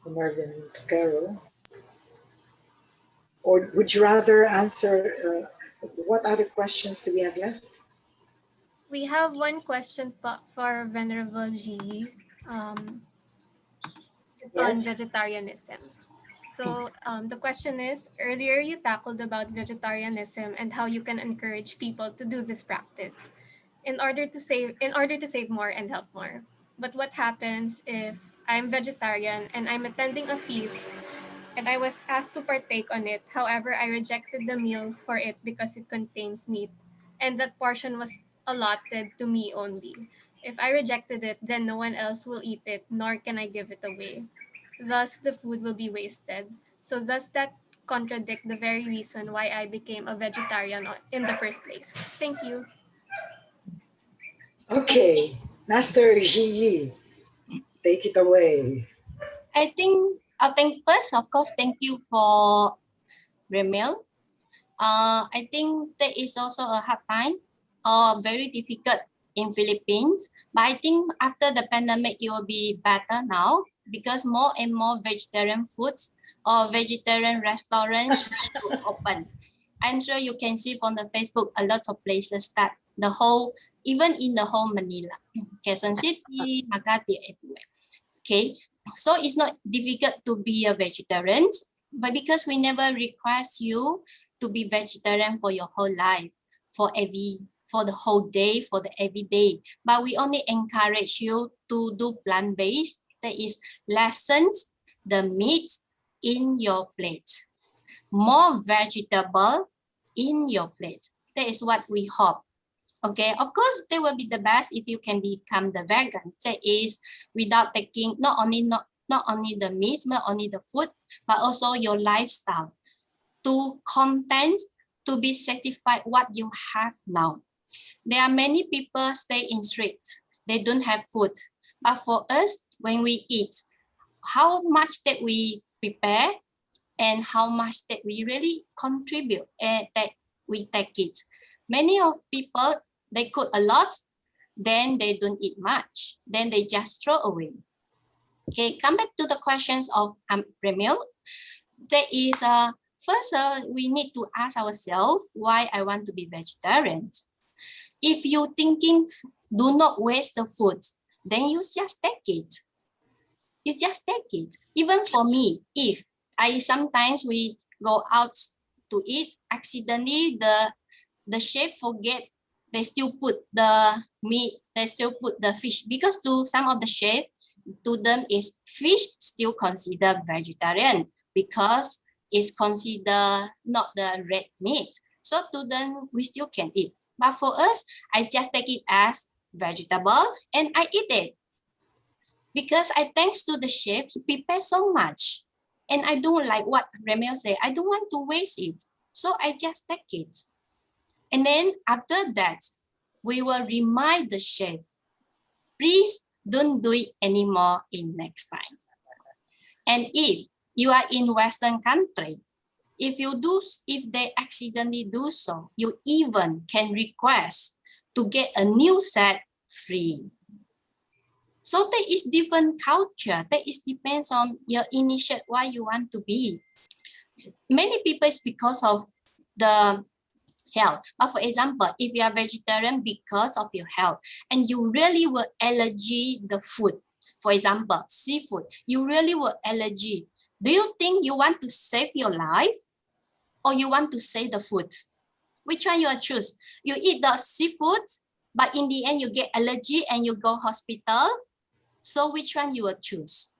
Marvin Caro? Or would you rather answer, what other questions do we have left? We have one question for Venerable G. It's on Yes. vegetarianism. So the question is, earlier you tackled about vegetarianism and how you can encourage people to do this practice in order to save more and help more. But what happens if I'm vegetarian and I'm attending a feast and I was asked to partake on it. However, I rejected the meal for it because it contains meat, and that portion was allotted to me only. If I rejected it, then no one else will eat it, nor can I give it away. Thus, the food will be wasted. So, does that contradict the very reason why I became a vegetarian in the first place? Thank you. Okay. Master Ji, take it away. I think first, of course, thank you for Remel. I think there is also a hard time or very difficult in Philippines. But I think after the pandemic, it will be better now because more and more vegetarian foods or vegetarian restaurants will open. I'm sure you can see from the Facebook a lot of places that the whole, even in the whole Manila, Quezon City, Makati, everywhere. Okay, so it's not difficult to be a vegetarian, but because we never request you to be vegetarian for your whole life, for the whole day, for the every day, but we only encourage you to do plant-based. That is, lessens the meat in your plate, more vegetable in your plate. That is what we hope. Okay, of course, they will be the best if you can become the vegan. That is, without taking not only the meat, not only the food, but also your lifestyle to content to be satisfied what you have now. There are many people stay in streets. They don't have food. But for us, when we eat, how much that we prepare and how much that we really contribute and that we take it. Many of people, they cook a lot, then they don't eat much, then they just throw away. Okay, come back to the questions of Premiel. There is first, we need to ask ourselves why I want to be vegetarian. If you thinking do not waste the food, then you just take it. You just take it. Even for me, if I sometimes we go out to eat, accidentally the chef forget they still put the meat, they still put the fish, because to some of the chef, to them is fish still considered vegetarian because it's considered not the red meat. So to them, we still can eat. But for us, I just take it as vegetable and I eat it. Because I thanks to the chef, he prepared so much. And I don't like what Remel said, I don't want to waste it. So I just take it. And then after that, we will remind the chef, please don't do it anymore in next time. And if you are in Western country, If they accidentally do so, you even can request to get a new set free. So that is different culture. That is depends on your initiate why you want to be. Many people it's because of the health. But for example, if you are vegetarian because of your health and you really will allergy the food, for example, seafood, you really will allergy. Do you think you want to save your life or you want to save the food? Which one you will choose? You eat the seafood, but in the end you get allergy and you go hospital. So which one you will choose?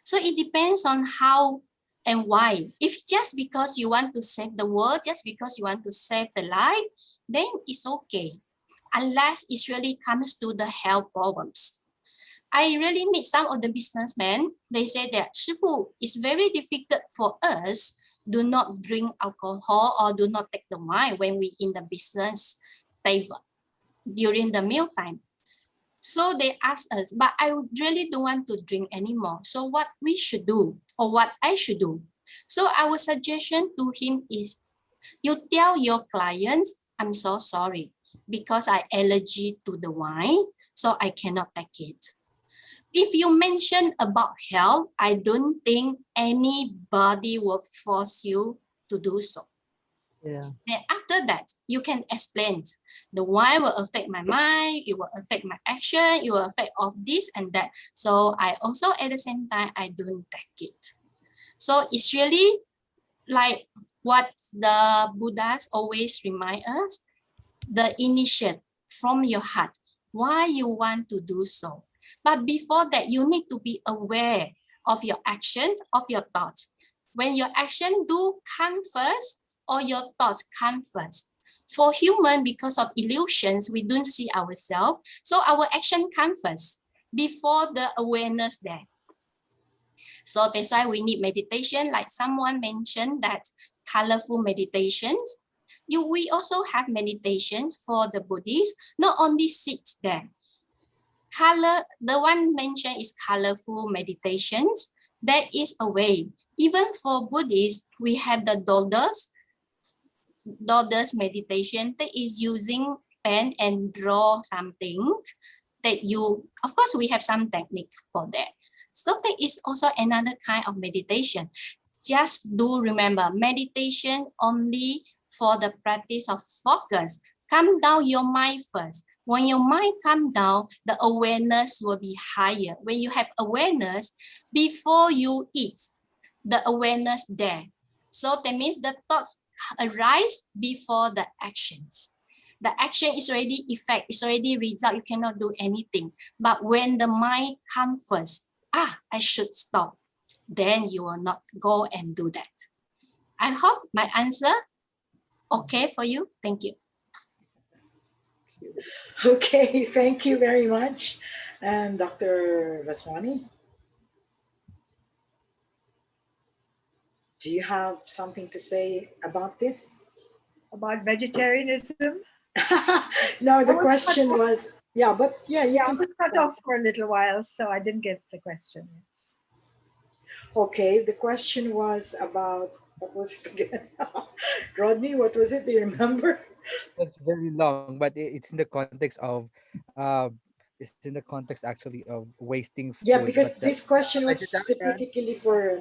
So it depends on how and why. If just because you want to save the world, just because you want to save the life, then it's okay. Unless it really comes to the health problems. I really meet some of the businessmen. They say that, 师傅, it's very difficult for us do not drink alcohol or do not take the wine when we in the business table during the meal time. So they ask us, but I really don't want to drink anymore. So what we should do or what I should do? So our suggestion to him is, you tell your clients, I'm so sorry because I allergy to the wine, so I cannot take it. If you mention about health, I don't think anybody will force you to do so. Yeah. And after that, you can explain the wine will affect my mind, it will affect my action, it will affect of this and that. So I also at the same time, I don't take it. So it's really like what the Buddhas always remind us, the initiate from your heart, why you want to do so. But before that, you need to be aware of your actions, of your thoughts. When your action do come first or your thoughts come first. For human, because of illusions, we don't see ourselves. So our action comes first before the awareness there. So that's why we need meditation. Like someone mentioned that colorful meditations. We also have meditations for the Buddhists, not only sit there. The one mentioned is colorful meditations. That is a way. Even for Buddhists, we have the Dodders meditation that is using pen and draw something that you, of course, we have some technique for that. So that is also another kind of meditation. Just do remember, meditation only for the practice of focus. Calm down your mind first. When your mind calm down, the awareness will be higher. When you have awareness, before you eat, the awareness there. So that means the thoughts arise before the actions. The action is already effect, it's already result, you cannot do anything. But when the mind comes first, I should stop, then you will not go and do that. I hope my answer okay for you. Thank you. Okay, thank you very much. And Dr. Vaswani, do you have something to say about this? About vegetarianism. No, the I was question cut off. was, yeah, but yeah, you Yeah, I can. was cut off for a little while, so I didn't get the question. Okay, the question was about, what was it again? Rodney, what was it? Do you remember? It's very long, but it's in the context of, uh, it's in the context actually of wasting Yeah, food. But because this question was vegetarian, specifically for,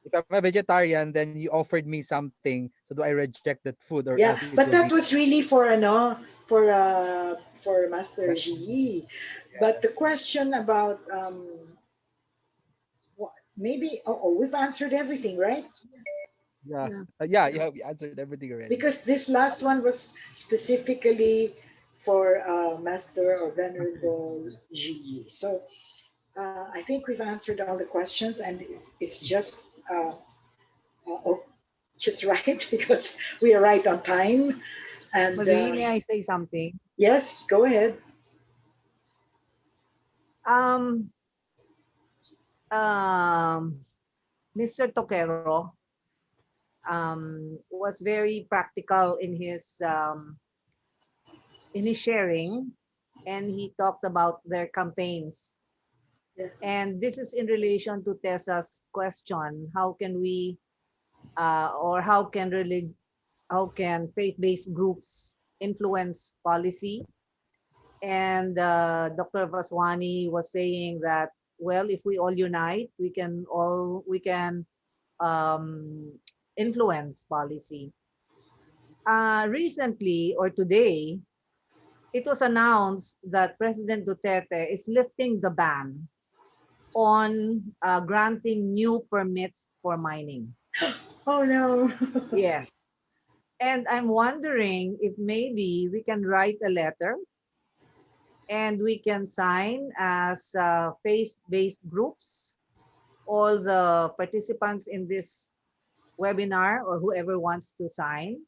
if I'm a vegetarian, then you offered me something. So do I reject that food, or else yeah, it will but be that was really for Master bad? Ji. But Yeah, the question about maybe we've answered everything, right? yeah, Yeah. yeah, yeah. We answered everything already. Because this last one was specifically for Master or Master Venerable G. Ji. So I think we've answered all the questions, and it's just oh, just right because we are right on time. And Marie, may I say something? yes, go ahead. Um, um, Mr. Toquero was very practical in his sharing, and he talked about their campaigns. Yeah. And this is in relation to Tessa's question: how can we or how can faith-based groups influence policy. And Dr. Vaswani was saying that, well, if we all unite, we can um, influence policy. Recently or today, it was announced that President Duterte is lifting the ban on granting new permits for mining. Oh no. Yes. And I'm wondering if maybe we can write a letter and we can sign as faith-based groups, all the participants in this webinar or whoever wants to sign.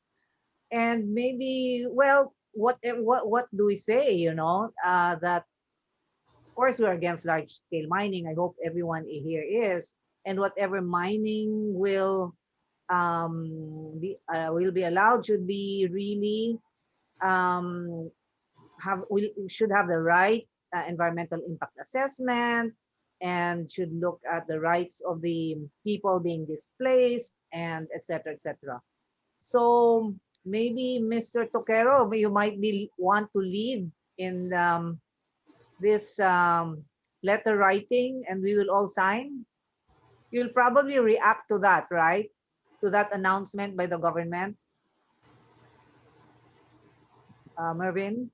And maybe, well, what do we say, that of course we're against large scale mining. I hope everyone here is. And whatever mining will be allowed should be really um, we should have the right environmental impact assessment, and should look at the rights of the people being displaced, and etc. etc. So maybe Mr. Toquero, you might want to lead in this letter writing, and we will all sign. You'll probably react to that, right? To that announcement by the government. Mervin,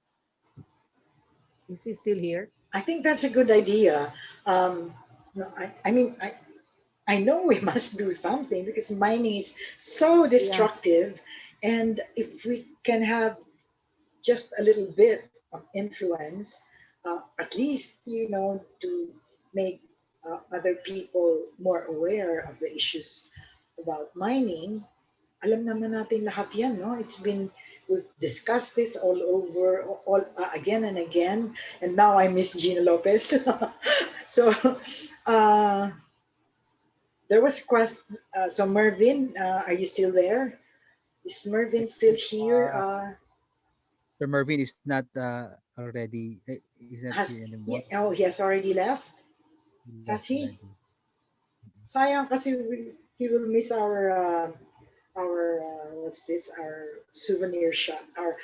is he still here? I think that's a good idea. No, I mean, I know we must do something because mining is so Yeah. destructive. And if we can have just a little bit of influence, at least, to make other people more aware of the issues about mining. Alam naman natin lahat yan, no? We've discussed this all over, all again and again, and now I miss Gina Lopez. So, uh, there was a question. So Mervin, are you still there? Is I Mervin still think here? Sir Mervin is not already is not here anymore. Oh, he has already left. He Has left he? already. Sayang kasi he will miss what's this? Our souvenir shot. Our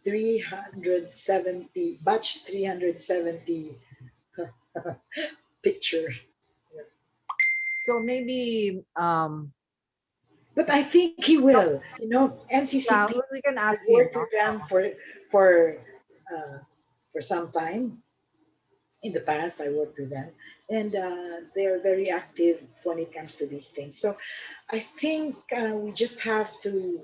370 batch 370 picture. So maybe But I think he will. yeah, NCCP. we can I've ask him, worked no? with them for uh, for some time. In the past, I worked with them, and they're very active when it comes to these things. So I think we just have to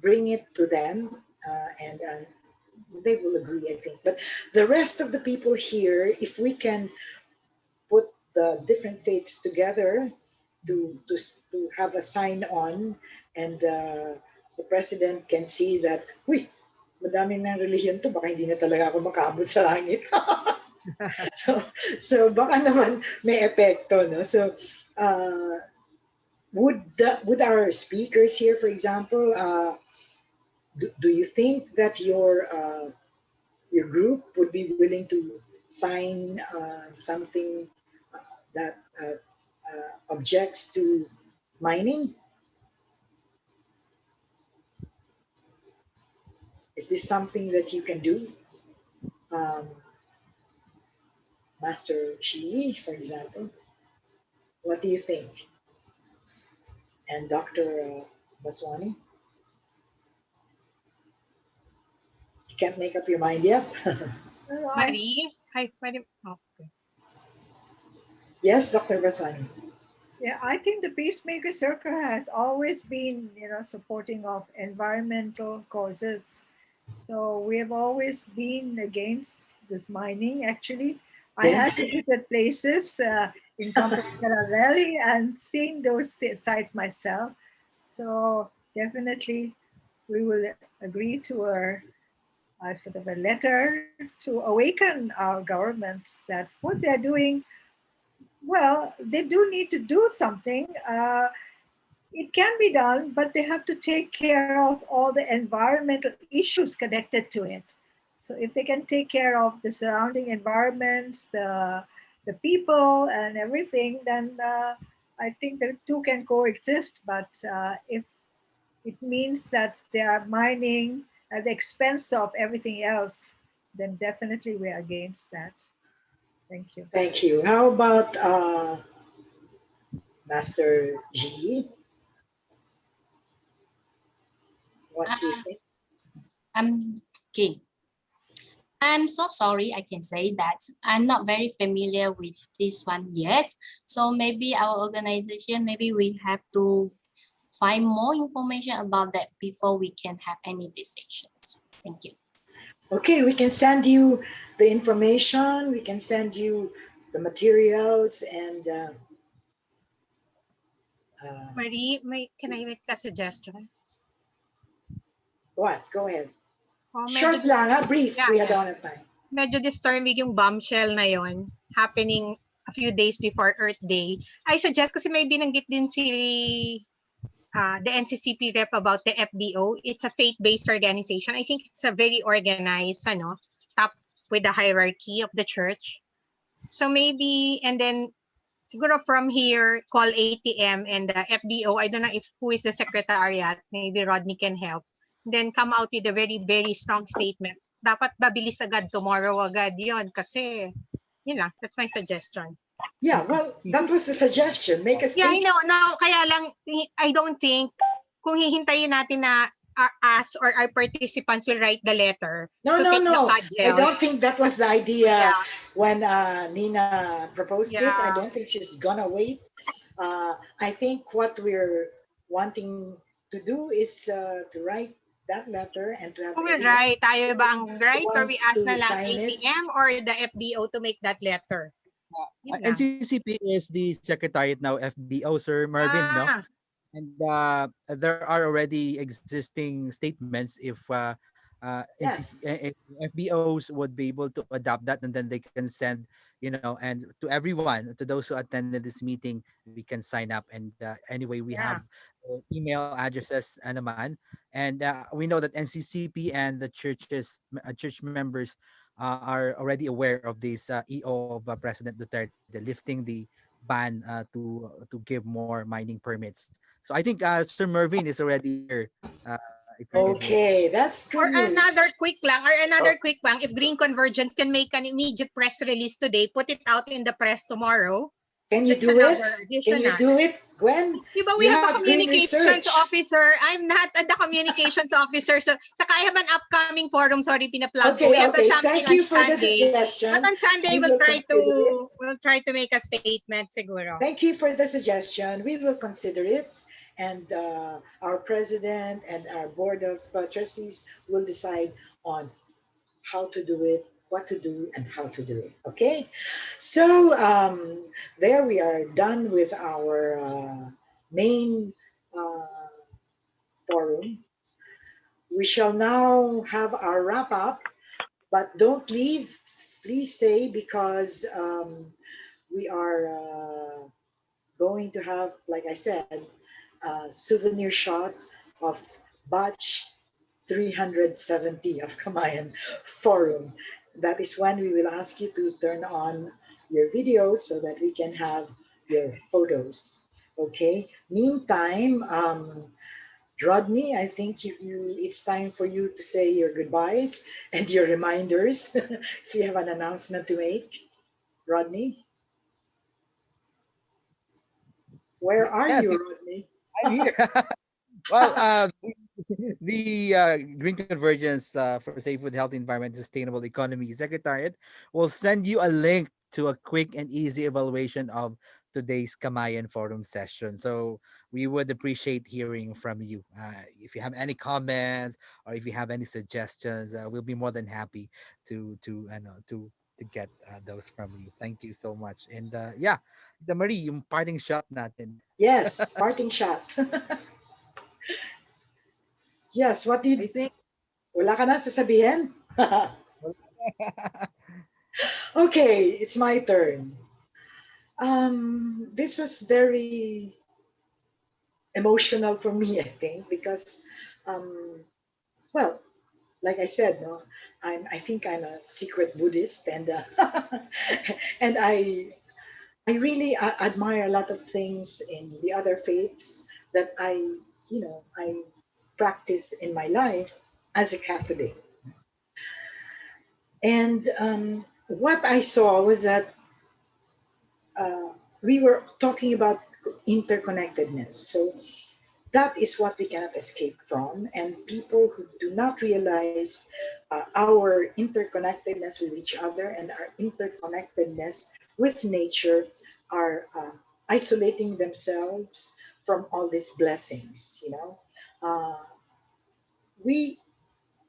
bring it to them, and they will agree, I think. But the rest of the people here, if we can put the different faiths together to have a sign on, and the president can see that, uy, madaming ng relihiyon to, baka hindi na talaga ako makaabot sa langit. so, so baka naman may epekto, no? So, would our speakers here, for example, do you think that your group would be willing to sign something that objects to mining? Is this something that you can do? Um, Master Shi, for example, what do you think? And Dr. Baswani, you can't make up your mind yet? Marie, hi, Marie. Okay. Yes, Dr. Baswani. Yeah, I think the Peacemaker Circle has always been, supporting of environmental causes. So we have always been against this mining. Actually, I have Yes. visited places in Compostela Valley and seen those sites myself. So definitely, we will agree to a sort of a letter to awaken our governments that what they're doing, well, they do need to do something. It can be done, but they have to take care of all the environmental issues connected to it. So if they can take care of the surrounding environment, the the people and everything, then I think the two can coexist. But if it means that they are mining at the expense of everything else, then definitely we're against that. Thank you. Thank you. How about Master G? What do you Uh, think? okay. I'm so sorry, I can say that I'm not very familiar with this one yet. So maybe our organization, maybe we have to find more information about that before we can have any decisions. Thank you. Okay, we can send you the information, we can send you the materials, and Marie, can I make a suggestion? what? Go ahead. Oh, medyo, Short lang, ha? Brief. yeah, We yeah. don't have time. Medyo disturbing yung bombshell na yon happening a few days before Earth Day. I suggest, kasi may binanggit din si the NCCP rep about the FBO. It's a faith-based organization. I think it's a very organized, top with the hierarchy of the church. So maybe, and then siguro from here, call ATM and the FBO. I don't know if who is the secretariat. Maybe Rodney can help. Then come out with a very, very strong statement. Dapat babilis agad tomorrow agad yon kasi, yun lang. That's my suggestion. Yeah, well, that was the suggestion. Make a Yeah, I statement. know. Now, kaya lang, I don't think kung hihintayin natin na us or our participants will write the letter No, to no, take the no. I cudgels. don't think that was the idea Yeah, when Nina proposed it. I yeah. don't think she's gonna wait. I think what we're wanting to do is to write that letter and to have Who will everyone write? Tayo ba ang who write or we wants ask na to lang sign it. ATM or the FBO to make that letter? Yun lang. NCCP is the secretariat now, FBO, Sir Marvin, no? Ah, And there are already existing statements if Yes. FBOs would be able to adopt that, and then they can send, and to everyone, to those who attended this meeting, we can sign up. And anyway, we have yeah. email addresses naman, and we know that NCCP and the church members are already aware of this EO of President Duterte lifting the ban to give more mining permits. So I think Sir Mervin is already here. If you could. Okay, that's Or good news. another quick lang, if Green Convergence can make an immediate press release today, put it out in the press tomorrow. Can you That's do it? another Can you additional. do it, Gwen? Di ba we You have a have green communications research. officer? I'm not the communications officer. So, saka I have an upcoming forum, sorry, pinaplug ko. We Okay, have okay. something Thank on you for the Sunday. suggestion. But on Sunday, We will consider it. we'll try to make a statement, siguro. Thank you for the suggestion. We will consider it. And our president and our board of trustees will decide on how to do it, what to do, and how to do it. Okay? So there we are done with our main uh, forum. We shall now have our wrap up, but don't leave. Please stay because we are going to have, like I said, a souvenir shot of batch 370 of Kamayan Forum. That is when we will ask you to turn on your videos so that we can have your photos. Okay. Meantime, Rodney, I think it's time for you to say your goodbyes and your reminders. If you have an announcement to make, Rodney, where are Yes, you, Rodney? I'm here. Well, the Green Convergence for Safe Food, Healthy Environment, Sustainable Economy Secretariat will send you a link to a quick and easy evaluation of today's Kamayan Forum session. So we would appreciate hearing from you. If you have any comments or if you have any suggestions, we'll be more than happy to get those from you. Thank you so much. And yeah, the Marie, yung parting shot natin. Yes, parting shot. Yes, what I did... think Wala ka na sasabihin? Okay, it's my turn. This was very emotional for me, I think, because, well, like I said, no, I think I'm a secret Buddhist, and and I really admire a lot of things in the other faiths that I practice in my life as a Catholic. And what I saw was that uh, we were talking about interconnectedness. So that is what we cannot escape from. And people who do not realize our interconnectedness with each other and our interconnectedness with nature are isolating themselves from all these blessings. We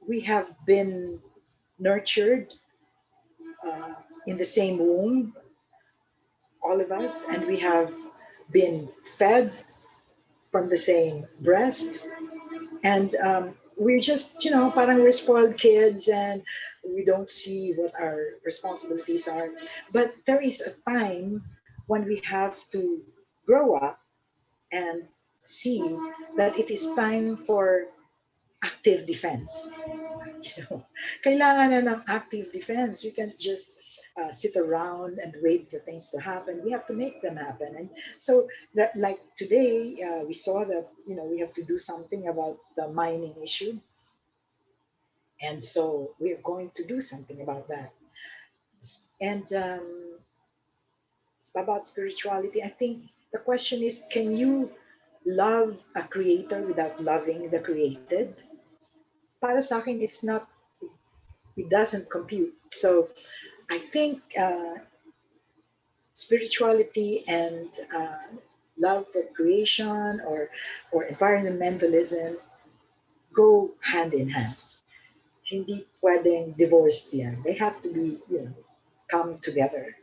we have been nurtured uh, in the same womb, all of us, and we have been fed from the same breast. And we're just, parang we're spoiled kids and we don't see what our responsibilities are. But there is a time when we have to grow up and see that it is time for active defense. Kailangan na ng active defense. We can't just sit around and wait for things to happen. We have to make them happen. And so, like today, we saw that we have to do something about the mining issue, and so we're going to do something about that. And about spirituality, I think the question is, can you love a creator without loving the created? Para sa akin, it doesn't compute. So I think spirituality and love for creation or environmentalism go hand in hand. Hindi pwedeng divorced yan. They have to be, come together.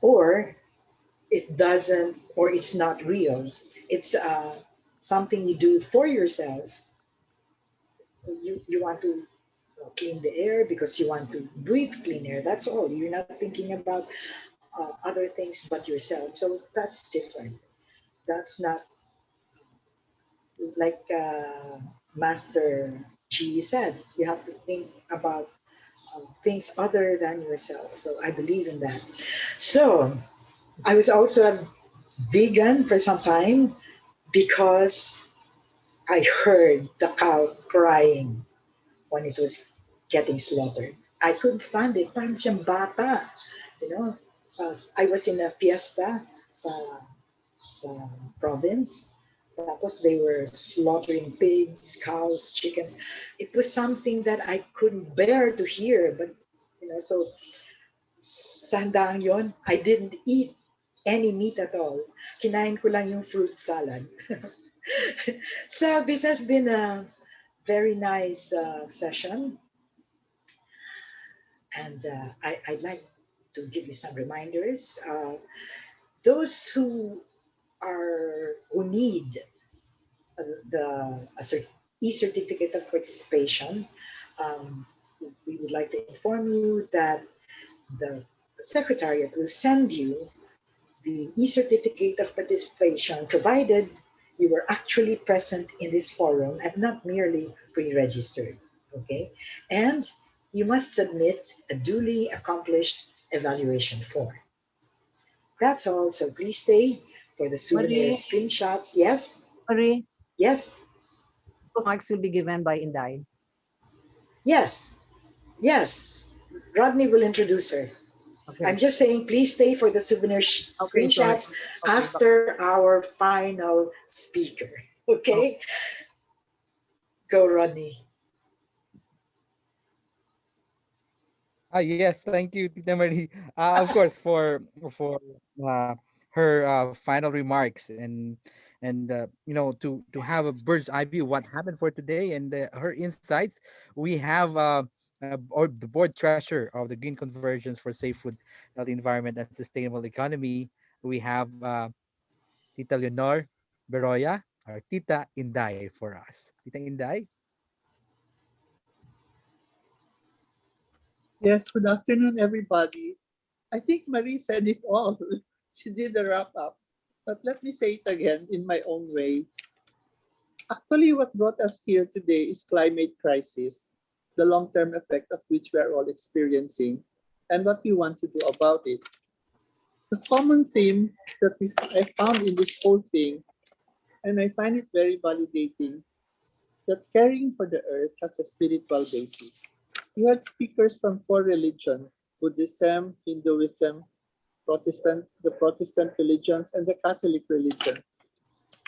Or it doesn't, or it's not real. It's something you do for yourself. You want to clean the air because you want to breathe clean air. That's all. You're not thinking about other things but yourself. So that's different. That's not like Master G said. You have to think about things other than yourself. So I believe in that. So I was also a vegan for some time because I heard the cow crying when it was getting slaughtered. I couldn't stand it. Parang siyang bata. You know, I was in a fiesta sa province. Tapos they were slaughtering pigs, cows, chickens. It was something that I couldn't bear to hear. But, so sa handang yon, I didn't eat any meat at all. Kinain ko lang yung fruit salad. So this has been a very nice session. And I'd like to give you some reminders. Those who need the e-certificate of participation, we would like to inform you that the Secretariat will send you the e-certificate of participation provided you were actually present in this forum and not merely pre-registered, okay? And you must submit a duly accomplished evaluation form. That's all, so please stay for the souvenir Marie. screenshots. Yes? Marie, Yes? marks will be given by Inday. Yes. Yes. Rodney will introduce her. Okay. I'm just saying, please stay for the souvenir screenshots after our final speaker. Okay? Go, Rodney. Yes, thank you, Tita Marie. Of course, for uh, her final remarks and to have a bird's eye view what happened for today and her insights. We have or the board treasurer of the Green Convergence for Safe Food, Healthy Environment, and Sustainable Economy. We have Tita Leonor Beroya or Tita Inday for us. Tita Inday. Yes, good afternoon, everybody. I think Marie said it all. She did a wrap up. But let me say it again in my own way. Actually, what brought us here today is climate crisis. the long-term effect of which we are all experiencing, and what we want to do about it. The common theme that I found in this whole thing, and I find it very validating, that caring for the earth has a spiritual basis. We had speakers from 4 religions: Buddhism, Hinduism, the Protestant religions, and the Catholic religion.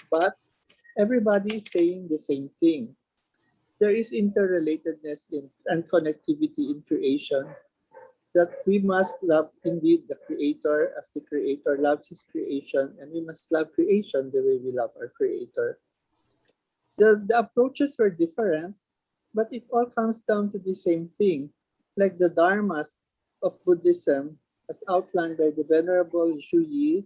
But everybody is saying the same thing. There is interrelatedness and connectivity in creation, that we must love indeed the Creator as the Creator loves His creation, and we must love creation the way we love our Creator. The approaches were different, but it all comes down to the same thing, like the dharmas of Buddhism, as outlined by the Venerable Zhu Yi,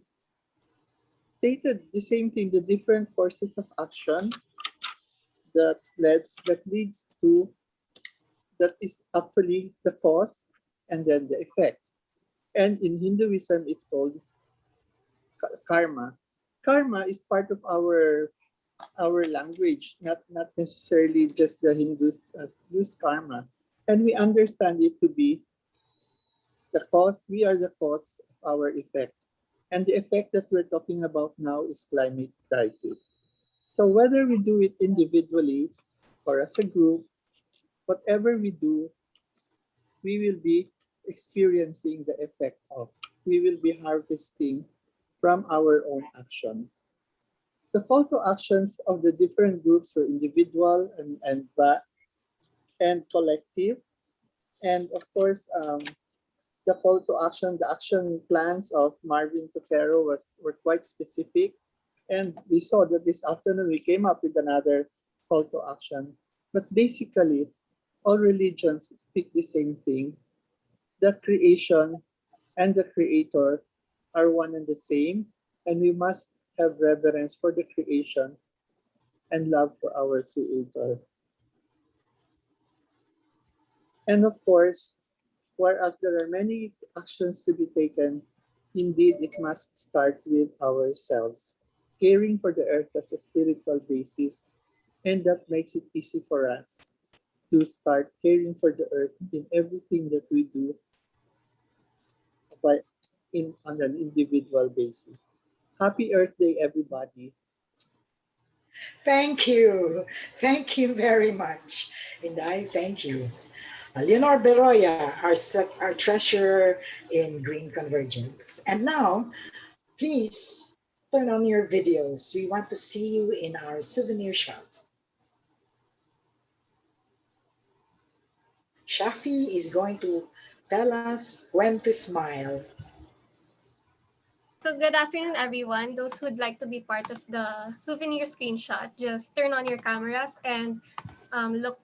stated the same thing: the different courses of action that leads to, that is actually the cause and then the effect. And in Hinduism, it's called karma. Karma is part of our language, not necessarily just the Hindus use karma. And we understand it to be the cause. We are the cause of our effect. And the effect that we're talking about now is climate crisis. So whether we do it individually or as a group, whatever we do, we will be experiencing the effect of. We will be harvesting from our own actions. The call to actions of the different groups were individual and collective. And of course, the call to action, the action plans of Marvin Toquero were quite specific. And we saw that this afternoon we came up with another call to action. But basically, all religions speak the same thing, that creation and the Creator are one and the same, and we must have reverence for the creation and love for our Creator. And of course, whereas there are many actions to be taken, indeed it must start with ourselves. Caring for the earth as a spiritual basis, and that makes it easy for us to start caring for the earth in everything that we do on an individual basis. Happy Earth Day, everybody. Thank you. Thank you very much. And I thank you. Leonor Beroya, our treasurer in Green Convergence. And now, please turn on your videos. We want to see you in our souvenir shot. Shafi is going to tell us when to smile. So good afternoon, everyone. Those who'd like to be part of the souvenir screenshot, just turn on your cameras and look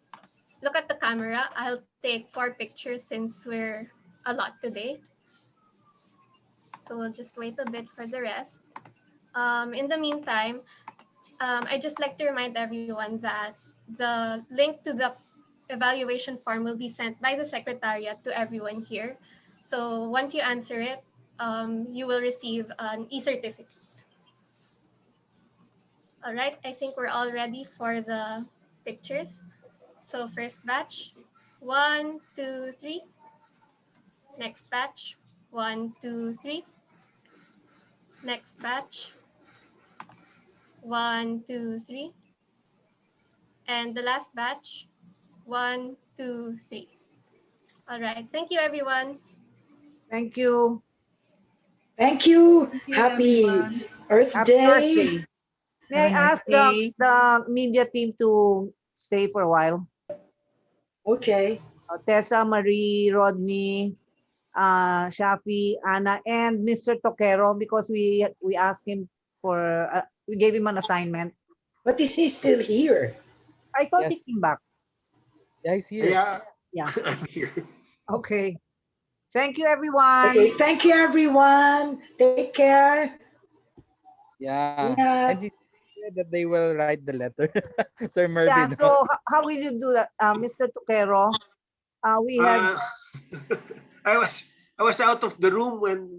at the camera. I'll take 4 pictures since we're a lot today. So we'll just wait a bit for the rest. In the meantime, I'd just like to remind everyone that the link to the evaluation form will be sent by the Secretariat to everyone here. So once you answer it, you will receive an e-certificate. All right, I think we're all ready for the pictures. So first batch, 1, 2, 3. Next batch, 1, 2, 3. Next batch, 1, 2, 3. And the last batch, 1, 2, 3. All right, thank you, everyone. Thank you. Thank you. Thank you, Happy everyone. Earth Happy Earth Day. Day. May Have I a nice ask day. the media team to stay for a while? Okay. Tessa, Marie, Rodney, Shafi, Anna, and Mr. Toquero, because we asked him for, we gave him an assignment. But is he still here? I thought he Yes. came back. Yeah, he's here. Yeah, Yeah. I'm here. Okay. Thank you, everyone. Okay, thank you, everyone. Take care. Yeah. Ingat. And she said that they will write the letter. Sir Yeah, Mervin. so how will you do that, Mr. Toquero? We had Uh, I was out of the room when